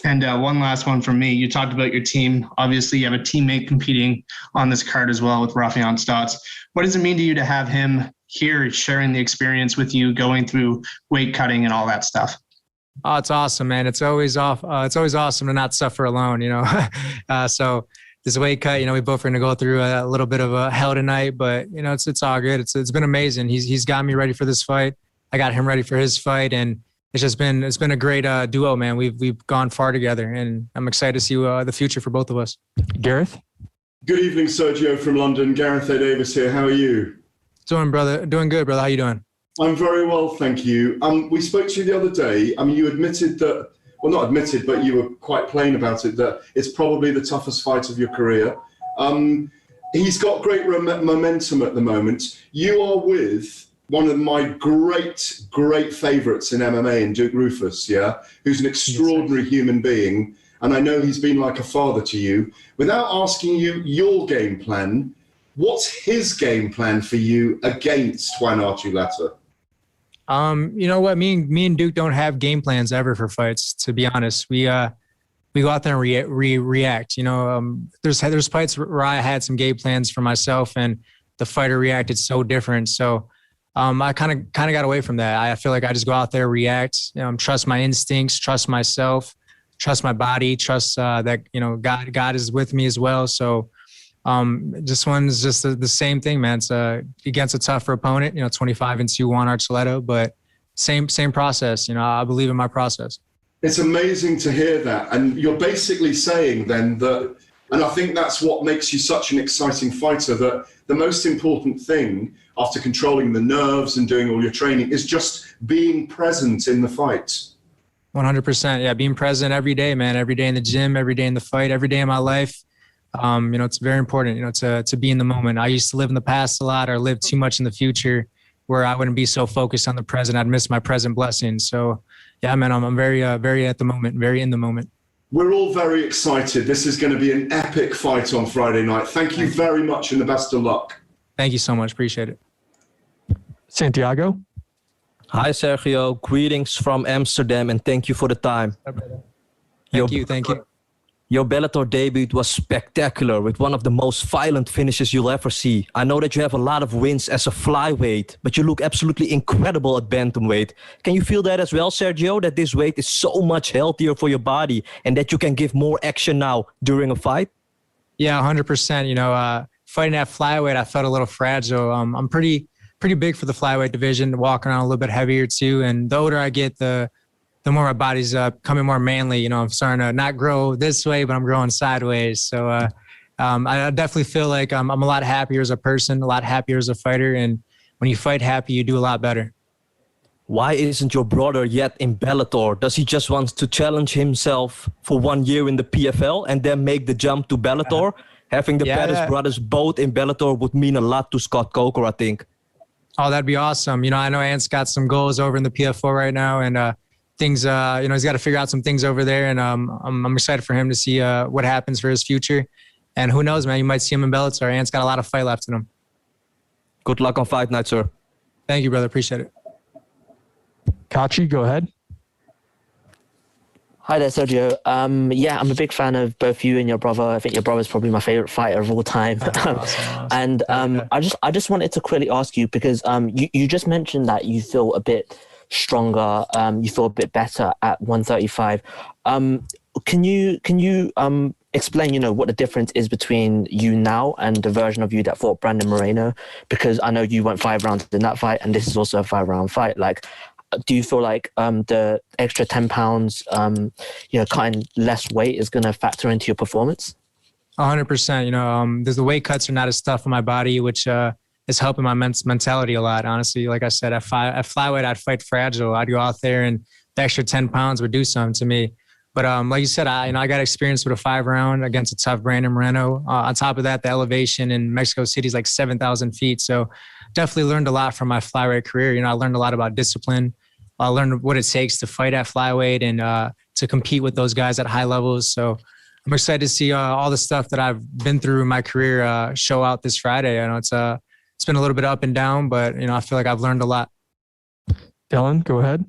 And one last one from me. You talked about your team. Obviously, you have a teammate competing on this card as well with Raufeon Stots. What does it mean to you to have him here sharing the experience with you, going through weight cutting and all that stuff? Oh, it's awesome, man. It's always awesome to not suffer alone, So this weight cut, we both are going to go through a little bit of a hell tonight, but it's all good. It's been amazing. He's got me ready for this fight. I got him ready for his fight, and it's been a great duo, man. We've gone far together, and I'm excited to see the future for both of us. Gareth? Good evening, Sergio from London. Gareth A. Davis here. How are you? Doing good, brother. How you doing? I'm very well, thank you. We spoke to you the other day. You admitted that, well, not admitted, but you were quite plain about it, that it's probably the toughest fight of your career. He's got great momentum at the moment. You are with one of my great favorites in MMA, in Duke Rufus, who's an extraordinary human being. And I know he's been like a father to you. Without asking you your game plan, what's his game plan for you against Juan Archuleta? You know what? Me and Duke don't have game plans ever for fights, to be honest. We go out there and react. There's fights where I had some game plans for myself, and the fighter reacted so different. So I kind of got away from that. I feel like I just go out there, react, trust my instincts, trust myself, trust my body, trust that God is with me as well. So this one's just the same thing, man. It's against a tougher opponent, 25-2 Juan Archuleta, but same process. I believe in my process. It's amazing to hear that. And you're basically saying then that, and I think that's what makes you such an exciting fighter, that the most important thing after controlling the nerves and doing all your training is just being present in the fight. 100%. Yeah, being present every day, man. Every day in the gym, every day in the fight, every day in my life. It's very important, to be in the moment. I used to live in the past a lot, or live too much in the future, where I wouldn't be so focused on the present. I'd miss my present blessings. So, yeah, man, I'm very, very at the moment, very in the moment. We're all very excited. This is going to be an epic fight on Friday night. Thank you very much, and the best of luck. Thank you so much. Appreciate it. Santiago. Hi, Sergio. Greetings from Amsterdam, and thank you for the time. Thank you. Your Bellator debut was spectacular with one of the most violent finishes you'll ever see. I know that you have a lot of wins as a flyweight, but you look absolutely incredible at bantamweight. Can you feel that as well, Sergio, that this weight is so much healthier for your body and that you can give more action now during a fight? Yeah, 100%. Fighting at flyweight, I felt a little fragile. I'm pretty big for the flyweight division, walking around a little bit heavier too. And the older I get, the more my body's becoming more manly. I'm starting to not grow this way, but I'm growing sideways. So I definitely feel like I'm a lot happier as a person, a lot happier as a fighter. And when you fight happy, you do a lot better. Why isn't your brother yet in Bellator? Does he just want to challenge himself for 1 year in the PFL and then make the jump to Bellator? Having the Pettis brothers both in Bellator would mean a lot to Scott Coker, I think. Oh, that'd be awesome. I know Ant's got some goals over in the PFL right now, and things, he's got to figure out some things over there, and I'm excited for him to see what happens for his future. And who knows, man, you might see him in Bellator. Ant's got a lot of fight left in him. Good luck on fight night, sir. Thank you, brother. Appreciate it. Kachi, go ahead. Hi there, Sergio. I'm a big fan of both you and your brother. I think your brother's probably my favorite fighter of all time. Awesome. And I just wanted to quickly ask you, because you just mentioned that you feel a bit stronger, you feel a bit better at 135. Can you explain, what the difference is between you now and the version of you that fought Brandon Moreno? Because I know you went 5 rounds in that fight, and this is also a 5-round fight. Like, do you feel like the extra 10 pounds, cutting less weight is going to factor into your performance? 100%. There's the weight cuts are not as tough on my body, which is helping my mentality a lot. Honestly, like I said, at flyweight, I'd fight fragile. I'd go out there, and the extra 10 pounds would do something to me. But like you said, I got experience with a 5-round against a tough Brandon Moreno. On top of that, the elevation in Mexico City is like 7,000 feet. So definitely learned a lot from my flyweight career. I learned a lot about discipline. I learned what it takes to fight at flyweight and to compete with those guys at high levels. So I'm excited to see all the stuff that I've been through in my career show out this Friday. I know it's been a little bit up and down, but I feel like I've learned a lot. Dylan, go ahead.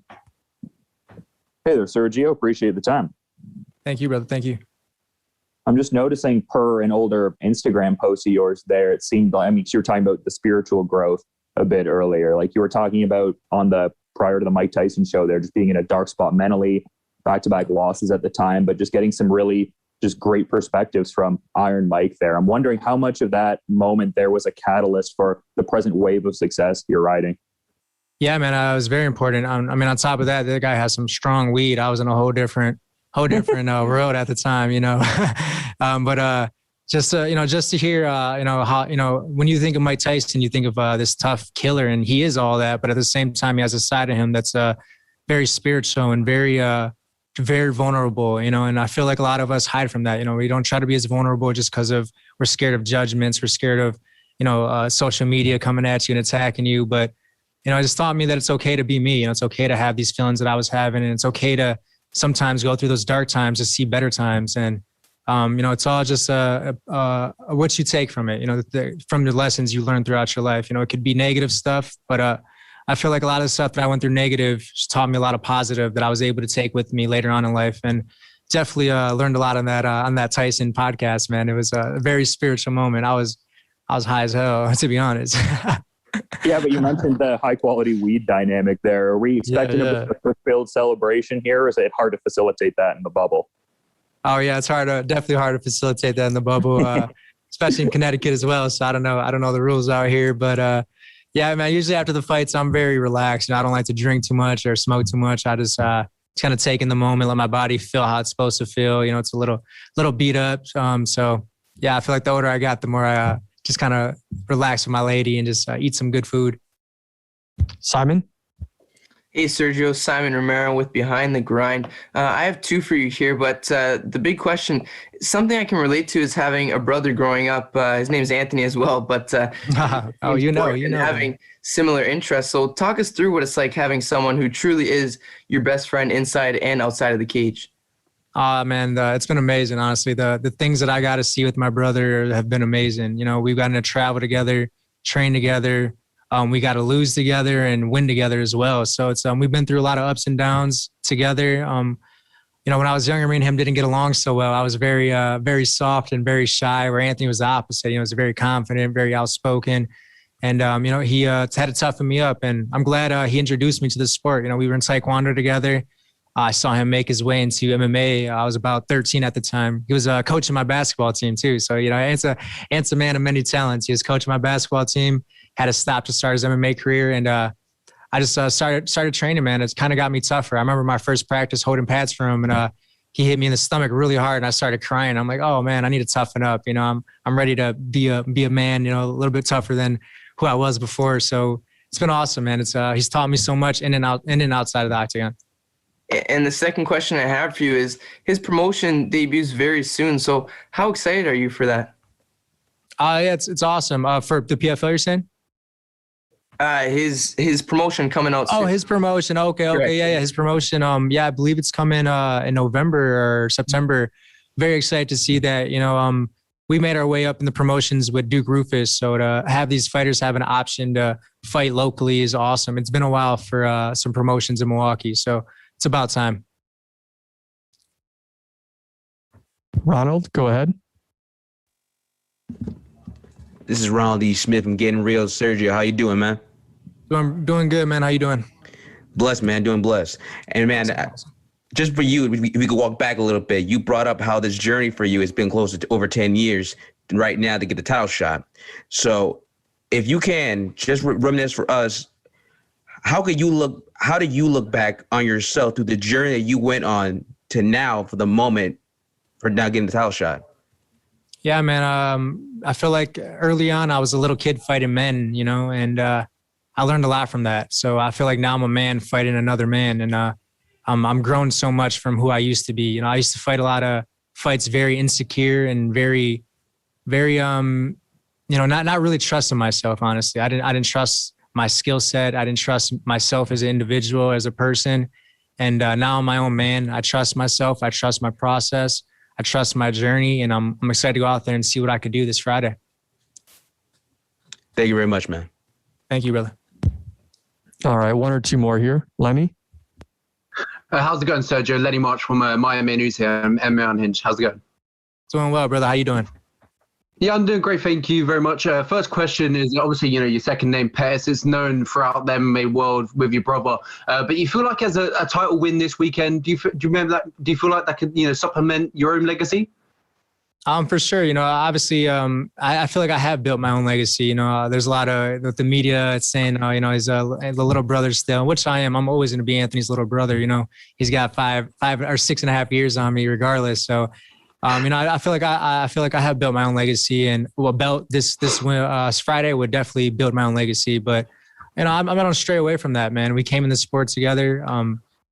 Hey there, Sergio. Appreciate the time. Thank you, brother. Thank you. I'm just noticing per an older Instagram post of yours there, it seemed like, you were talking about the spiritual growth a bit earlier. Like you were talking about prior to the Mike Tyson show there, just being in a dark spot mentally, back-to-back losses at the time, but just getting some really just great perspectives from Iron Mike there. I'm wondering how much of that moment there was a catalyst for the present wave of success you're riding. Yeah, man, it was very important. On top of that, the guy has some strong weed. I was in a whole different world at the time, but just to hear, how, when you think of Mike Tyson, you think of this tough killer, and he is all that. But at the same time, he has a side of him that's very spiritual and very, very vulnerable. And I feel like a lot of us hide from that. We don't try to be as vulnerable just because we're scared of judgments. We're scared of social media coming at you and attacking you. But it just taught me that it's okay to be me. It's okay to have these feelings that I was having, and it's okay to sometimes go through those dark times to see better times. And it's all just what you take from it, from the lessons you learn throughout your life. It could be negative stuff, but I feel like a lot of the stuff that I went through negative just taught me a lot of positive that I was able to take with me later on in life. And definitely learned a lot on that Tyson podcast, man. It was a very spiritual moment. I was high as hell, to be honest. Yeah, but you mentioned the high quality weed dynamic there. Are we expecting a fulfilled celebration here, or is it hard to facilitate that in the bubble? Oh yeah, it's definitely hard to facilitate that in the bubble, especially in Connecticut as well. So I don't know the rules out here, but yeah, man. Usually after the fights, I'm very relaxed. I don't like to drink too much or smoke too much. I just kind of take in the moment, let my body feel how it's supposed to feel. It's a little beat up. So yeah, I feel like the older I got, the more I just kind of relax with my lady and just eat some good food. Simon? Hey, Sergio, Simon Romero with Behind the Grind. I have two for you here, but the big question, something I can relate to is having a brother growing up. His name's Anthony as well, but oh, you know, having similar interests. So talk us through what it's like having someone who truly is your best friend inside and outside of the cage. Man, it's been amazing, honestly. The things that I got to see with my brother have been amazing. You know, we've gotten to travel together, train together. We got to lose together and win together as well. So it's we've been through a lot of ups and downs together. You know, when I was younger, me and him didn't get along so well. I was very soft and very shy, where Anthony was the opposite. You know, he was very confident, very outspoken. And, you know, he had to toughen me up. And I'm glad he introduced me to the sport. You know, we were in Taekwondo together. I saw him make his way into MMA. I was about 13 at the time. He was coaching my basketball team too. So, you know, Ant's a man of many talents. He was coaching my basketball team, had to stop to start his MMA career. And I just started training, man. It's kind of got me tougher. I remember my first practice holding pads for him, and he hit me in the stomach really hard, and I started crying. I'm like, oh man, I need to toughen up. You know, I'm ready to be a man, you know, a little bit tougher than who I was before. So it's been awesome, man. It's he's taught me so much in and outside of the octagon. And the second question I have for you is, his promotion debuts very soon. So how excited are you for that? Yeah, it's awesome. For the PFL, you're saying? His promotion coming out soon. Oh, his promotion. Okay. Correct. Yeah, his promotion. Yeah, I believe it's coming in November or September. Very excited to see that. You know, we made our way up in the promotions with Duke Rufus. So to have these fighters have an option to fight locally is awesome. It's been a while for some promotions in Milwaukee. So it's about time. Ronald, go ahead. This is Ronald E. Smith from Getting Real. Sergio, how you doing, man? Doing good, man. How you doing? Blessed, man. Doing blessed. And man, awesome. Just for you, if we could walk back a little bit, you brought up how this journey for you has been close to over 10 years right now to get the title shot. So if you can just reminisce for us, how do you look back on yourself through the journey that you went on to now for the moment for now getting the title shot? Yeah, man. I feel like early on I was a little kid fighting men, you know, and I learned a lot from that. So I feel like now I'm a man fighting another man, and I'm grown so much from who I used to be. You know, I used to fight a lot of fights very insecure and very, you know, not really trusting myself. Honestly, I didn't trust my skill set. I didn't trust myself as an individual, as a person. And now I'm my own man. I trust myself. I trust my process. I trust my journey, and I'm excited to go out there and see what I could do this Friday. Thank you very much, man. Thank you, brother. All right, one or two more here. Lenny? How's it going, Sergio? Lenny March from Miami News here. I'm MMA Unhinged. How's it going? Doing well, brother. How you doing? Yeah, I'm doing great. Thank you very much. First question is, obviously, you know, your second name, Pettis, is known throughout the MMA world with your brother. But you feel like as a title win this weekend, do you remember that? Do you feel like that could, you know, supplement your own legacy? For sure. You know, obviously, I feel like I have built my own legacy. You know, there's a lot of with the media it's saying, you know, he's the little brother still, which I am. I'm always going to be Anthony's little brother. You know, he's got 5 or 6.5 years on me, regardless. So. You know, I feel like I have built my own legacy, and this Friday would definitely build my own legacy. But you know, I'm not going to stray away from that, man. We came in the sport together.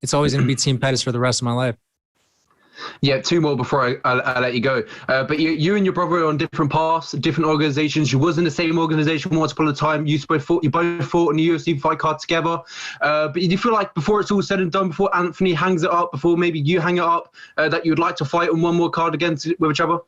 It's always going to be Team Pettis for the rest of my life. Yeah, two more before I let you go. But you and your brother are on different paths, different organizations. You was in the same organization once upon a time. You both fought in the UFC fight card together. But do you feel like before it's all said and done, before Anthony hangs it up, before maybe you hang it up, that you'd like to fight on one more card against with each other?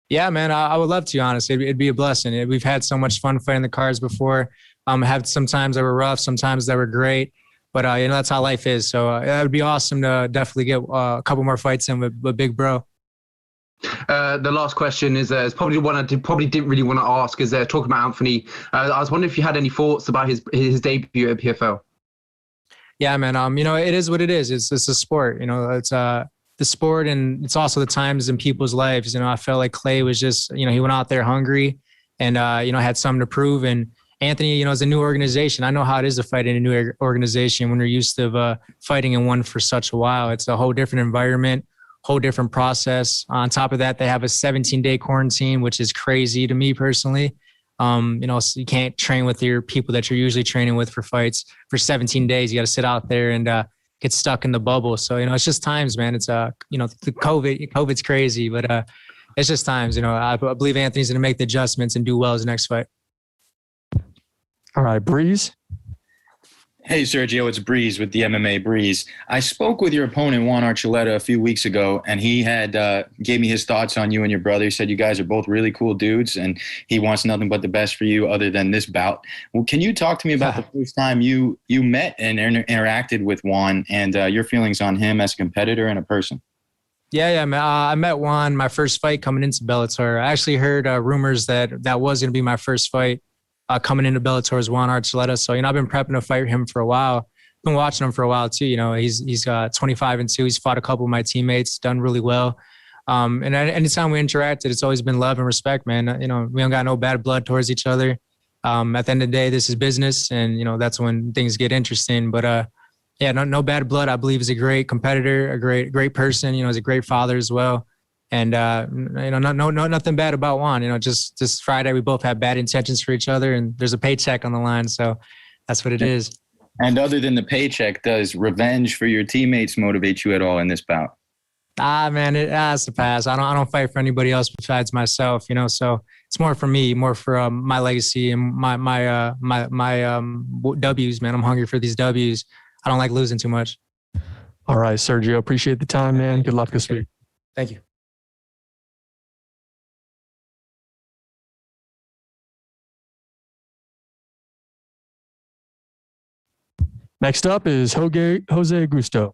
Yeah, man, I would love to, honestly. It'd be a blessing. We've had so much fun fighting the cards before. Have sometimes that were rough, sometimes that were great. But, you know, that's how life is. So it would be awesome to definitely get a couple more fights in with Big Bro. The last question is probably one I didn't really want to ask, is talking about Anthony. I was wondering if you had any thoughts about his debut at PFL. Yeah, man. You know, it is what it is. It's a sport. You know, it's the sport, and it's also the times in people's lives. You know, I felt like Clay was just, you know, he went out there hungry and, you know, had something to prove. And Anthony, you know, is a new organization. I know how it is to fight in a new organization when you're used to fighting in one for such a while. It's a whole different environment, whole different process. On top of that, they have a 17-day quarantine, which is crazy to me personally. So you can't train with your people that you're usually training with for fights for 17 days. You got to sit out there and get stuck in the bubble. So, it's just times, man. It's, the COVID's crazy, but it's just times, I believe Anthony's going to make the adjustments and do well his next fight. All right, Breeze. Hey, Sergio, it's Breeze with the MMA Breeze. I spoke with your opponent, Juan Archuleta, a few weeks ago, and he had gave me his thoughts on you and your brother. He said you guys are both really cool dudes, and he wants nothing but the best for you other than this bout. Well, can you talk to me about the first time you met and interacted with Juan and your feelings on him as a competitor and a person? Yeah, I met Juan my first fight coming into Bellator. I actually heard rumors that was going to be my first fight. Coming into Bellator is Juan Archuleta. So, I've been prepping to fight him for a while. Been watching him for a while too. He's 25-2. He's fought a couple of my teammates, done really well. And anytime we interacted, it's always been love and respect, man. We don't got no bad blood towards each other. At the end of the day, this is business, and that's when things get interesting. But no bad blood. I believe he's a great competitor, a great person. He's a great father as well. And nothing bad about Juan. Just Friday we both had bad intentions for each other, and there's a paycheck on the line, so that's what it is. And other than the paycheck, does revenge for your teammates motivate you at all in this bout? Man, it has to pass. I don't fight for anybody else besides myself. So it's more for me, more for my legacy and my W's. Man, I'm hungry for these W's. I don't like losing too much. All right, Sergio, appreciate the time, man. Good luck this week. Thank you. Next up is Jose Augusto.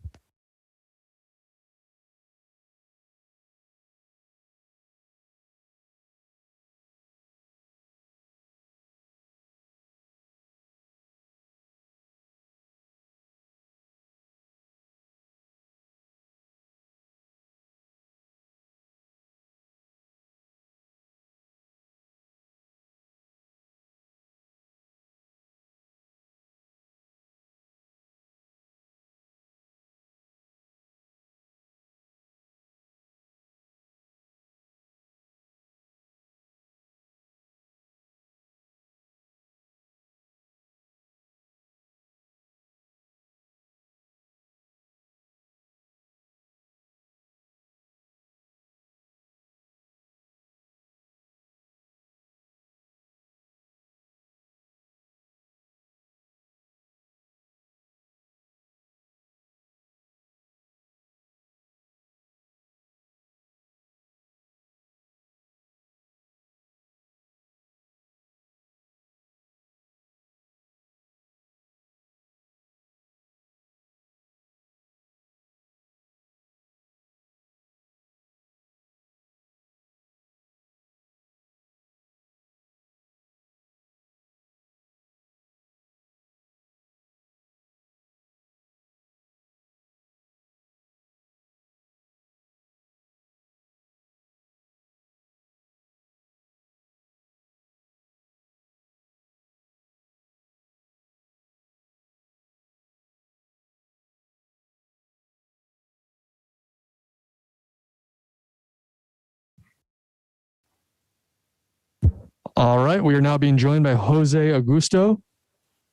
All right, we are now being joined by Jose Augusto.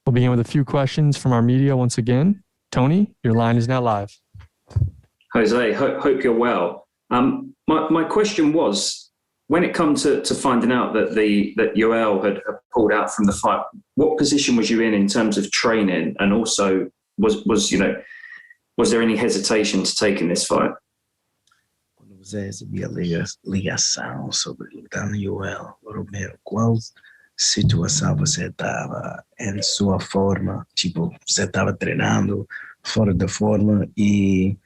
We'll begin with a few questions from our media once again. Tony, your line is now live. Jose, hope you're well. My question was, when it comes to finding out that Yoel had pulled out from the fight, what position was you in terms of training, and also was there any hesitation to taking this fight? Você recebia ligação sobre lutar no Yoel Romero. Qual situação você estava em sua forma? Tipo, você estava treinando fora da forma, e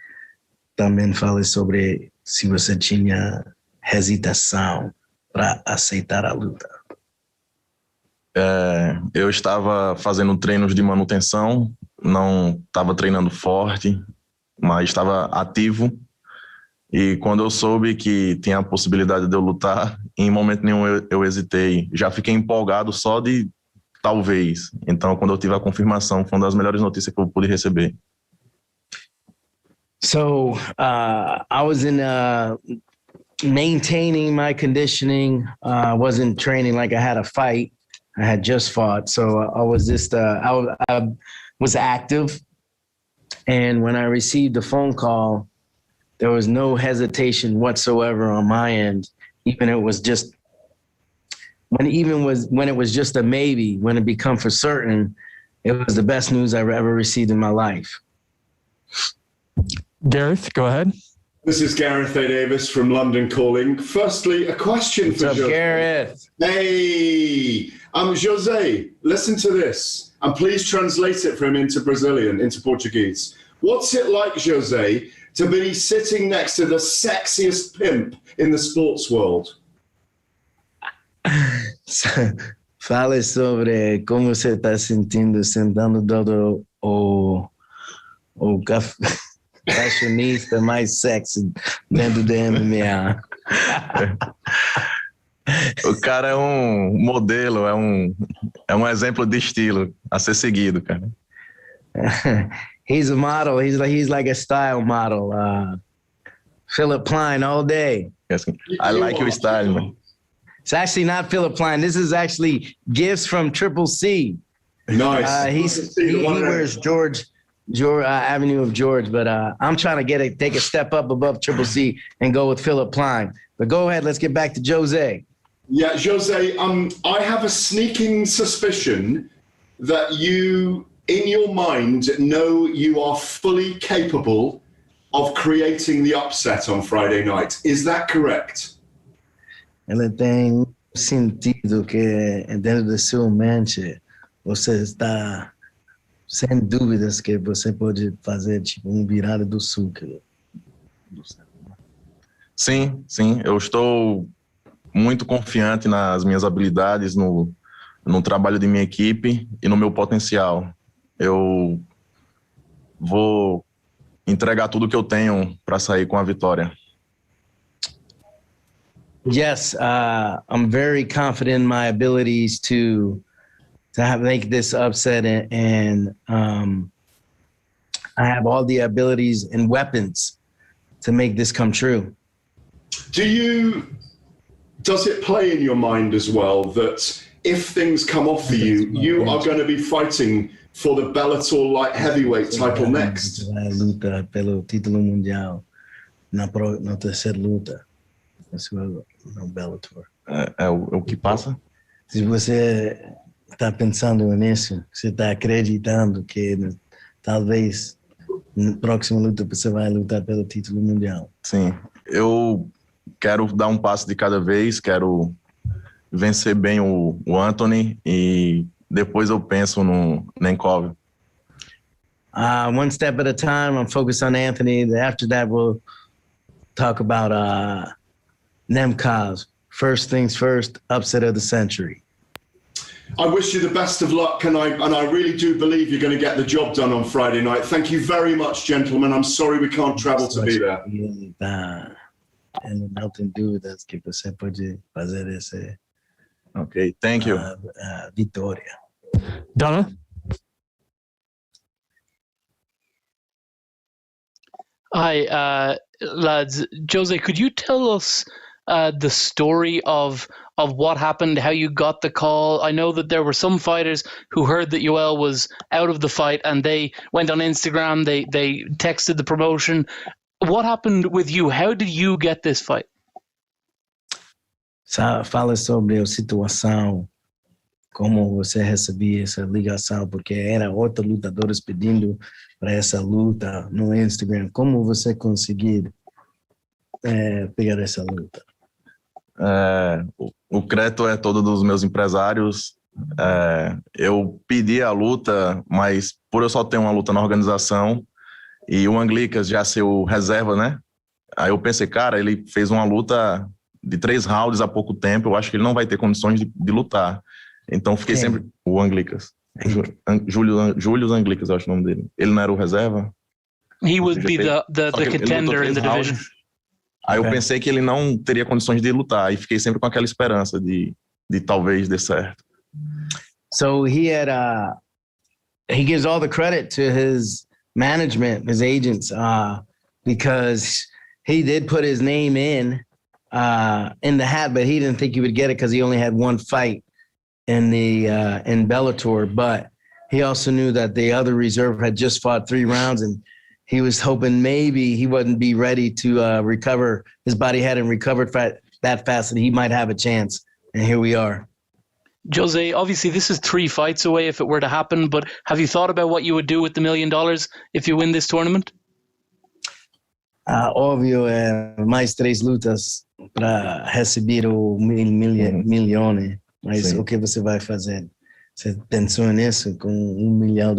também fale sobre se você tinha hesitação para aceitar a luta. Eu estava fazendo treinos de manutenção, não estava treinando forte, mas estava ativo. E quando eu soube que tinha a possibilidade de eu lutar, em momento nenhum eu hesitei. Já fiquei empolgado só de talvez. Então, quando eu tive a confirmação, foi uma das melhores notícias que eu pude receber. So I was in maintaining my conditioning. I wasn't training like I had a fight. I had just fought. So I was just, I was active. And when I received the phone call, there was no hesitation whatsoever on my end. Even it was just, when it was just a maybe, when it become for certain, it was the best news I've ever received in my life. Gareth, go ahead. This is Gareth A. Davis from London calling. Firstly, a question for Jose. Gareth? Hey, Jose, listen to this, and please translate it for him into Brazilian, into Portuguese. What's it like, Jose, to be sitting next to the sexiest pimp in the sports world? Fale sobre como você está sentindo sentando do o fashionista mais sexy dentro do MMA. O cara é um modelo, é um exemplo de estilo a ser seguido, cara. He's a model. He's like a style model. Philip Plein all day. Yes, I like your style, man. It's actually not Philip Plein. This is actually gifts from Triple C. Nice. He wears George Avenue of George, but I'm trying to take a step up above Triple C and go with Philip Plein. But go ahead. Let's get back to Jose. Yeah, Jose, I have a sneaking suspicion that you, in your mind, know you are fully capable of creating the upset on Friday night. Is that correct? Ela tem sentido que dentro da sua mente você está sem dúvidas que você pode fazer tipo virada do sul. Sim, eu estou muito confiante nas minhas habilidades, no trabalho de minha equipe e no meu potencial. Eu vou entregar tudo que eu tenho para sair com a vitória. Yes, I'm very confident in my abilities to make this upset, and I have all the abilities and weapons to make this come true. Does it play in your mind as well that if things come off for you, you are going to be fighting for the Bellator light heavyweight title next? Luta pelo título mundial na terceira luta. No Bellator. É o que passa? Se você está pensando nisso, você está acreditando que talvez na próxima luta você vai lutar pelo título mundial. Sim, eu quero dar um passo de cada vez, quero vencer bem o Anthony e depois eu penso no Nenkov. One step at a time, I'm focused on Anthony. After that, we'll talk about Nemkov. First things first, upset of the century. I wish you the best of luck, and I really do believe you're going to get the job done on Friday night. Thank you very much, gentlemen. I'm sorry we can't travel to be there. And não tem dúvidas que você pode fazer esse. Okay, thank you. Vitória. Donna? Hi, lads. Jose, could you tell us the story of what happened, how you got the call? I know that there were some fighters who heard that Yoel was out of the fight and they went on Instagram, they texted the promotion. What happened with you? How did you get this fight? Fala sobre a situação, como você recebia essa ligação, porque era outros lutadores pedindo para essa luta no Instagram. Como você conseguiu pegar essa luta? O crédito é todo dos meus empresários. Eu pedi a luta, mas por eu só ter uma luta na organização e o Anglicas já ser o reserva, né? Aí eu pensei, cara, ele fez uma luta de 3 rounds há pouco tempo, eu acho que ele não vai ter condições de lutar. Então fiquei sempre... O Anglicas. Júlio Anglicas, eu acho o nome dele. Ele não era o reserva? He would be the contender in the division. Aí eu pensei que ele não teria condições de lutar e fiquei sempre com aquela esperança de talvez dê certo. So he gives all the credit to his management, his agents, because he did put his name in in the hat, but he didn't think he would get it because he only had one fight in Bellator. But he also knew that the other reserve had just fought 3 rounds, and he was hoping maybe he wouldn't be ready to recover. His body hadn't recovered that fast, and he might have a chance. And here we are. Jose, obviously this is 3 fights away if it were to happen, but have you thought about what you would do with the $1 million if you win this tournament? Óbvio, mais 3 lutas para receber o milhões. Mas Sim. o que você vai fazer? Você pensou nisso com $1 milhão?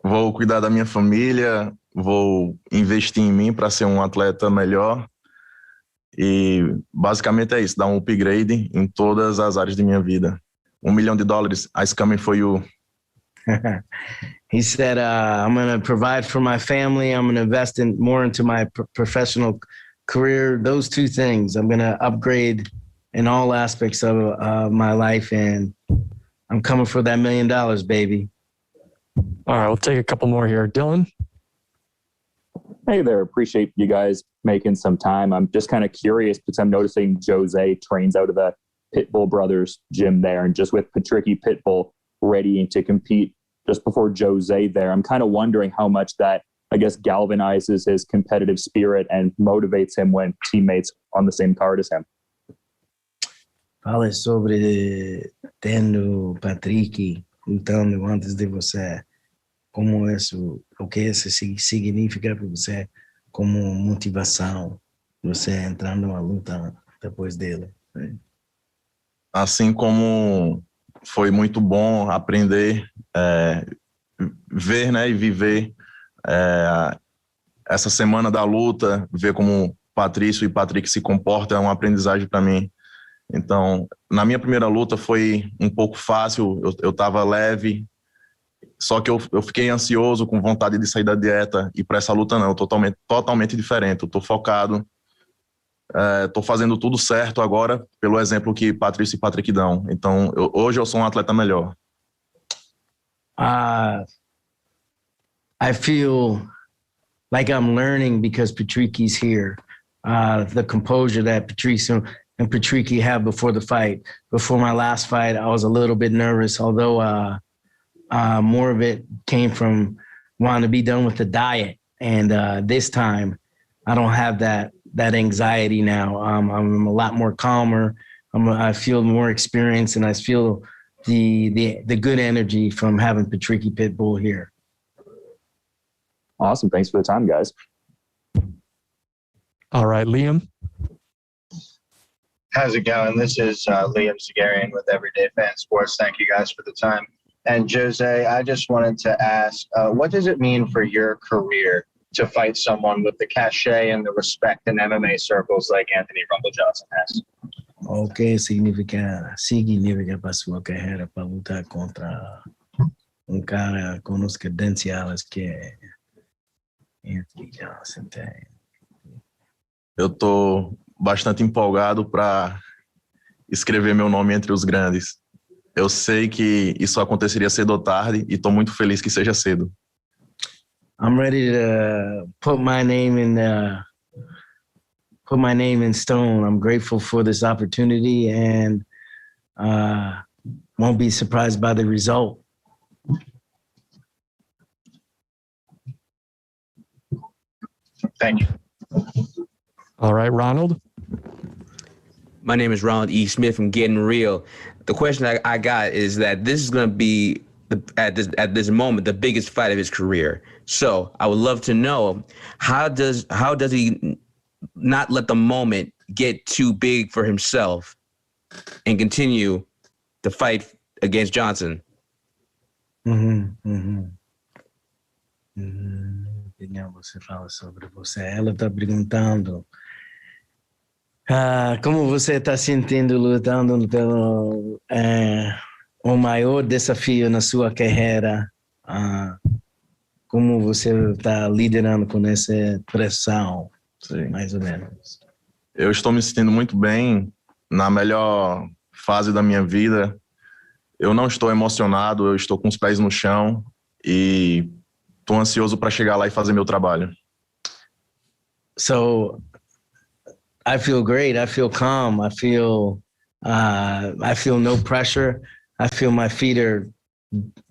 Vou cuidar da minha família, vou investir em mim para ser um atleta melhor. E basicamente é isso, dar um upgrade em todas as áreas de minha vida. $1 million, ice coming for you. He said, I'm going to provide for my family. I'm going to invest more into my professional career. Those 2 things. I'm going to upgrade in all aspects of my life, and I'm coming for that $1 million, baby. All right, we'll take a couple more here. Dylan? Hey there. Appreciate you guys making some time. I'm just kind of curious because I'm noticing Jose trains out of the Pitbull Brothers gym there, and just with Patricky Pitbull readying to compete just before Jose there, I'm kind of wondering how much that, I guess, galvanizes his competitive spirit and motivates him when teammates on the same card as him. Fala sobre tendo Patricky lutando antes de você. Como isso, o que isso significa para você como motivação, você entrar numa luta depois dele. Assim como foi muito bom aprender, ver, né, e viver essa semana da luta, ver como Patrício e Patrick se comportam, é uma aprendizagem para mim. Então, na minha primeira luta foi um pouco fácil, eu estava leve, só que eu fiquei ansioso, com vontade de sair da dieta, e para essa luta não, totalmente diferente. Eu estou focado, estou fazendo tudo certo agora, pelo exemplo que Patrício e Patrick dão. Então, hoje eu sou um atleta melhor. I feel like I'm learning because Patricky's here. The composure that Patricio and Patricky have before the fight. Before my last fight, I was a little bit nervous, although more of it came from wanting to be done with the diet. And this time, I don't have that anxiety now. I'm a lot more calmer. I feel more experienced, and I feel the good energy from having Patricky Pitbull here. Awesome. Thanks for the time, guys. All right, Liam. How's it going? This is Liam Zagarian with Everyday Fan Sports. Thank you guys for the time. And Jose, I just wanted to ask, what does it mean for your career to fight someone with the cachet and the respect in MMA circles like Anthony Rumble Johnson has? O que significa para sua carreira para lutar contra cara com os credenciais que Anthony Johnson tem? Eu estou bastante empolgado para escrever meu nome entre os grandes. Eu sei que isso aconteceria cedo ou tarde e estou muito feliz que seja cedo. I'm ready to put my name in stone. I'm grateful for this opportunity and won't be surprised by the result. Thank you. All right, Ronald. My name is Ronald E. Smith from Getting Real. The question I got is that this is going to be, at this moment, the biggest fight of his career. So I would love to know, how does he not let the moment get too big for himself and continue to fight against Johnson? Opinião você fala sobre você. Ela está perguntando como você está sentindo lutando pelo o maior desafio na sua carreira. Como você está liderando com essa pressão, mais ou menos? Eu estou me sentindo muito bem, na melhor fase da minha vida. Eu não estou emocionado, eu estou com os pés no chão e estou ansioso para chegar lá e fazer meu trabalho. So I feel great. I feel calm. I feel no pressure. I feel my feet are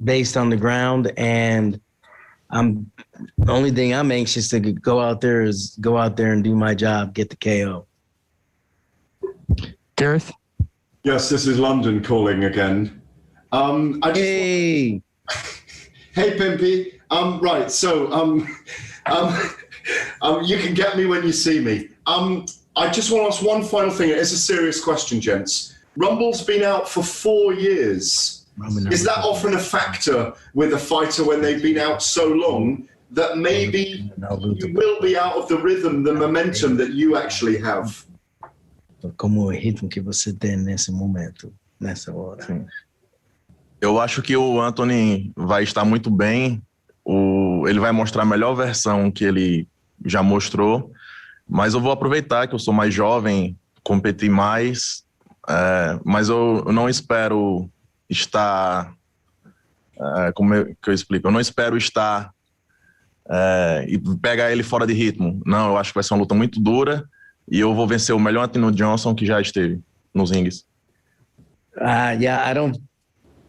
based on the ground, and the only thing I'm anxious to go out there and do my job, get the KO. Gareth? Yes, this is London calling again. Hey, Pimpy. Right, so you can get me when you see me. I just want to ask one final thing. It's a serious question, gents. Rumble's been out for 4 years. Is that often a factor with a fighter when they've been out so long that maybe you will be out of the rhythm, the momentum that you actually have? Como o ritmo que você tem nesse momento, nessa hora. Eu acho que o Anthony vai estar muito bem. Ele vai mostrar a melhor versão que ele já mostrou. Mas eu vou aproveitar que eu sou mais jovem, competir mais. Mas eu não espero estar... como é que eu explico? Eu não espero estar e pegar ele fora de ritmo. Não, eu acho que vai ser uma luta muito dura. E eu vou vencer o melhor Anthony Johnson que já esteve nos rings. Yeah, I don't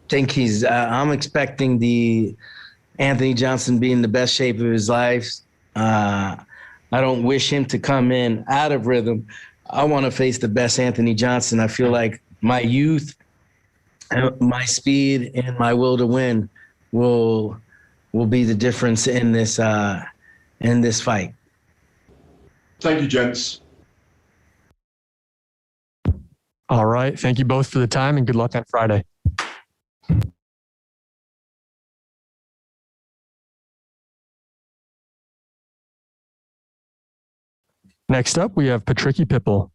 think he's... I'm expecting the Anthony Johnson be in the best shape of his life. I don't wish him to come in out of rhythm. I want to face the best Anthony Johnson. I feel like my youth, my speed, and my will to win will be the difference in this fight. Thank you, gents. All right. Thank you both for the time, and good luck on Friday. Next up, we have Patricky Pitbull.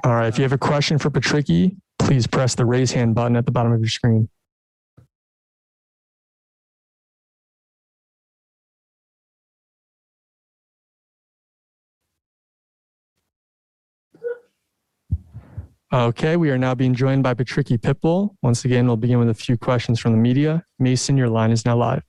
All right. If you have a question for Patricky, please press the raise hand button at the bottom of your screen. Okay, we are now being joined by Patricky Pitbull. Once again, we'll begin with a few questions from the media. Mason, your line is now live.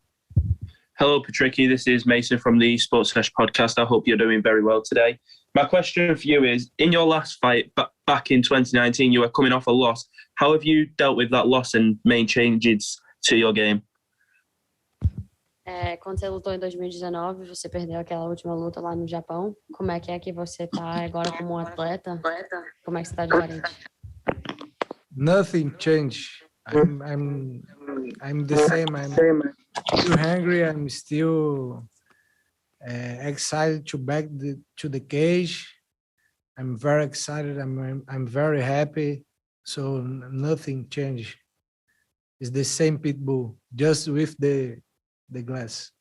Hello, Patricky. This is Mason from the Sports Flesh podcast. I hope you're doing very well today. My question for you is, in your last fight back in 2019, you were coming off a loss. How have you dealt with that loss and made changes to your game? Quando você lutou em 2019, você perdeu aquela última luta lá no Japão. Como é que você tá agora como um atleta? Como é que você tá diferente? Nothing changed. I'm the same. I'm still hungry. I'm still excited to back to the cage. I'm very excited. I'm very happy. So nothing changed. It's the same Pitbull, just with the glass.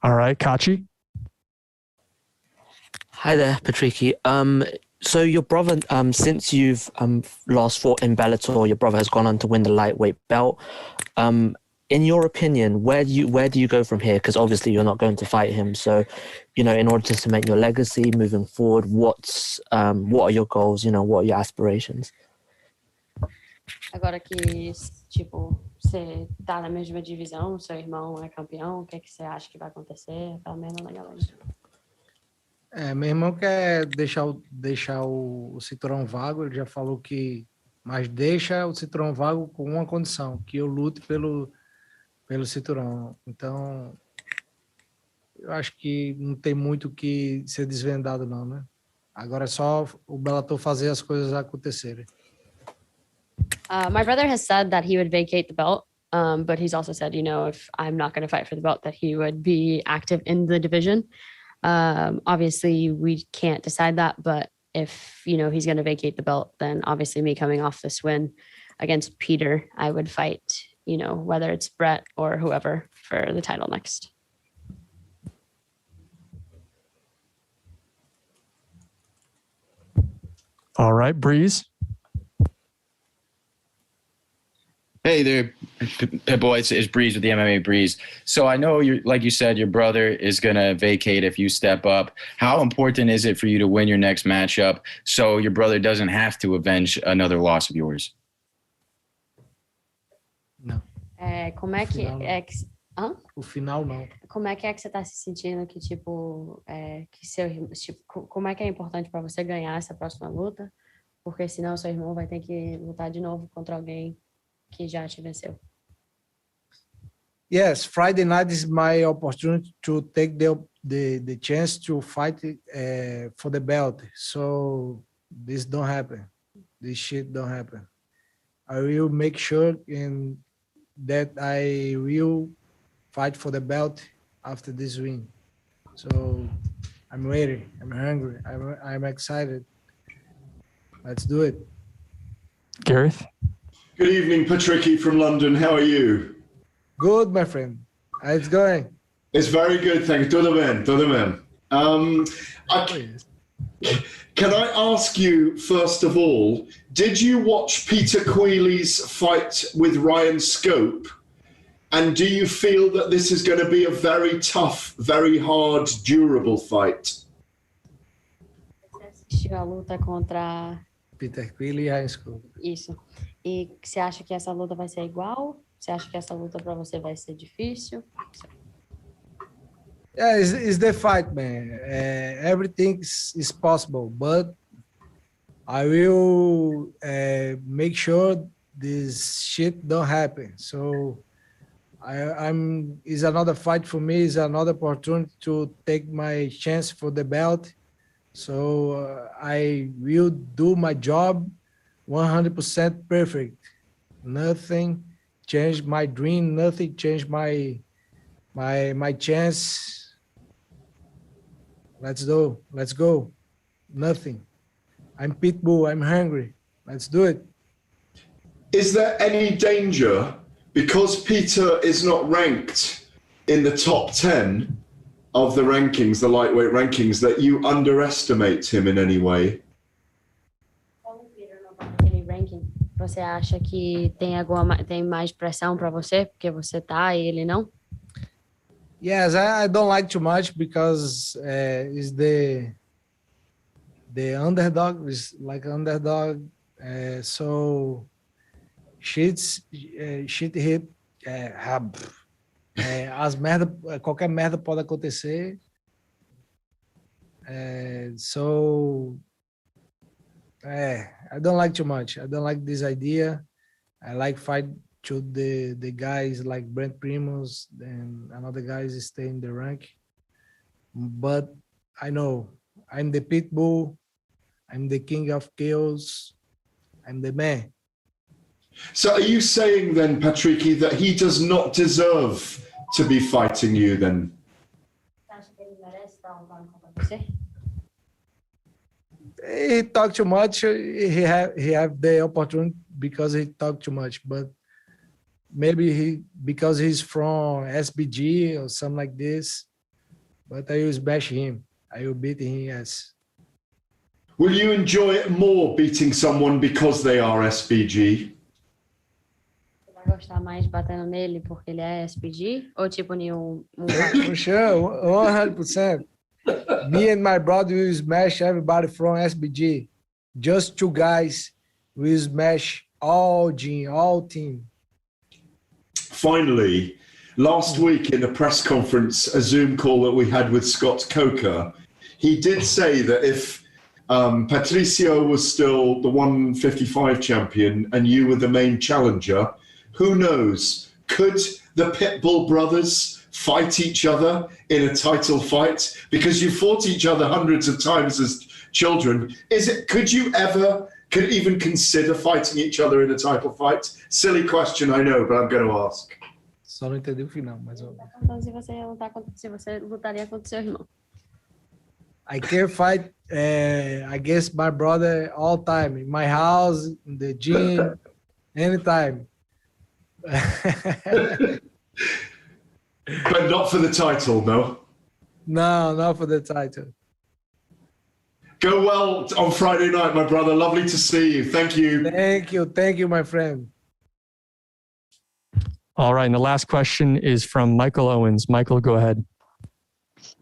All right, Kachi. Hi there, Patricky. So your brother, since you've last fought in Bellator, your brother has gone on to win the lightweight belt. In your opinion, where do you go from here? Because obviously you're not going to fight him. So, in order to cement your legacy moving forward, what are your goals? What are your aspirations? Agora que, tipo, você tá na mesma divisão, seu irmão é campeão, o que você acha que vai acontecer? Aquela mesma legalidade. Meu irmão quer deixar o cinturão vago, ele já falou mas deixa o cinturão vago com uma condição, que eu lute pelo cinturão. Então, eu acho que não tem muito que ser desvendado não, né? Agora é só o Bellator fazer as coisas acontecerem. My brother has said that he would vacate the belt, but he's also said, if I'm not going to fight for the belt, that he would be active in the division. Obviously, we can't decide that, but if, he's going to vacate the belt, then obviously me coming off this win against Peter, I would fight, whether it's Brett or whoever for the title next. All right, Breeze. Hey there, Pitbull. It's Breeze with the MMA Breeze. So I know like you said, your brother is going to vacate if you step up. How important is it for you to win your next matchup so your brother doesn't have to avenge another loss of yours? Não. Como é que O final não. Como é que você tá se sentindo que como é que é importante para você ganhar essa próxima luta? Porque senão seu irmão vai ter que lutar de novo contra alguém que já te venceu. Yes, Friday night is my opportunity to take the chance to fight for the belt. So this don't happen. This shit don't happen. I will make sure that I will fight for the belt after this win. So I'm ready. I'm hungry. I'm excited. Let's do it. Gareth. Good evening, Patricky from London. How are you? Good, my friend. How it's going? It's very good, thank you. Todo bem. Can I ask you, first of all, did you watch Peter Queeley's fight with Ryan Scope? And do you feel that this is going to be a very tough, very hard, durable fight? Assistiu a luta contra Peter Queeley e Ryan Scope. Isso. E você acha que essa luta vai ser igual? Você acha que essa luta para você vai ser difícil? Yeah, it's the fight, man. Everything is possible, but I will make sure this shit don't happen. So it's another fight for me. It's another opportunity to take my chance for the belt. So I will do my job 100% perfect. Nothing changed my dream. Nothing changed my chance. Let's go. Nothing. I'm Pitbull. I'm hungry. Let's do it. Is there any danger, because Peter is not ranked in the top 10 of the rankings, the lightweight rankings, that you underestimate him in any way? Você acha que tem mais pressão para você porque você tá e ele não? Yes, I don't like too much because it's the underdog. It's like underdog. So shit hit. Qualquer merda pode acontecer. And so I don't like too much. I don't like this idea. I like fight to the guys like Brent Primus and another guys stay in the rank. But I know I'm the Pitbull. I'm the king of chaos. I'm the man. So are you saying then, Patricky, that he does not deserve to be fighting you then? He talked too much. He have the opportunity because he talked too much. But maybe because he's from SBG or something like this. But I will smash him. I will beat him, yes. Will you enjoy it more beating someone because they are SBG? Vai gostar mais batendo nele porque ele é SPG? Ou tipo For sure, 100%. Me and my brother will smash everybody from SBG. Just two guys will smash all team. Finally, last week in the press conference, a Zoom call that we had with Scott Coker, he did say that if Patricio was still the 155 champion and you were the main challenger, who knows? Could the Pitbull brothers fight each other in a title fight? Because you fought each other hundreds of times as children. Could you even consider fighting each other in a title fight? Silly question, I know, but I'm going to ask. Só não entendi o final, mas eu... Se você lutaria contra seu irmão. I can fight against my brother all time, in my house, in the gym, anytime. But not for the title, no? No, not for the title. Go well on Friday night, my brother. Lovely to see you. Thank you. Thank you, my friend. All right, and the last question is from Michael Owens. Michael, go ahead.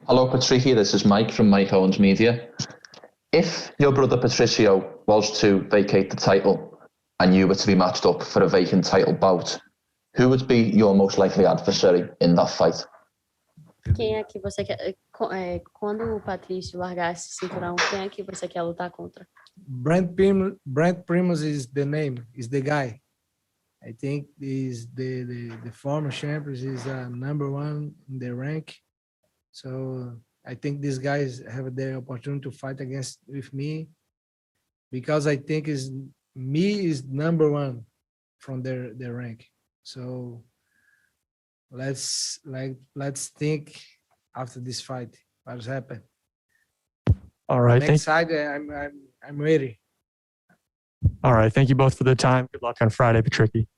Hello, Patricky. This is Mike from Mike Owens Media. If your brother Patricio was to vacate the title and you were to be matched up for a vacant title bout, who would be your most likely adversary in that fight? Quem é que você quer... Quando o Patrício largasse esse cinturão, quem é que você quer lutar contra? Brent Primus is the name, is the guy. I think is the former champions is number one in the rank. So I think these guys have the opportunity to fight with me because I think me is number one from their rank. So let's think after this fight what's happened. All right. Next side, I'm ready. All right. Thank you both for the time. Good luck on Friday, Patricky.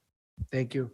Thank you.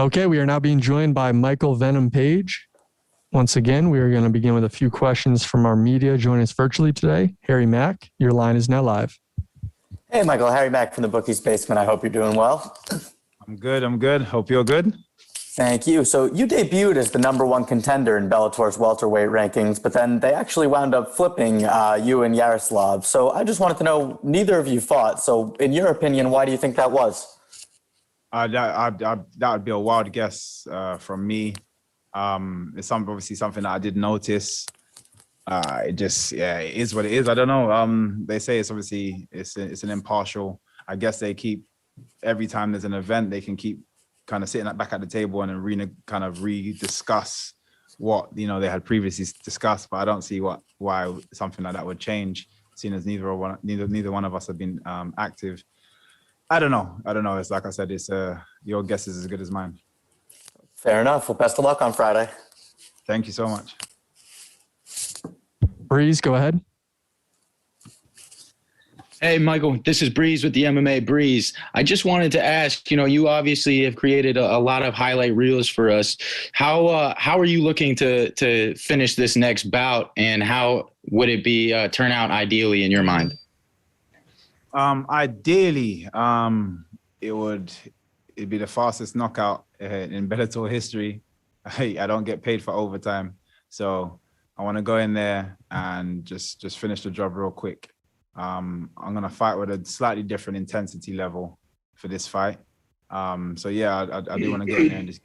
Okay, we are now being joined by Michael Venom Page. Once again, we are going to begin with a few questions from our media joining us virtually today. Harry Mack, your line is now live. Hey, Michael. Harry Mack from the Bookie's Basement. I hope you're doing well. I'm good. Hope you're good. Thank you. So you debuted as the #1 contender in Bellator's welterweight rankings, but then they actually wound up flipping you and Yaroslav. So I just wanted to know, neither of you fought. So in your opinion, why do you think that was? That would be a wild guess from me. It's obviously something that I did notice. It is what it is. I don't know. They say it's obviously it's an impartial. I guess they keep every time there's an event, they can keep kind of sitting back at the table and rediscuss what they had previously discussed. But I don't see why something like that would change, seeing as neither one of us have been active. I don't know. It's like I said, it's your guess is as good as mine. Fair enough. Well, best of luck on Friday. Thank you so much. Breeze, go ahead. Hey, Michael, this is Breeze with the MMA Breeze. I just wanted to ask, you obviously have created a lot of highlight reels for us. How are you looking to finish this next bout, and how would it be turn out ideally in your mind? Ideally, it'd be the fastest knockout in Bellator history. I don't get paid for overtime, so I want to go in there and just finish the job real quick. I'm gonna fight with a slightly different intensity level for this fight. So yeah, I do want to get in there and just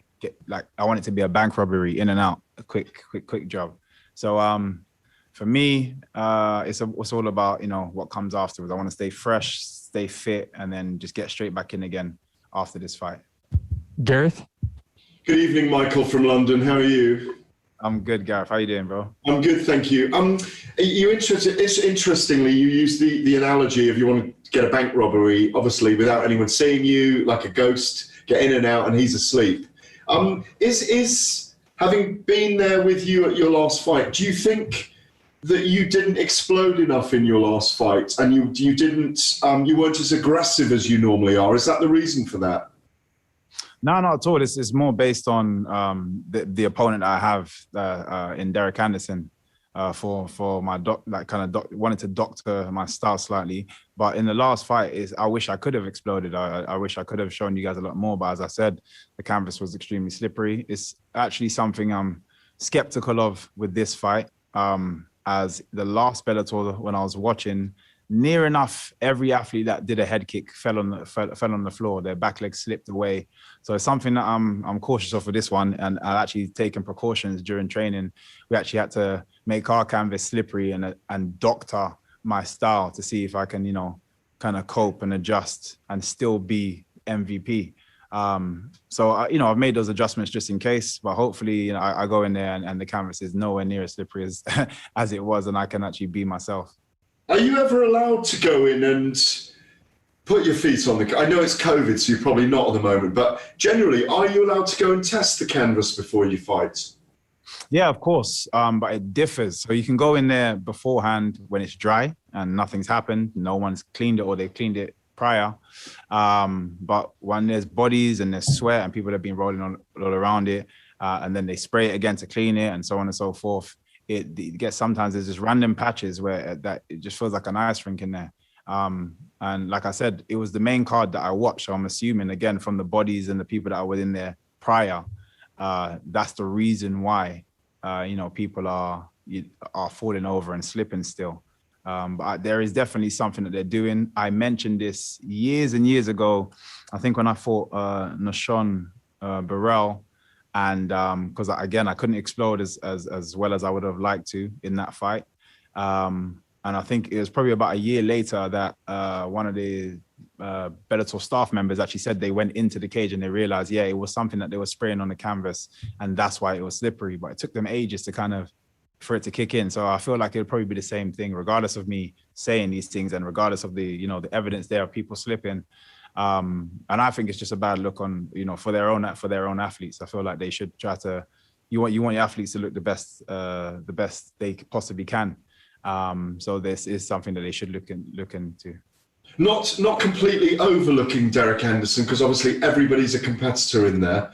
I want it to be a bank robbery, in and out, a quick job. So for me, it's all about what comes afterwards. I want to stay fresh, stay fit, and then just get straight back in again after this fight. Gareth? Good evening, Michael from London. How are you? I'm good, Gareth. How you doing, bro? I'm good, thank you. Interestingly, you used the analogy of you want to get a bank robbery, obviously, without anyone seeing you, like a ghost, get in and out, and he's asleep. Is having been there with you at your last fight, do you think that you didn't explode enough in your last fight, and you weren't as aggressive as you normally are? Is that the reason for that? No, not at all. It's more based on the opponent I have in Derek Anderson for my wanted to doctor my style slightly. But in the last fight, I wish I could have exploded. I wish I could have shown you guys a lot more. But as I said, the canvas was extremely slippery. It's actually something I'm skeptical of with this fight. As the last Bellator, when I was watching, near enough every athlete that did a head kick fell on the floor. Their back leg slipped away. So it's something that I'm cautious of for this one, and I've actually taken precautions during training. We actually had to make our canvas slippery and doctor my style to see if I can, kind of cope and adjust and still be MVP. So I've made those adjustments just in case, but hopefully, I go in there and the canvas is nowhere near as slippery as it was, and I can actually be myself. Are you ever allowed to go in and put your feet on I know it's COVID, so you're probably not at the moment, but generally, are you allowed to go and test the canvas before you fight? Yeah, of course, but it differs. So you can go in there beforehand when it's dry and nothing's happened, no one's cleaned it or they've cleaned it prior. But when there's bodies and there's sweat and people have been rolling all around it, and then they spray it again to clean it and so on and so forth, it gets sometimes there's just random patches where that it just feels like an ice rink in there. And like I said, it was the main card that I watched. So I'm assuming again from the bodies and the people that were in there prior, that's the reason why people are falling over and slipping still. But there is definitely something that they're doing. I mentioned this years and years ago. I think when I fought Nashon Burrell. And because again, I couldn't explode as well as I would have liked to in that fight. And I think it was probably about a year later that one of the Bellator staff members actually said they went into the cage and they realized, yeah, it was something that they were spraying on the canvas and that's why it was slippery. But it took them ages for it to kick in. So I feel like it would probably be the same thing, regardless of me saying these things and regardless of the evidence there of people slipping. And I think it's just a bad look on, for their own athletes. I feel like they should try to, you want your athletes to look the best they possibly can. So this is something that they should look into. Not completely overlooking Derek Anderson, because obviously everybody's a competitor in there.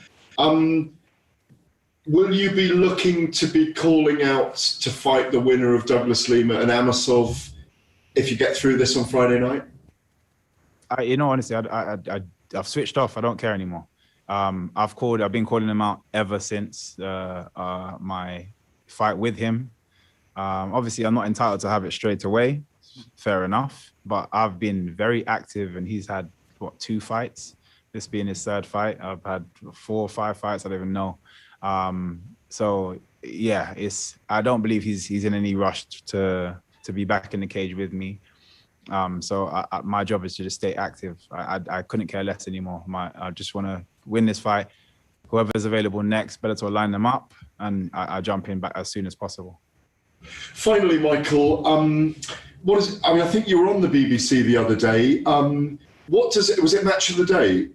Will you be looking to be calling out to fight the winner of Douglas Lima and Amosov if you get through this on Friday night? Honestly, I've switched off. I don't care anymore. I've been calling him out ever since my fight with him. Obviously, I'm not entitled to have it straight away. Fair enough. But I've been very active, and he's had, 2 fights? This being his 3rd fight. I've had 4 or 5 fights. I don't even know. So yeah, I don't believe he's in any rush to be back in the cage with me. So my job is to just stay active. I couldn't care less anymore. I just want to win this fight. Whoever's available next, Bellator line them up, and I jump in back as soon as possible. Finally, Michael, I think you were on the BBC the other day. Was it Match of the Day?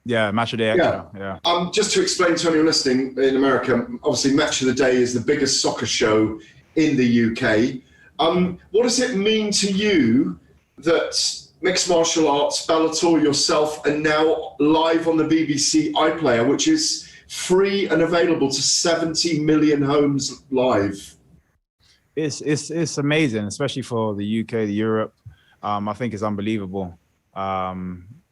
Yeah, Match of the Day Extra. Yeah. Just to explain to anyone listening in America, obviously Match of the Day is the biggest soccer show in the UK. What does it mean to you that mixed martial arts, Bellator, yourself, are now live on the BBC iPlayer, which is free and available to 70 million homes live? It's amazing, especially for the UK, the Europe. I think it's unbelievable.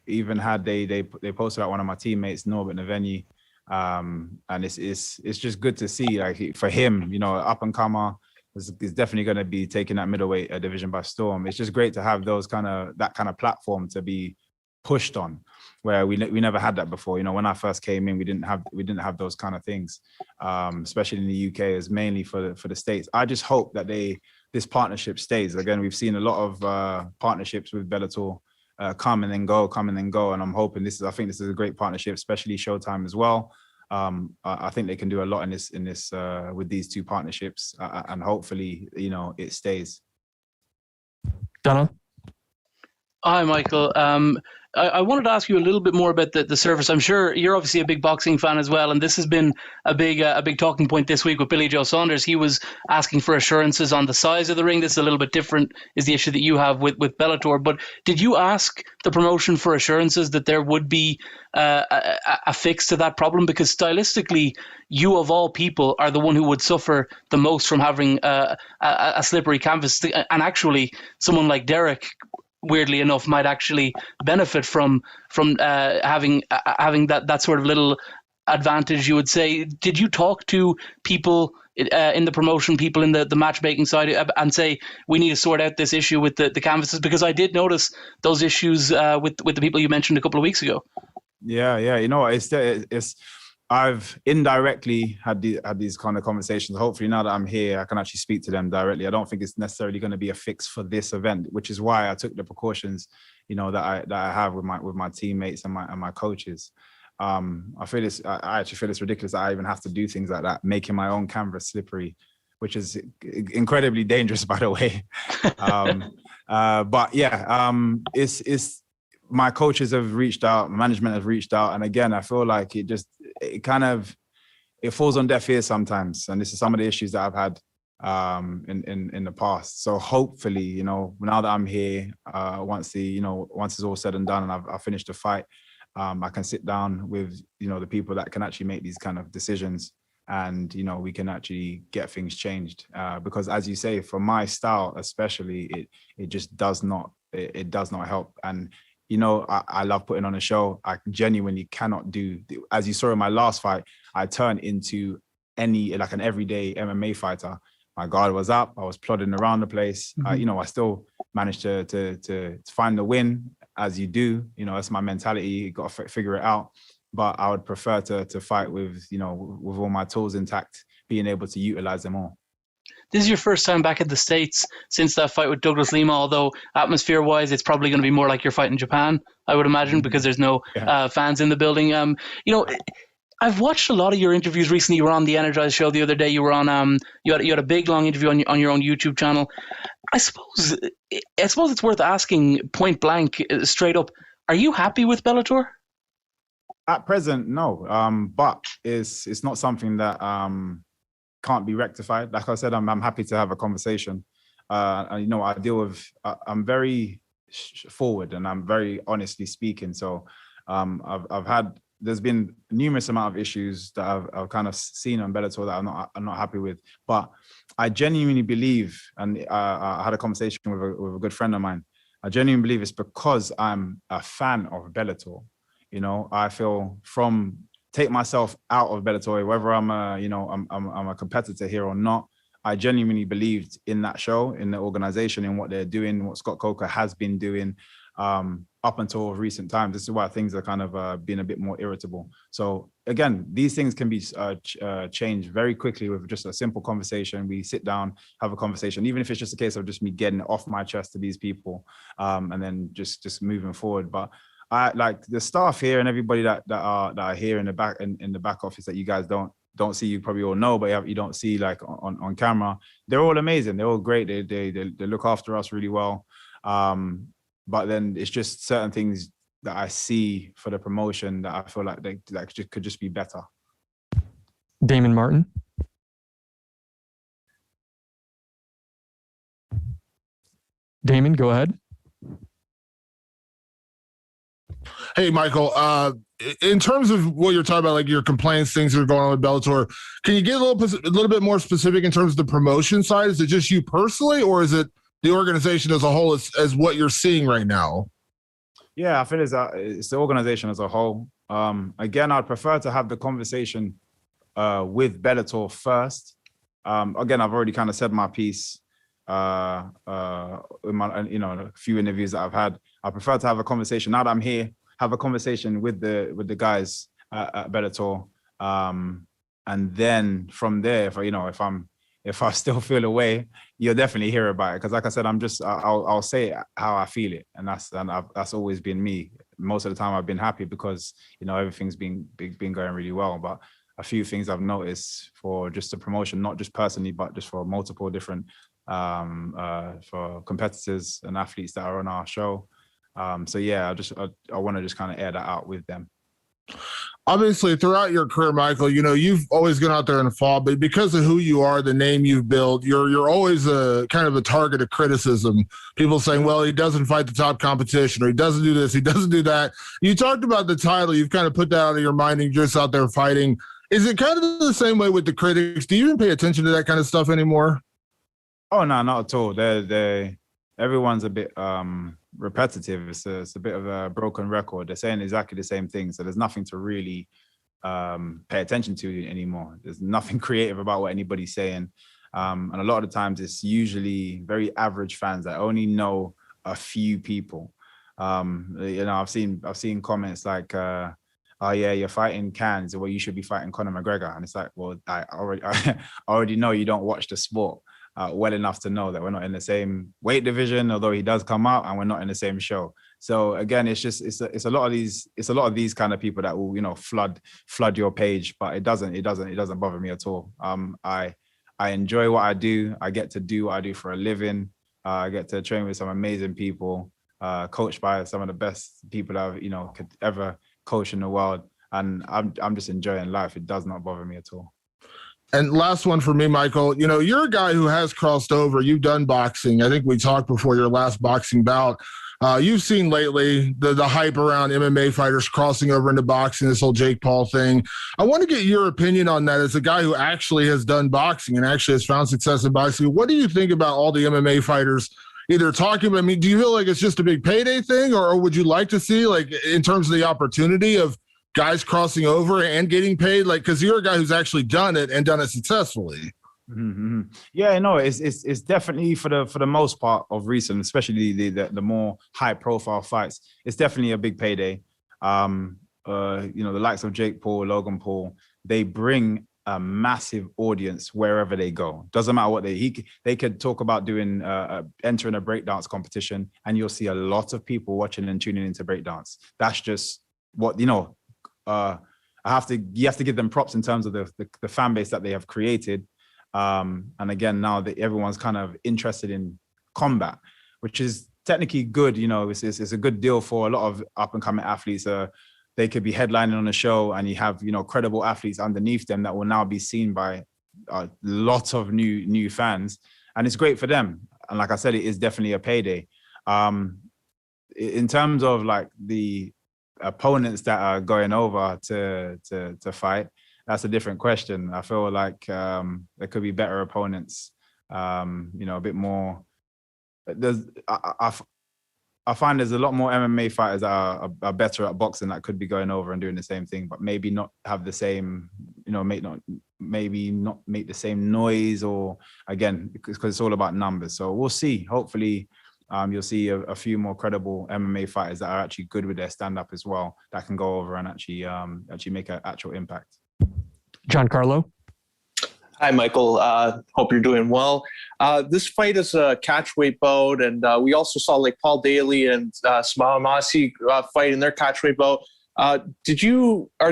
Even had they posted out one of my teammates, Norbert Naveni, and it's just good to see, like, for him, up and comer is definitely going to be taking that middleweight division by storm. It's just great to have that kind of platform to be pushed on, where we never had that before. When I first came in, we didn't have those kind of things, especially in the UK. Is mainly for the States. I just hope that this partnership stays. Again, we've seen a lot of partnerships with Bellator come and then go, and I'm hoping I think this is a great partnership, especially Showtime as well. I think they can do a lot in this with these 2 partnerships, and hopefully, it stays. Donna? Hi, Michael. I wanted to ask you a little bit more about the surface. I'm sure you're obviously a big boxing fan as well, and this has been a big talking point this week with Billy Joe Saunders. He was asking for assurances on the size of the ring. This is a little bit different, is the issue that you have with Bellator. But did you ask the promotion for assurances that there would be a fix to that problem? Because stylistically, you of all people are the one who would suffer the most from having a slippery canvas. And actually, someone like Derek, weirdly enough, might actually benefit from having that sort of little advantage, you would say. Did you talk to people in the promotion, people in the matchmaking side, and say, we need to sort out this issue with the canvases? Because I did notice those issues with the people you mentioned a couple of weeks ago. Yeah. It's I've indirectly had these kind of conversations. Hopefully, now that I'm here, I can actually speak to them directly. I don't think it's necessarily going to be a fix for this event, which is why I took the precautions, that I have with my teammates and my coaches. I actually feel it's ridiculous that I even have to do things like that, making my own canvas slippery, which is incredibly dangerous, by the way. But yeah, it's my coaches have reached out, management has reached out, and again, I feel like it falls on deaf ears sometimes, and this is some of the issues that I've had in the past. So hopefully, now that I'm here, once it's all said and done and I've finished the fight, I can sit down with the people that can actually make these kind of decisions, and we can actually get things changed. Because as you say, for my style especially, it just does not help. And I love putting on a show. I genuinely cannot do, as you saw in my last fight, I turned into an everyday MMA fighter. My guard was up. I was plodding around the place. Mm-hmm. I still managed to find the win, as you do. That's my mentality. You got to figure it out. But I would prefer to fight with all my tools intact, being able to utilize them all. This is your first time back in the States since that fight with Douglas Lima, although atmosphere-wise, it's probably going to be more like you're fighting in Japan, I would imagine, because there's no fans in the building. I've watched a lot of your interviews recently. You were on the Energized show the other day. You were on you had a big long interview on your own YouTube channel. I suppose it's worth asking point blank, straight up, are you happy with Bellator? At present, no. But it's not something that can't be rectified. Like I said, I'm happy to have a conversation. I deal with. I'm very forward, and I'm very honestly speaking. So I've had there's been numerous amount of issues that I've kind of seen on Bellator that I'm not happy with. But I genuinely believe, and I had a conversation with a good friend of mine. I genuinely believe it's because I'm a fan of Bellator. You know, I feel take myself out of Bellator, whether I'm a competitor here or not. I genuinely believed in that show, in the organization, in what they're doing, what Scott Coker has been doing up until recent times. This is why things are kind of being a bit more irritable. So again, these things can be changed very quickly with just a simple conversation. We sit down, have a conversation, even if it's just a case of just me getting it off my chest to these people, and then just moving forward. But I like the staff here and everybody that are here in the back office that you guys don't see, you probably all know, but you don't see like on camera. They're all amazing. They're all great. They look after us really well. But then it's just certain things that I see for the promotion that I feel like they could just be better. Damon Martin. Damon, go ahead. Hey, Michael, in terms of what you're talking about, like your complaints, things that are going on with Bellator, can you get a little bit more specific in terms of the promotion side? Is it just you personally, or is it the organization as a whole as what you're seeing right now? Yeah, I feel it's the organization as a whole. Again, I'd prefer to have the conversation with Bellator first. Again, I've already kind of said my piece in my, a few interviews that I've had. I prefer to have a conversation now that I'm here. Have a conversation with the guys at Bellator, and then from there, if I still feel away, you'll definitely hear about it. Because like I said, I'll say it how I feel it, and that's always been me. Most of the time, I've been happy because everything's been going really well. But a few things I've noticed for just the promotion, not just personally, but just for multiple different for competitors and athletes that are on our show. So yeah, I want to just kind of air that out with them. Obviously, throughout your career, Michael, you've always gone out there and fought, but because of who you are, the name you've built, you're always a kind of a target of criticism. People saying, well, he doesn't fight the top competition, or he doesn't do this, he doesn't do that. You talked about the title. You've kind of put that out of your mind and you're just out there fighting. Is it kind of the same way with the critics? Do you even pay attention to that kind of stuff anymore? Oh, no, not at all. Everyone's a bit repetitive. It's a bit of a broken record. They're saying exactly the same thing. So there's nothing to really pay attention to anymore. There's nothing creative about what anybody's saying. And a lot of the times it's usually very average fans that only know a few people. I've seen comments like, oh yeah, you're fighting Cans, well, you should be fighting Conor McGregor. And it's like, well, I already know you don't watch the sport well enough to know that we're not in the same weight division, although he does come out, and we're not in the same show. So again, it's a lot of these kind of people that will flood your page, but it doesn't bother me at all. I enjoy what I do. I get to do what I do for a living. I get to train with some amazing people, coached by some of the best people that I've could ever coach in the world, and I'm just enjoying life. It does not bother me at all. And last one for me, Michael, you're a guy who has crossed over. You've done boxing. I think we talked before your last boxing bout. You've seen lately the hype around MMA fighters crossing over into boxing, this whole Jake Paul thing. I want to get your opinion on that as a guy who actually has done boxing and actually has found success in boxing. What do you think about all the MMA fighters either talking about, do you feel like it's just a big payday thing, or would you like to see, like, in terms of the opportunity of guys crossing over and getting paid, like, because you're a guy who's actually done it and done it successfully? Mm-hmm. Yeah, no, it's definitely for the most part of recent, especially the more high profile fights, it's definitely a big payday. The likes of Jake Paul, Logan Paul, they bring a massive audience wherever they go. Doesn't matter what they could talk about doing, entering a breakdance competition, and you'll see a lot of people watching and tuning into breakdance. That's just what you have to give them props in terms of the fan base that they have created. And again, now that everyone's kind of interested in combat, which is technically good, it's a good deal for a lot of up and coming athletes. They could be headlining on a show, and you have credible athletes underneath them that will now be seen by a lot of new fans, and it's great for them. And like I said, it is definitely a payday. In terms of like the opponents that are going over to fight, that's a different question. I feel like there could be better opponents, a bit more. I find there's a lot more MMA fighters that are better at boxing that could be going over and doing the same thing, but maybe not have the same, maybe not make the same noise, or again, because it's all about numbers. So we'll see. Hopefully, you'll see a few more credible MMA fighters that are actually good with their stand-up as well, that can go over and actually make an actual impact. Giancarlo. Hi, Michael. Hope you're doing well. This fight is a catchweight bout, and we also saw like Paul Daly and Smail Masi fight in their catchweight bout. Are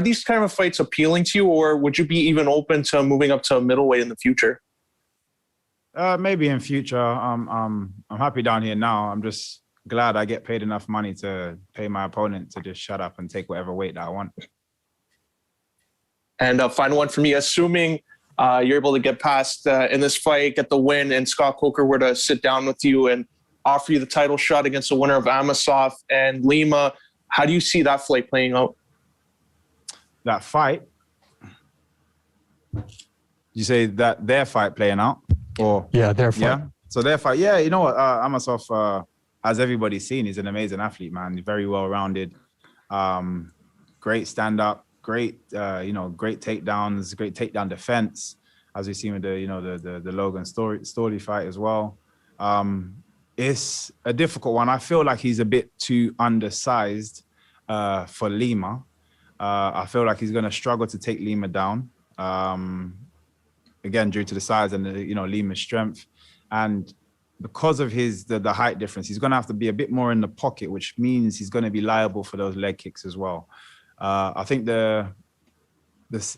these kind of fights appealing to you, or would you be even open to moving up to a middleweight in the future? Maybe in future. I'm happy down here now. I'm just glad I get paid enough money to pay my opponent to just shut up and take whatever weight that I want. And final one for me, assuming you're able to get past in this fight, get the win, and Scott Coker were to sit down with you and offer you the title shot against the winner of Amosov and Lima, how do you see that fight playing out? That fight? You say that their fight playing out? Or yeah, their fight. Yeah. So their fight. Yeah, you know what? Amosov, as everybody's seen, he's an amazing athlete, man. He's very well rounded. Great stand up. Great, great takedowns, great takedown defense, as we've seen with the Logan Storley fight as well. It's a difficult one. I feel like he's a bit too undersized for Lima. I feel like he's going to struggle to take Lima down. Again, due to the size and Lima's strength, and because of the height difference, he's going to have to be a bit more in the pocket, which means he's going to be liable for those leg kicks as well. I think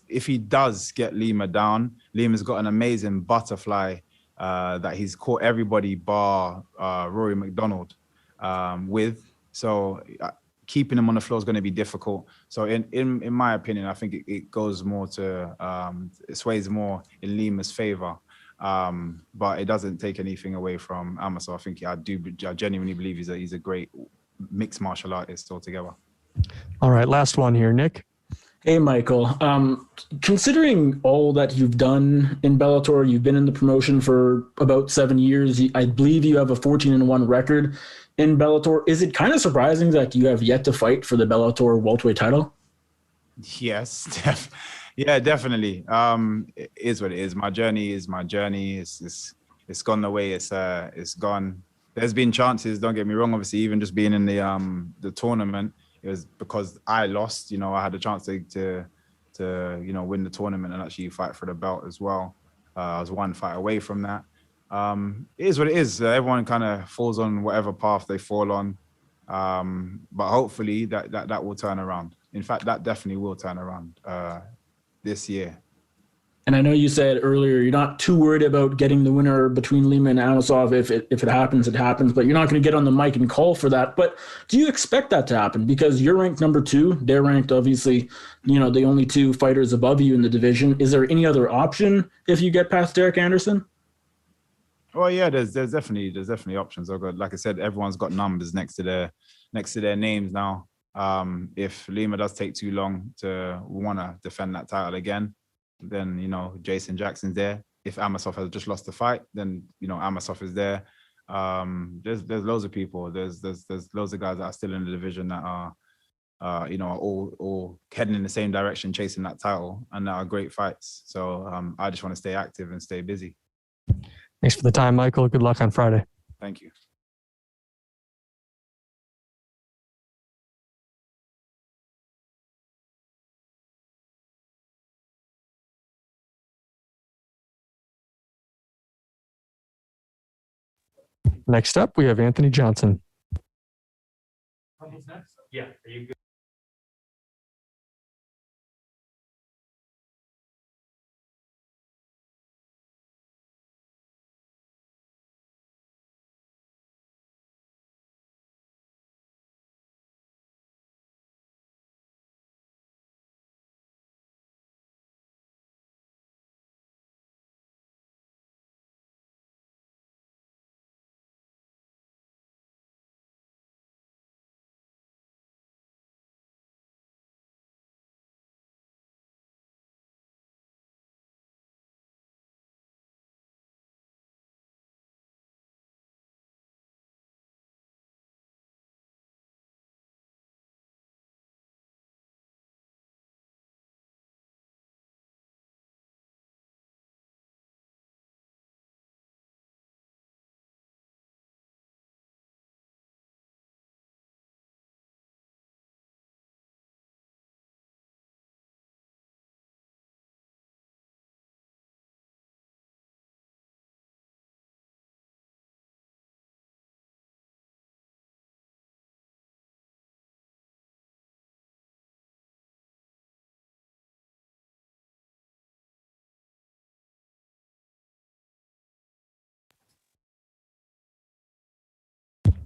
if he does get Lima down, Lima's got an amazing butterfly that he's caught everybody bar Rory McDonald with. So keeping him on the floor is going to be difficult. So in my opinion, I think it goes more to it sways more in Lima's favor. But it doesn't take anything away from Amosov. I think I genuinely believe he's a great mixed martial artist altogether. All right, last one here, Nick. Hey, Michael. Considering all that you've done in Bellator, you've been in the promotion for about 7 years. I believe you have a 14-1 record in Bellator. Is it kind of surprising that you have yet to fight for the Bellator welterweight title? Yes, yeah, definitely. It is what it is. My journey is my journey. It's gone the way it's gone. There's been chances. Don't get me wrong. Obviously, even just being in the tournament. It was because I lost, I had a chance to win the tournament and actually fight for the belt as well. I was one fight away from that. It is what it is. Everyone kind of falls on whatever path they fall on. But hopefully that will turn around. In fact, that definitely will turn around this year. And I know you said earlier you're not too worried about getting the winner between Lima and Amosov. If it happens, it happens. But you're not going to get on the mic and call for that. But do you expect that to happen? Because you're ranked number 2. They're ranked, obviously, the only 2 fighters above you in the division. Is there any other option if you get past Derek Anderson? Well, yeah, there's definitely options. Like I said, everyone's got numbers next to their names now. If Lima does take too long to want to defend that title again, then Jason Jackson's there. If Amosov has just lost the fight, then Amosov is there. There's loads of people. There's loads of guys that are still in the division that are all heading in the same direction, chasing that title, and that are great fights. So I just want to stay active and stay busy. Thanks for the time, Michael. Good luck on Friday. Thank you. Next up, we have Anthony Johnson. Yeah, are you good?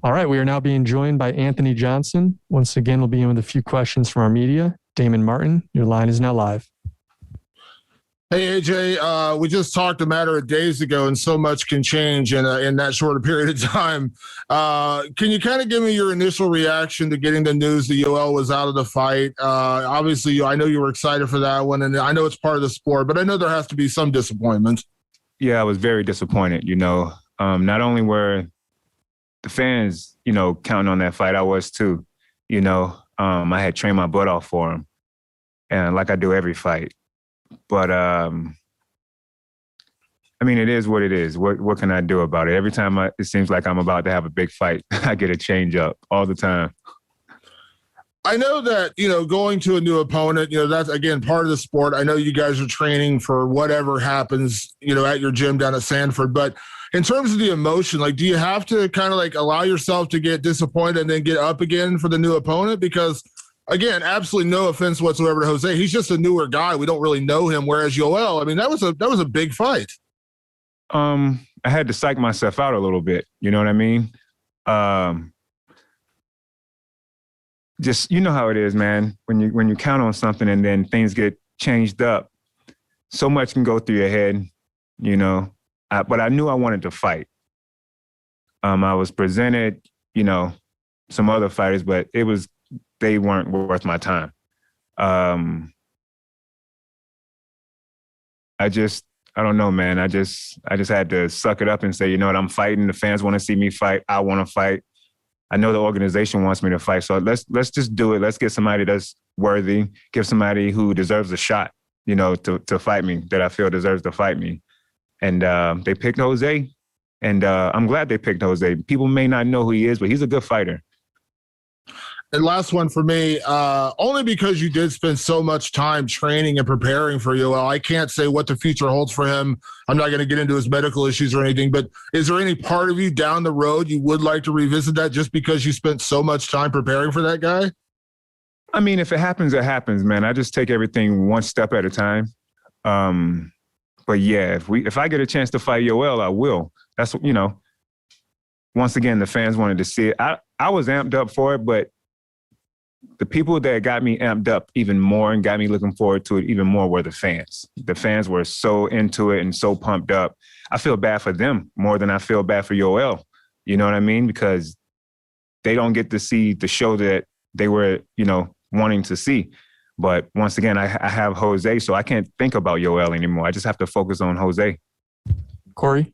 All right, we are now being joined by Anthony Johnson. Once again, we'll begin with a few questions from our media. Damon Martin, your line is now live. Hey, AJ, we just talked a matter of days ago, and so much can change in that short a period of time. Can you kind of give me your initial reaction to getting the news that Yoel was out of the fight? Obviously, I know you were excited for that one, and I know it's part of the sport, but I know there has to be some disappointment. Yeah, I was very disappointed. Not only were the fans, counting on that fight, I was too. I had trained my butt off for him, and like I do every fight. But it is what it is. What can I do about it? Every time it seems like I'm about to have a big fight, I get a change up all the time. I know that, going to a new opponent, that's, again, part of the sport. I know you guys are training for whatever happens, at your gym down at Sanford. But in terms of the emotion, do you have to kind of allow yourself to get disappointed and then get up again for the new opponent? Because, again, absolutely no offense whatsoever to Jose. He's just a newer guy. We don't really know him. Whereas Yoel, that was a big fight. I had to psych myself out a little bit. You know what I mean? Just, how it is, man. When you count on something and then things get changed up, so much can go through your head, but I knew I wanted to fight. I was presented, some other fighters, but they weren't worth my time. I don't know, man. I just had to suck it up and say, I'm fighting. The fans want to see me fight. I want to fight. I know the organization wants me to fight. So let's just do it. Let's get somebody that's worthy, give somebody who deserves a shot, to fight me, that I feel deserves to fight me. And they picked Jose. And I'm glad they picked Jose. People may not know who he is, but he's a good fighter. And last one for me, only because you did spend so much time training and preparing for Yoel, I can't say what the future holds for him. I'm not going to get into his medical issues or anything, but is there any part of you down the road you would like to revisit that just because you spent so much time preparing for that guy? If it happens, it happens, man. I just take everything one step at a time. But yeah, if I get a chance to fight Yoel, I will. That's, once again, the fans wanted to see it. I was amped up for it, but the people that got me amped up even more and got me looking forward to it even more were the fans. The fans were so into it and so pumped up. I feel bad for them more than I feel bad for Yoel. You know what I mean? Because they don't get to see the show that they were, wanting to see. But once again, I have Jose, so I can't think about Yoel anymore. I just have to focus on Jose. Corey?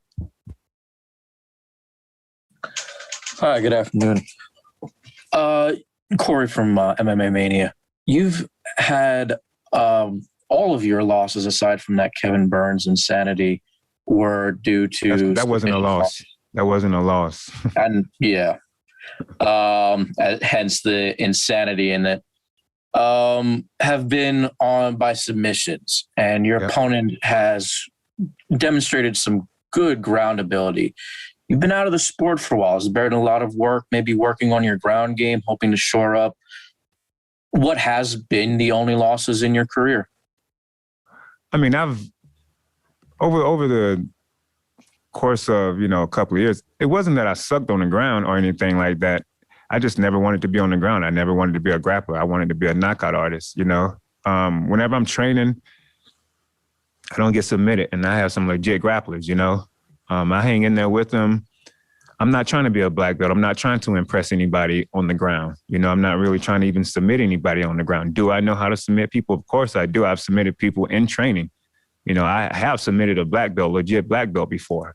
Hi, good afternoon. Corey from MMA Mania. You've had all of your losses, aside from that Kevin Burns insanity, were due to... That wasn't a loss. That wasn't a loss. And yeah. Hence the insanity in it. Have been on by submissions, and your opponent has demonstrated some good ground ability. You've been out of the sport for a while. It's been a lot of work, maybe working on your ground game, hoping to shore up. What has been the only losses in your career? I've over the course of, a couple of years, it wasn't that I sucked on the ground or anything like that. I just never wanted to be on the ground. I never wanted to be a grappler. I wanted to be a knockout artist, Whenever I'm training, I don't get submitted, and I have some legit grapplers, I hang in there with them. I'm not trying to be a black belt. I'm not trying to impress anybody on the ground. I'm not really trying to even submit anybody on the ground. Do I know how to submit people? Of course I do. I've submitted people in training. I have submitted a black belt, legit black belt before.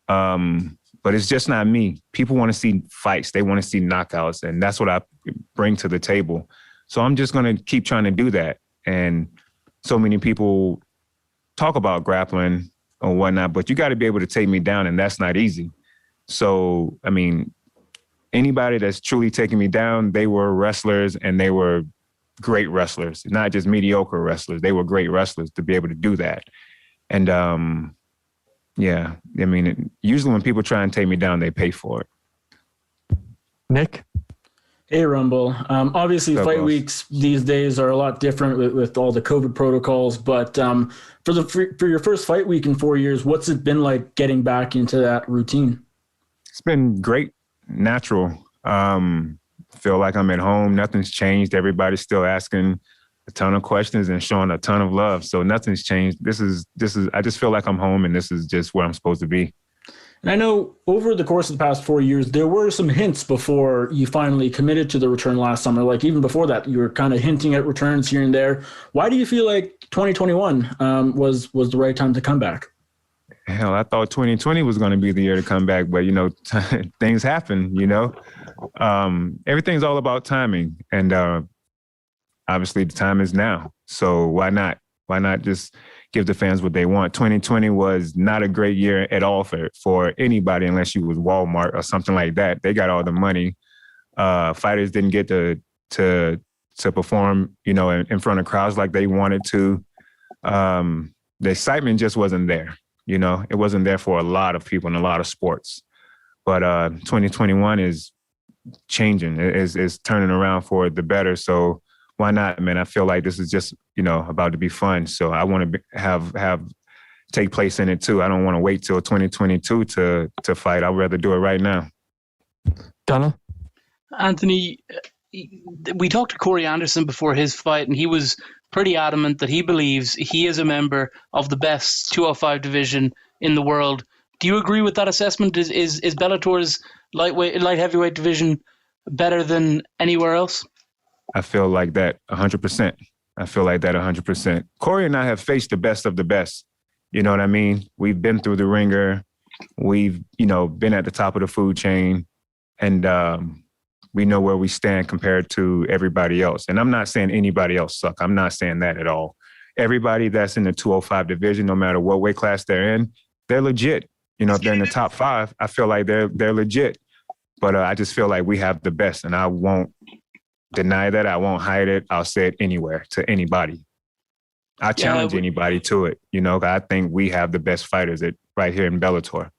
But it's just not me. People want to see fights. They want to see knockouts, and that's what I bring to the table. So I'm just going to keep trying to do that. And so many people talk about grappling or whatnot, but you got to be able to take me down, and that's not easy. So, anybody that's truly taking me down, they were wrestlers, and they were great wrestlers, not just mediocre wrestlers. They were great wrestlers to be able to do that. And, usually when people try and take me down, they pay for it. Nick? Hey, Rumble. Obviously, What's up, fight boss? weeks these days are a lot different with all the COVID protocols. But for your first fight week in 4 years, what's it been like getting back into that routine? It's been great. natural. Feel like I'm at home. Nothing's changed. Everybody's still asking a ton of questions and showing a ton of love. So nothing's changed. This is. I just feel like I'm home, and this is just where I'm supposed to be. And I know over the course of the past 4 years, there were some hints before you finally committed to the return last summer. Like even before that, you were kind of hinting at returns here and there. Why do you feel like 2021 was the right time to come back? Hell, I thought 2020 was going to be the year to come back, but things happen. Everything's all about timing, and obviously the time is now. So why not? Why not just give the fans what they want? 2020 was not a great year at all for anybody, unless you was Walmart or something like that. They got all the money. Fighters didn't get to perform, in front of crowds like they wanted to. The excitement just wasn't there. It wasn't there for a lot of people in a lot of sports. But 2021 is changing. It's turning around for the better. So why not, man? I feel like this is just, about to be fun. So I want to have take place in it too. I don't want to wait till 2022 to fight. I'd rather do it right now. Donna? Anthony, we talked to Corey Anderson before his fight, and he was pretty adamant that he believes he is a member of the best 205 division in the world. Do you agree with that assessment? Is Bellator's light heavyweight division better than anywhere else? I feel like that 100%. I feel like that 100%. Corey and I have faced the best of the best. You know what I mean? We've been through the ringer. We've, been at the top of the food chain. And we know where we stand compared to everybody else. And I'm not saying anybody else suck. I'm not saying that at all. Everybody that's in the 205 division, no matter what weight class they're in, they're legit. If they're in the top 5, I feel like they're legit. But I just feel like we have the best, and I won't deny that. I won't hide it. I'll say it anywhere to anybody. I challenge anybody to it. I think we have the best fighters right here in Bellator.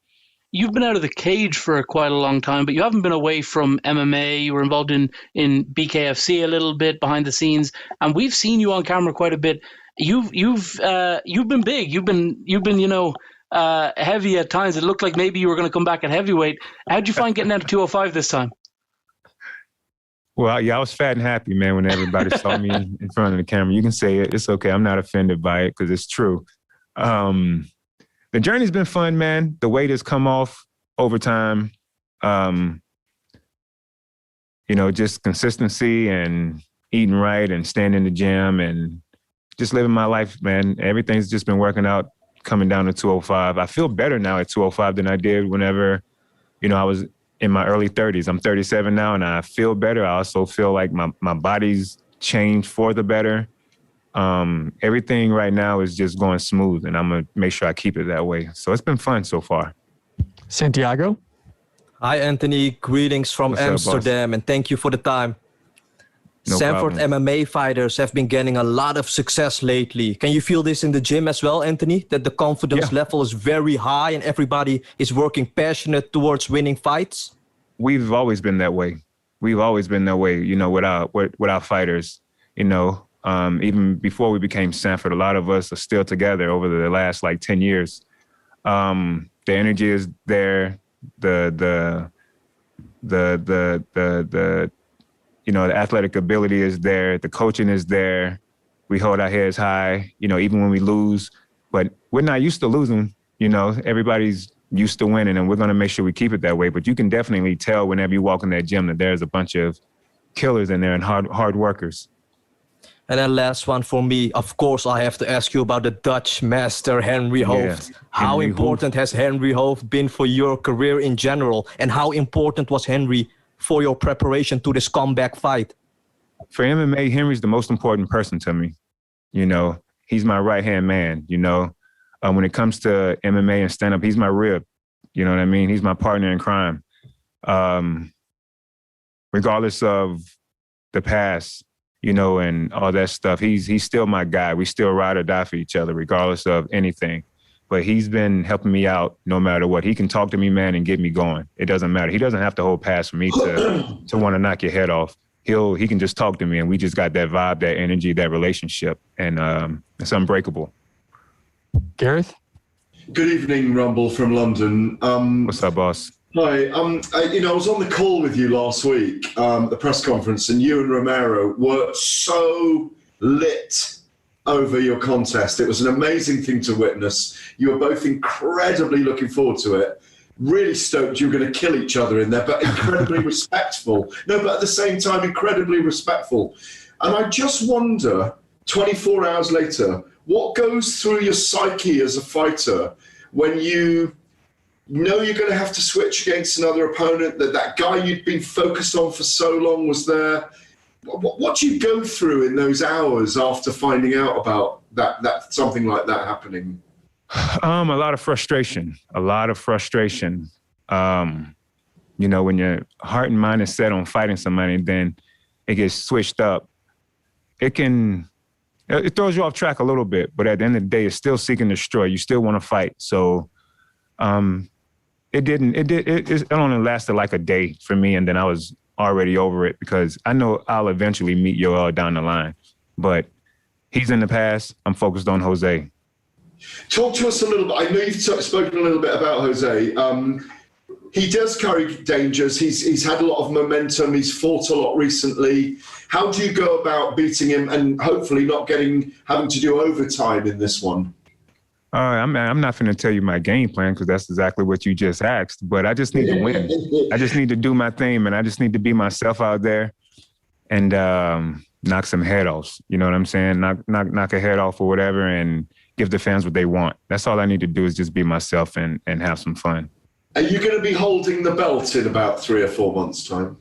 You've been out of the cage for quite a long time, but you haven't been away from MMA. You were involved in BKFC a little bit behind the scenes, and we've seen you on camera quite a bit. You've been big. You've been heavy at times. It looked like maybe you were going to come back at heavyweight. How'd you find getting down to 205 this time? Well, yeah, I was fat and happy, man, when everybody saw me in front of the camera. You can say it. It's okay. I'm not offended by it because it's true. The journey's been fun, man. The weight has come off over time. Just consistency and eating right and staying in the gym and just living my life, man. Everything's just been working out coming down to 205. I feel better now at 205 than I did whenever, I was in my early 30s. I'm 37 now, and I feel better. I also feel like my body's changed for the better. Everything right now is just going smooth, and I'm going to make sure I keep it that way. So it's been fun so far. Santiago? Hi, Anthony. Greetings from Amsterdam, and thank you for the time. No Sanford problem. MMA fighters have been getting a lot of success lately. Can you feel this in the gym as well, Anthony? That the confidence level is very high and everybody is working passionate towards winning fights? We've always been that way. With our fighters. Even before we became Sanford, a lot of us are still together over the last 10 years. The energy is there. The athletic ability is there. The coaching is there. We hold our heads high, even when we lose. But we're not used to losing. Everybody's used to winning, and we're going to make sure we keep it that way. But you can definitely tell whenever you walk in that gym that there's a bunch of killers in there and hard workers. And then last one for me, of course, I have to ask you about the Dutch master, Henry Hooft. How important has Henry Hooft been for your career in general? And how important was Henry for your preparation to this comeback fight? For MMA, Henry's the most important person to me. He's my right-hand man, When it comes to MMA and stand-up, he's my rib. You know what I mean? He's my partner in crime. Regardless of the past, and all that stuff, he's still my guy. We still ride or die for each other, regardless of anything. But he's been helping me out no matter what. He can talk to me, man, and get me going. It doesn't matter. He doesn't have to hold pass for me to want to knock your head off. He can just talk to me, and we just got that vibe, that energy, that relationship, and it's unbreakable. Gareth? Good evening, Rumble from London. What's up, boss? Hi. I was on the call with you last week, the press conference, and you and Romero were so lit over your contest. It was an amazing thing to witness. You were both incredibly looking forward to it. Really stoked you were going to kill each other in there, but incredibly respectful. No, but at the same time, incredibly respectful. And I just wonder, 24 hours later, what goes through your psyche as a fighter when you know you're going to have to switch against another opponent, that guy you'd been focused on for so long was there. What do you go through in those hours after finding out about that something like that happening? A lot of frustration. When your heart and mind is set on fighting somebody, then it gets switched up. It throws you off track a little bit, but at the end of the day, it's still seek and destroy. You still want to fight. So, it only lasted like a day for me, and then I was already over it because I know I'll eventually meet Yoel down the line. But he's in the past. I'm focused on Jose. Talk to us a little bit. I know you've spoken a little bit about Jose. He does carry dangers. He's had a lot of momentum. He's fought a lot recently. How do you go about beating him and hopefully not having to do overtime in this one? I'm not going to tell you my game plan because that's exactly what you just asked. But I just need to win. I just need to do my thing, and I just need to be myself out there and knock some head offs. You know what I'm saying? Knock a head off or whatever, and give the fans what they want. That's all I need to do is just be myself and have some fun. Are you going to be holding the belt in about 3 or 4 months' time?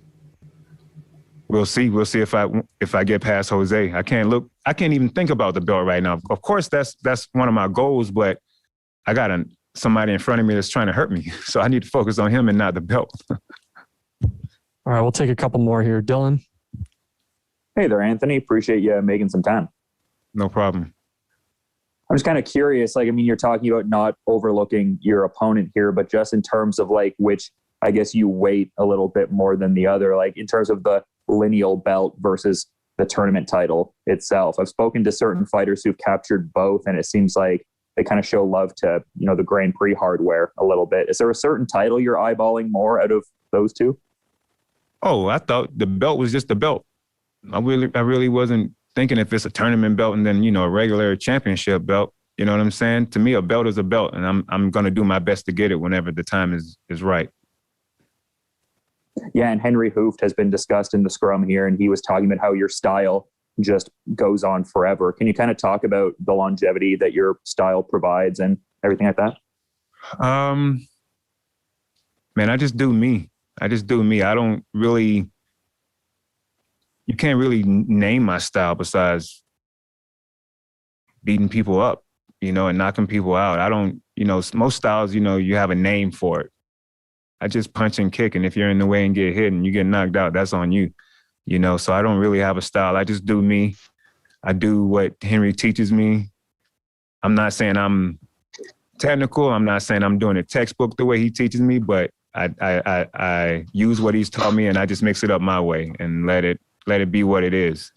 We'll see. We'll see if I get past Jose. I can't even think about the belt right now. Of course, that's one of my goals, but I got somebody in front of me that's trying to hurt me. So I need to focus on him and not the belt. All right, we'll take a couple more here. Dylan. Hey there, Anthony. Appreciate you making some time. No problem. I'm just kind of curious. You're talking about not overlooking your opponent here, but just in terms of which I guess you weight a little bit more than the other, in terms of the lineal belt versus the tournament title itself. I've spoken to certain fighters who've captured both, and it seems like they kind of show love to, the GrandPrix hardware a little bit. Is there a certain title you're eyeballing more out of those two? Oh, I thought the belt was just a belt. I really wasn't thinking if it's a tournament belt and then, a regular championship belt. You know what I'm saying? To me, a belt is a belt, and I'm going to do my best to get it whenever the time is right. Yeah, and Henry Hooft has been discussed in the scrum here, and he was talking about how your style just goes on forever. Can you kind of talk about the longevity that your style provides and everything like that? Man, I just do me. I don't really, you can't really name my style besides beating people up, and knocking people out. I don't, most styles, you have a name for it. I just punch and kick, and if you're in the way and get hit and you get knocked out, that's on you, so I don't really have a style. I just do me. I do what Henry teaches me. I'm not saying I'm technical. I'm not saying I'm doing a textbook the way he teaches me, but I use what he's taught me, and I just mix it up my way and let it be what it is.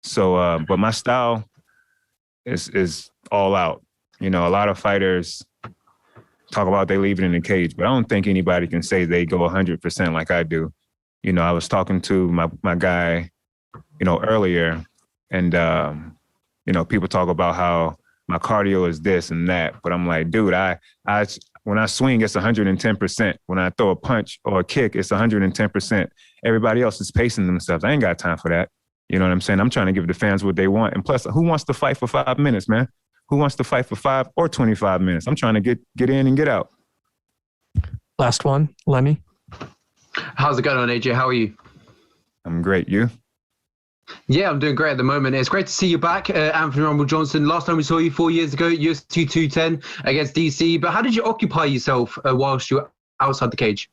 So, but my style is all out. A lot of fighters talk about they leave it in the cage, but I don't think anybody can say they go 100% like I do. I was talking to my guy, earlier, and, people talk about how my cardio is this and that, but I'm like, dude, when I swing, it's 110%. When I throw a punch or a kick, it's 110%. Everybody else is pacing themselves. I ain't got time for that. You know what I'm saying? I'm trying to give the fans what they want. And plus, who wants to fight for 5 minutes, man? Who wants to fight for 5 or 25 minutes? I'm trying to get in and get out. Last one, Lenny. How's it going on, AJ? How are you? I'm great. You? Yeah, I'm doing great at the moment. It's great to see you back, Anthony Rumble Johnson. Last time we saw you 4 years ago, UFC 210 against DC. But how did you occupy yourself whilst you were outside the cage?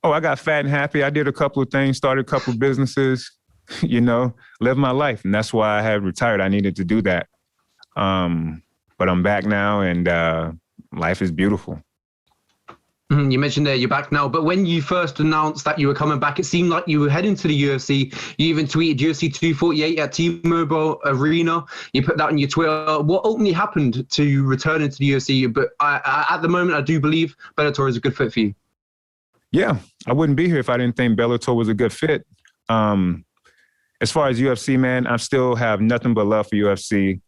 Oh, I got fat and happy. I did a couple of things, started a couple of businesses, lived my life. And that's why I had retired. I needed to do that. But I'm back now, and life is beautiful. You mentioned that you're back now, but when you first announced that you were coming back, it seemed like you were heading to the UFC. You even tweeted UFC 248 at T-Mobile Arena. You put that on your Twitter. What ultimately happened to returning to the UFC? But at the moment, I do believe Bellator is a good fit for you. Yeah, I wouldn't be here if I didn't think Bellator was a good fit. As far as UFC, man, I still have nothing but love for UFC.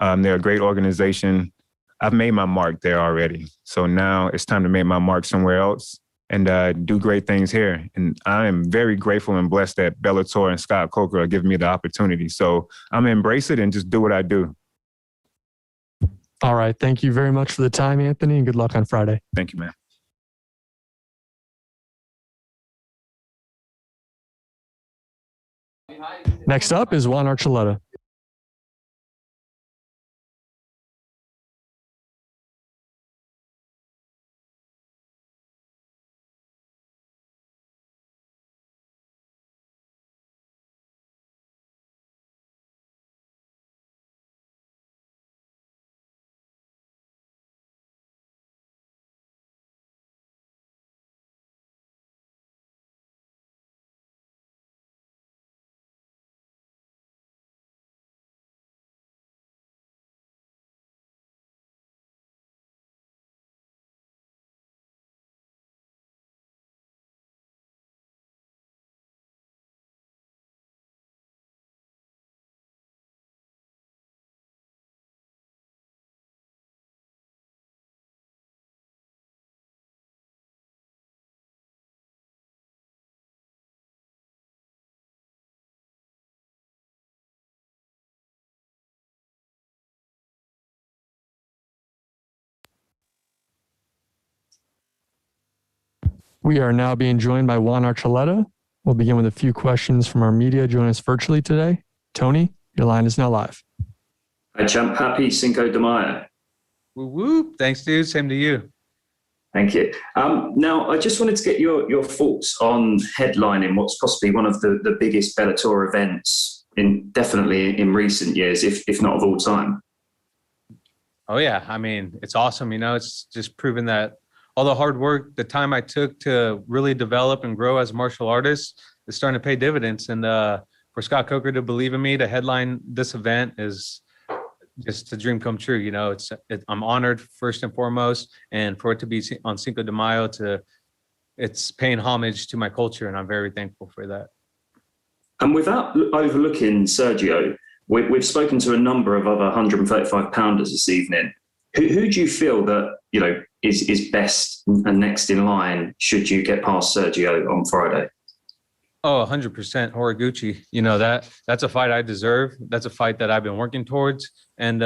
They're a great organization. I've made my mark there already. So now it's time to make my mark somewhere else and do great things here. And I am very grateful and blessed that Bellator and Scott Coker are giving me the opportunity. So I'm going to embrace it and just do what I do. All right. Thank you very much for the time, Anthony, and good luck on Friday. Thank you, man. Next up is Juan Archuleta. We are now being joined by Juan Archuleta. We'll begin with a few questions from our media joining us virtually today. Tony, your line is now live. Hi, champ. Happy Cinco de Mayo. Woo woo. Thanks, dude. Same to you. Thank you. Now, I just wanted to get your thoughts on headlining what's possibly one of the biggest Bellator events definitely in recent years, if not of all time. Oh, yeah. I mean, it's awesome. You know, it's just proven that all the hard work, the time I took to really develop and grow as a martial artist is starting to pay dividends. And for Scott Coker to believe in me to headline this event is just a dream come true. You know, I'm honored first and foremost, and for it to be on Cinco de Mayo, it's paying homage to my culture, and I'm very thankful for that. And without overlooking Sergio, we've spoken to a number of other 135 pounders this evening. Who do you feel that, you know, is best and next in line should you get past Sergio on Friday? Oh, 100% Horiguchi. You know, that's a fight I deserve. That's a fight that I've been working towards. And,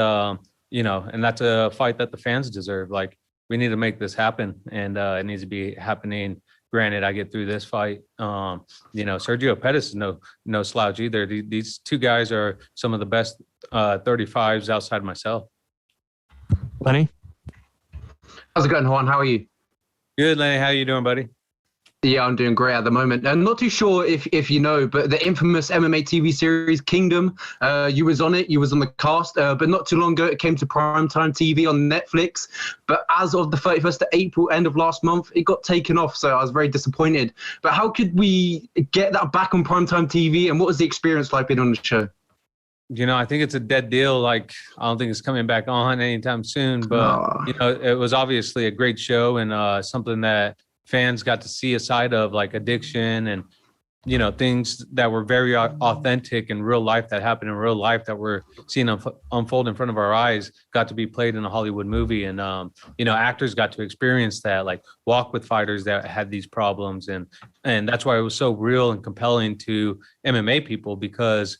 you know, and that's a fight that the fans deserve. Like, we need to make this happen, and it needs to be happening. Granted, I get through this fight. You know, Sergio Pettis is no slouch either. These two guys are some of the best 35s outside myself. Lenny? How's it going, Juan? How are you? Good, Lenny. How you doing, buddy? Yeah, I'm doing great at the moment. I'm not too sure if you know, but the infamous MMA TV series Kingdom, you was on it. You was on the cast, but not too long ago it came to primetime TV on Netflix. But as of the 31st of April, end of last month, it got taken off. So I was very disappointed. But how could we get that back on primetime TV? And what was the experience like being on the show? You know, I think it's a dead deal. Like, I don't think it's coming back on anytime soon. But, you know, it was obviously a great show and something that fans got to see a side of, like addiction and, you know, things that were very authentic in real life, that happened in real life, that we're seeing unfold in front of our eyes, got to be played in a Hollywood movie. And, you know, actors got to experience that, like walk with fighters that had these problems. And that's why it was so real and compelling to MMA people, because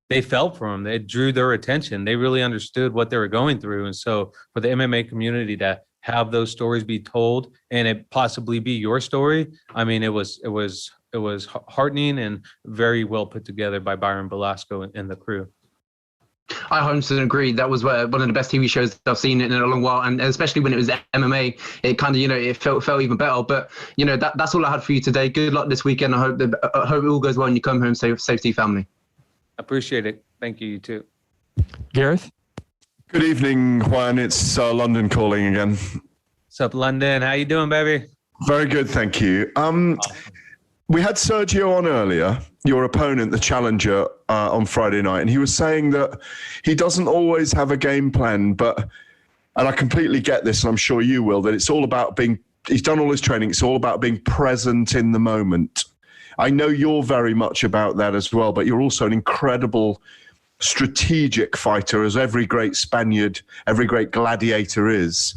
they felt for them. They drew their attention. They really understood what they were going through. And so for the MMA community to have those stories be told and it possibly be your story, I mean, it was heartening and very well put together by Byron Velasco and the crew. I 100% agree. That was one of the best TV shows I've seen in a long while, and especially when it was MMA, it kind of, you know, it felt even better. But you know, that's all I had for you today. Good luck this weekend. I hope it all goes well and you come home safe to your family. Appreciate it. Thank you. You too. Gareth? Good evening, Juan. It's London calling again. What's up, London? How you doing, baby? Very good, thank you. We had Sergio on earlier, your opponent, the challenger, on Friday night, and he was saying that he doesn't always have a game plan, and I completely get this, and I'm sure you will, that it's all about being he's done all his training. It's all about being present in the moment. I know you're very much about that as well, but you're also an incredible strategic fighter, as every great Spaniard, every great gladiator is.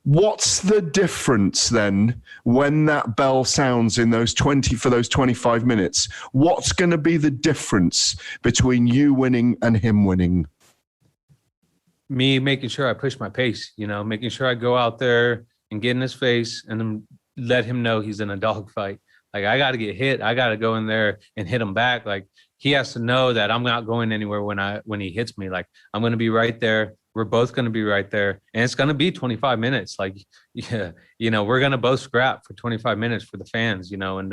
What's the difference then when that bell sounds in those 25 minutes? What's going to be the difference between you winning and him winning? Me making sure I push my pace, making sure I go out there and get in his face and then let him know he's in a dogfight. Like, I got to get hit. I got to go in there and hit him back. Like, he has to know that I'm not going anywhere when he hits me. Like, I'm going to be right there. We're both going to be right there. And it's going to be 25 minutes. Like, yeah, we're going to both scrap for 25 minutes for the fans, and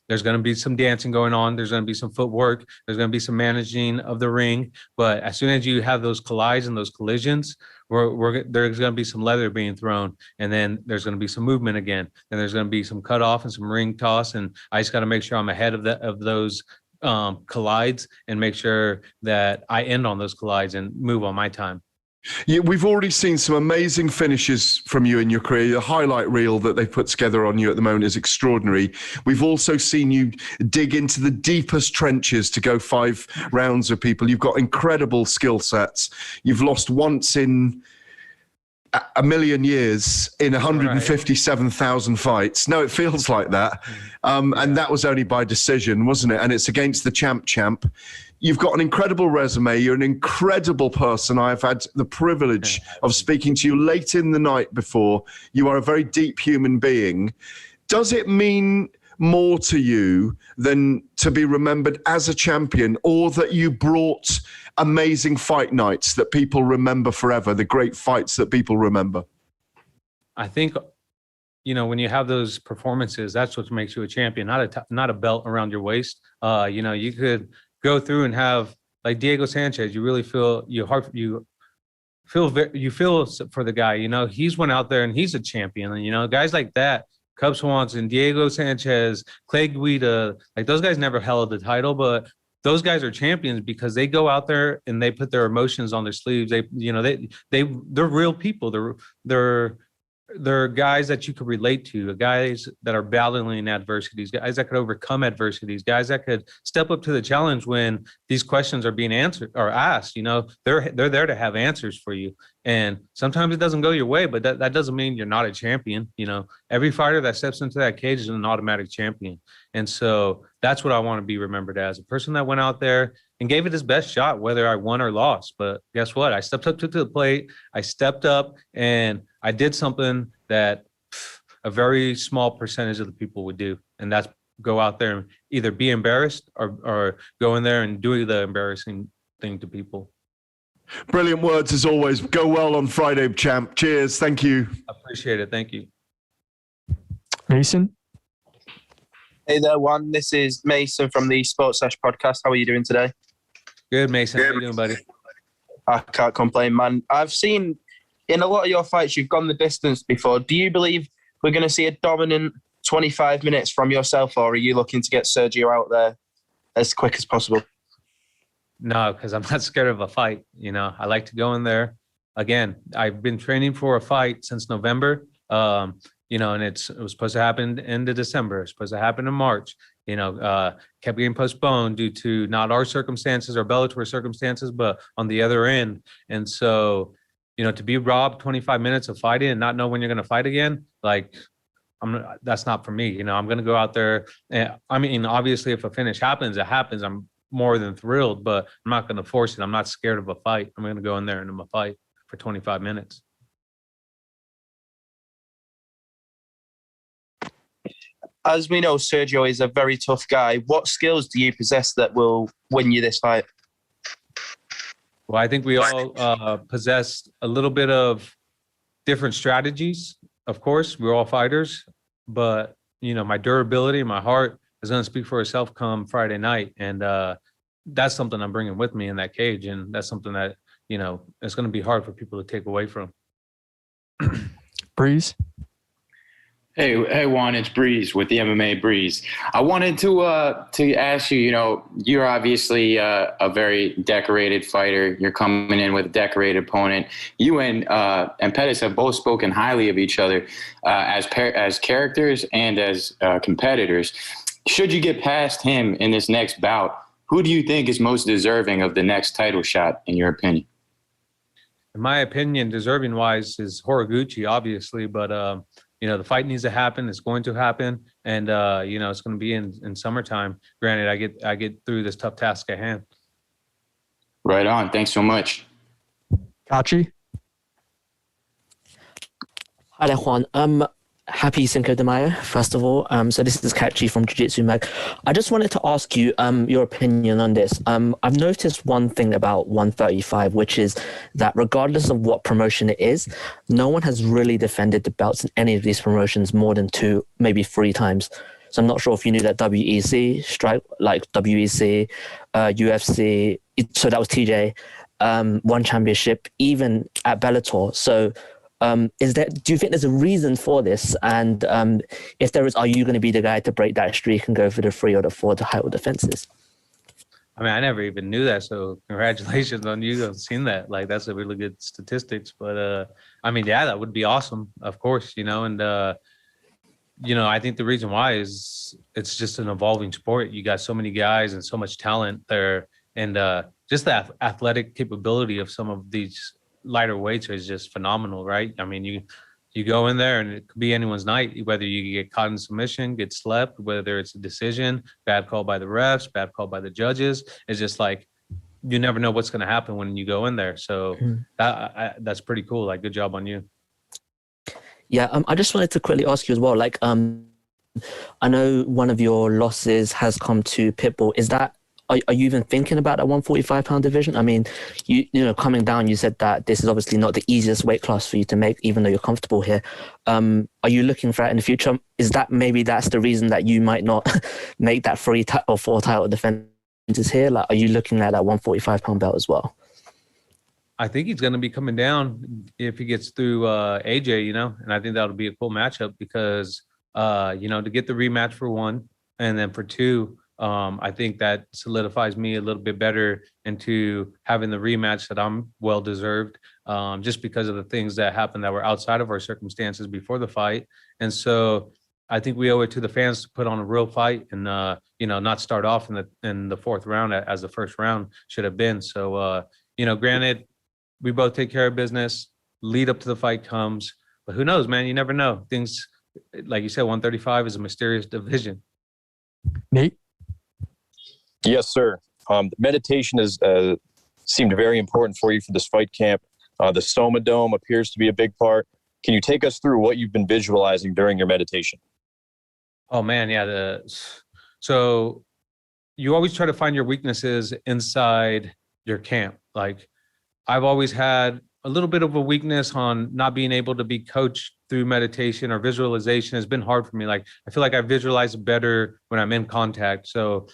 there's going to be some dancing going on. There's going to be some footwork. There's going to be some managing of the ring. But as soon as you have those collides and those collisions, there's going to be some leather being thrown. And then there's going to be some movement again. And there's going to be some cutoff and some ring toss. And I just got to make sure I'm ahead of those collides and make sure that I end on those collides and move on my time. Yeah, we've already seen some amazing finishes from you in your career. The highlight reel that they've put together on you at the moment is extraordinary. We've also seen you dig into the deepest trenches to go 5 rounds with people. You've got incredible skill sets. You've lost once in a million years in 157,000 fights. No, it feels like that. And that was only by decision, wasn't it? And it's against the champ. You've got an incredible resume. You're an incredible person. I've had the privilege of speaking to you late in the night before. You are a very deep human being. Does it mean more to you than to be remembered as a champion, or that you brought amazing fight nights that people remember forever, the great fights that people remember? I think, when you have those performances, that's what makes you a champion, not a belt around your waist. You could go through and have, like Diego Sanchez, you really feel for the guy. He's went out there and he's a champion. And guys like that, Cub Swanson, Diego Sanchez, Clay Guida, like those guys never held the title, but those guys are champions because they go out there and they put their emotions on their sleeves. They're real people. They're guys that you could relate to, guys that are battling adversities, guys that could overcome adversities, guys that could step up to the challenge when these questions are being answered or asked. They're there to have answers for you. And sometimes it doesn't go your way, but that doesn't mean you're not a champion. Every fighter that steps into that cage is an automatic champion. And so that's what I want to be remembered as, a person that went out there and gave it his best shot, whether I won or lost. But guess what? I stepped up to the plate. I stepped up and I did something that a very small percentage of the people would do. And that's go out there and either be embarrassed or go in there and do the embarrassing thing to people. Brilliant words as always. Go well on Friday, champ. Cheers. Thank you. Appreciate it. Thank you. Mason? Hey there, Juan. This is Mason from the Sports Sesh podcast. How are you doing today? Good, Mason. How you doing, buddy? I can't complain, man. I've seen in a lot of your fights, you've gone the distance before. Do you believe we're going to see a dominant 25 minutes from yourself, or are you looking to get Sergio out there as quick as possible? No, because I'm not scared of a fight. I like to go in there. Again, I've been training for a fight since November. And it was supposed to happen end of December. It's supposed to happen in March. Kept getting postponed due to not our circumstances or Bellator circumstances, but on the other end. And so, to be robbed 25 minutes of fighting and not know when you're going to fight again, that's not for me. I'm going to go out there. And obviously, if a finish happens, it happens. I'm more than thrilled, but I'm not going to force it. I'm not scared of a fight. I'm going to go in there and I'm going to fight for 25 minutes. As we know, Sergio is a very tough guy. What skills do you possess that will win you this fight? Well, I think we all possess a little bit of different strategies. Of course, we're all fighters, but my durability, my heart is going to speak for itself come Friday night, and that's something I'm bringing with me in that cage, and that's something that it's going to be hard for people to take away from. Breeze. Hey, Juan, it's Breeze with the MMA Breeze. I wanted to ask you. You know, you're obviously a very decorated fighter. You're coming in with a decorated opponent. You and Pettis have both spoken highly of each other as characters and as competitors. Should you get past him in this next bout, who do you think is most deserving of the next title shot, in your opinion? In my opinion, deserving-wise is Horiguchi, obviously, but you know, the fight needs to happen. It's going to happen, and you know, it's going to be in summertime. Granted, I get through this tough task at hand. Right on. Thanks so much. Patchy? Hi there, Juan. Happy Cinco de Mayo, first of all. So this is Kachi from Jiu-Jitsu Mag. I just wanted to ask you your opinion on this. I've noticed one thing about 135, which is that regardless of what promotion it is, no one has really defended the belts in any of these promotions more than 2, maybe 3 times. So I'm not sure if you knew that WEC, Strike, like WEC, UFC, so that was TJ, one championship, even at Bellator. So do you think there's a reason for this? And if there is, are you going to be the guy to break that streak and go for the 3 or the 4 title defenses? I mean, I never even knew that. So congratulations on you. I've seen that. Like, that's a really good statistics. But I mean, yeah, that would be awesome, of course, you know. And you know, I think the reason why is it's just an evolving sport. You got so many guys and so much talent there, and just the athletic capability of some of these lighter weights is just phenomenal, right? I mean, you go in there and it could be anyone's night, whether you get caught in submission, get slept, whether it's a decision, bad call by the refs, bad call by the judges. It's just like, you never know what's going to happen when you go in there. So that's pretty cool. Like, good job on you. Yeah, I just wanted to quickly ask you as well. Like, I know one of your losses has come to Pitbull. Is that, are you even thinking about that 145-pound division? I mean, you know, coming down, you said that this is obviously not the easiest weight class for you to make, even though you're comfortable here. Are you looking for that in the future? Is that maybe that's the reason that you might not make that 3 or 4 title defenses here? Like, are you looking at that 145-pound belt as well? I think he's going to be coming down if he gets through AJ, you know, and I think that'll be a cool matchup because, you know, to get the rematch for 1, and then for 2, I think that solidifies me a little bit better into having the rematch that I'm well deserved, just because of the things that happened that were outside of our circumstances before the fight. And so I think we owe it to the fans to put on a real fight and, you know, not start off in the 4th round as the first round should have been. So, you know, granted, we both take care of business, lead up to the fight comes, but who knows, man? You never know. Things, like you said, 135 is a mysterious division. Nate? Yes, sir. Meditation has seemed very important for you for this fight camp. The Soma Dome appears to be a big part. Can you take us through what you've been visualizing during your meditation? Oh, man, yeah. So you always try to find your weaknesses inside your camp. Like, I've always had a little bit of a weakness on not being able to be coached through meditation or visualization. Has been hard for me. Like, I feel like I visualize better when I'm in contact. So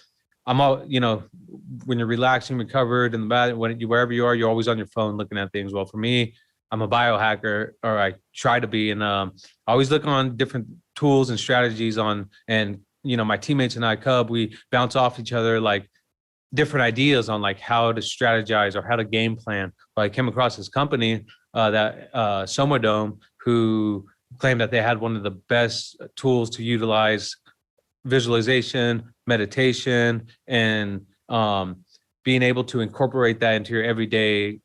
I'm all, you know, when you're relaxing, recovered in the bed, wherever you are, you're always on your phone looking at things. Well, for me, I'm a biohacker, or I try to be, and I always look on different tools and strategies and, you know, my teammates and I, Cub, we bounce off each other, like, different ideas on like how to strategize or how to game plan. But I came across this company, that Soma Dome, who claimed that they had one of the best tools to utilize visualization, meditation, and being able to incorporate that into your everyday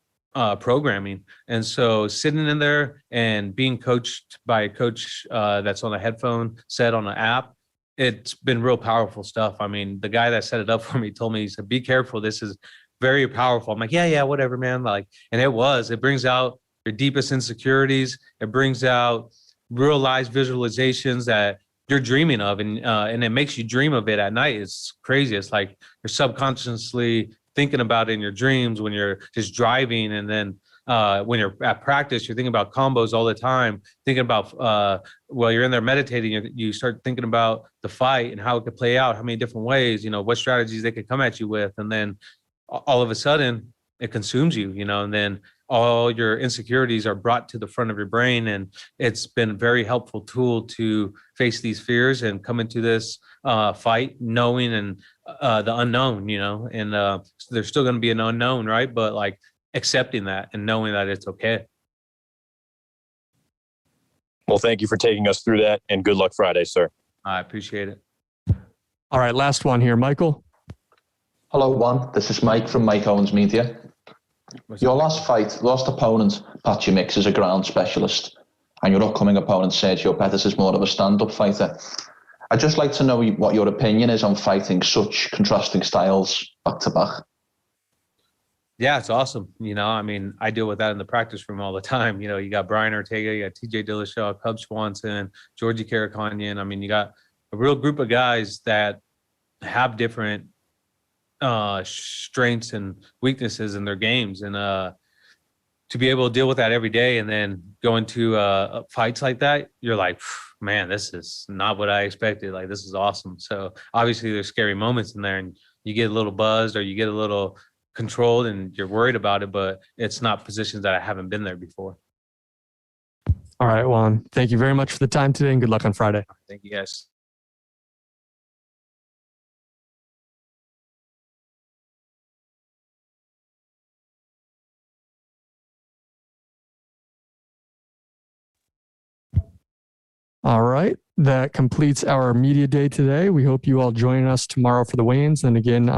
programming. And so sitting in there and being coached by a coach that's on a headphone set on an app, it's been real powerful stuff. I mean, the guy that set it up for me told me, he said, be careful. This is very powerful. I'm like, yeah, whatever, man. Like, and it brings out your deepest insecurities. It brings out realized visualizations that you're dreaming of. And it makes you dream of it at night. It's crazy. It's like you're subconsciously thinking about it in your dreams when you're just driving. And then when you're at practice, you're thinking about combos all the time, thinking about, while you're in there meditating, you start thinking about the fight and how it could play out, how many different ways, you know, what strategies they could come at you with. And then all of a sudden it consumes you, you know, and then all your insecurities are brought to the front of your brain. And it's been a very helpful tool to face these fears and come into this fight knowing and the unknown, you know, and there's still going to be an unknown, right? But like accepting that and knowing that it's okay. Well, thank you for taking us through that, and good luck Friday, sir. I appreciate it. All right, last one here, Michael. Hello, Juan. This is Mike from Mike Owens Media. Your last opponent, Patchy Mix, is a ground specialist, and your upcoming opponent, Sergio Pettis, is more of a stand-up fighter. I'd just like to know what your opinion is on fighting such contrasting styles back to back. Yeah, it's awesome. You know, I mean, I deal with that in the practice room all the time. You know, you got Brian Ortega, you got TJ Dillashaw, Cub Swanson, Georgie Karakhanyan. I mean, you got a real group of guys that have different strengths and weaknesses in their games. And to be able to deal with that every day and then go into fights like that, you're like, man, this is not what I expected. Like, this is awesome. So obviously there's scary moments in there and you get a little buzzed or you get a little controlled and you're worried about it, but it's not positions that I haven't been there before. All right, Juan, thank you very much for the time today and good luck on Friday. Thank you, guys. All right, that completes our media day today. We hope you all join us tomorrow for the weigh-ins and again on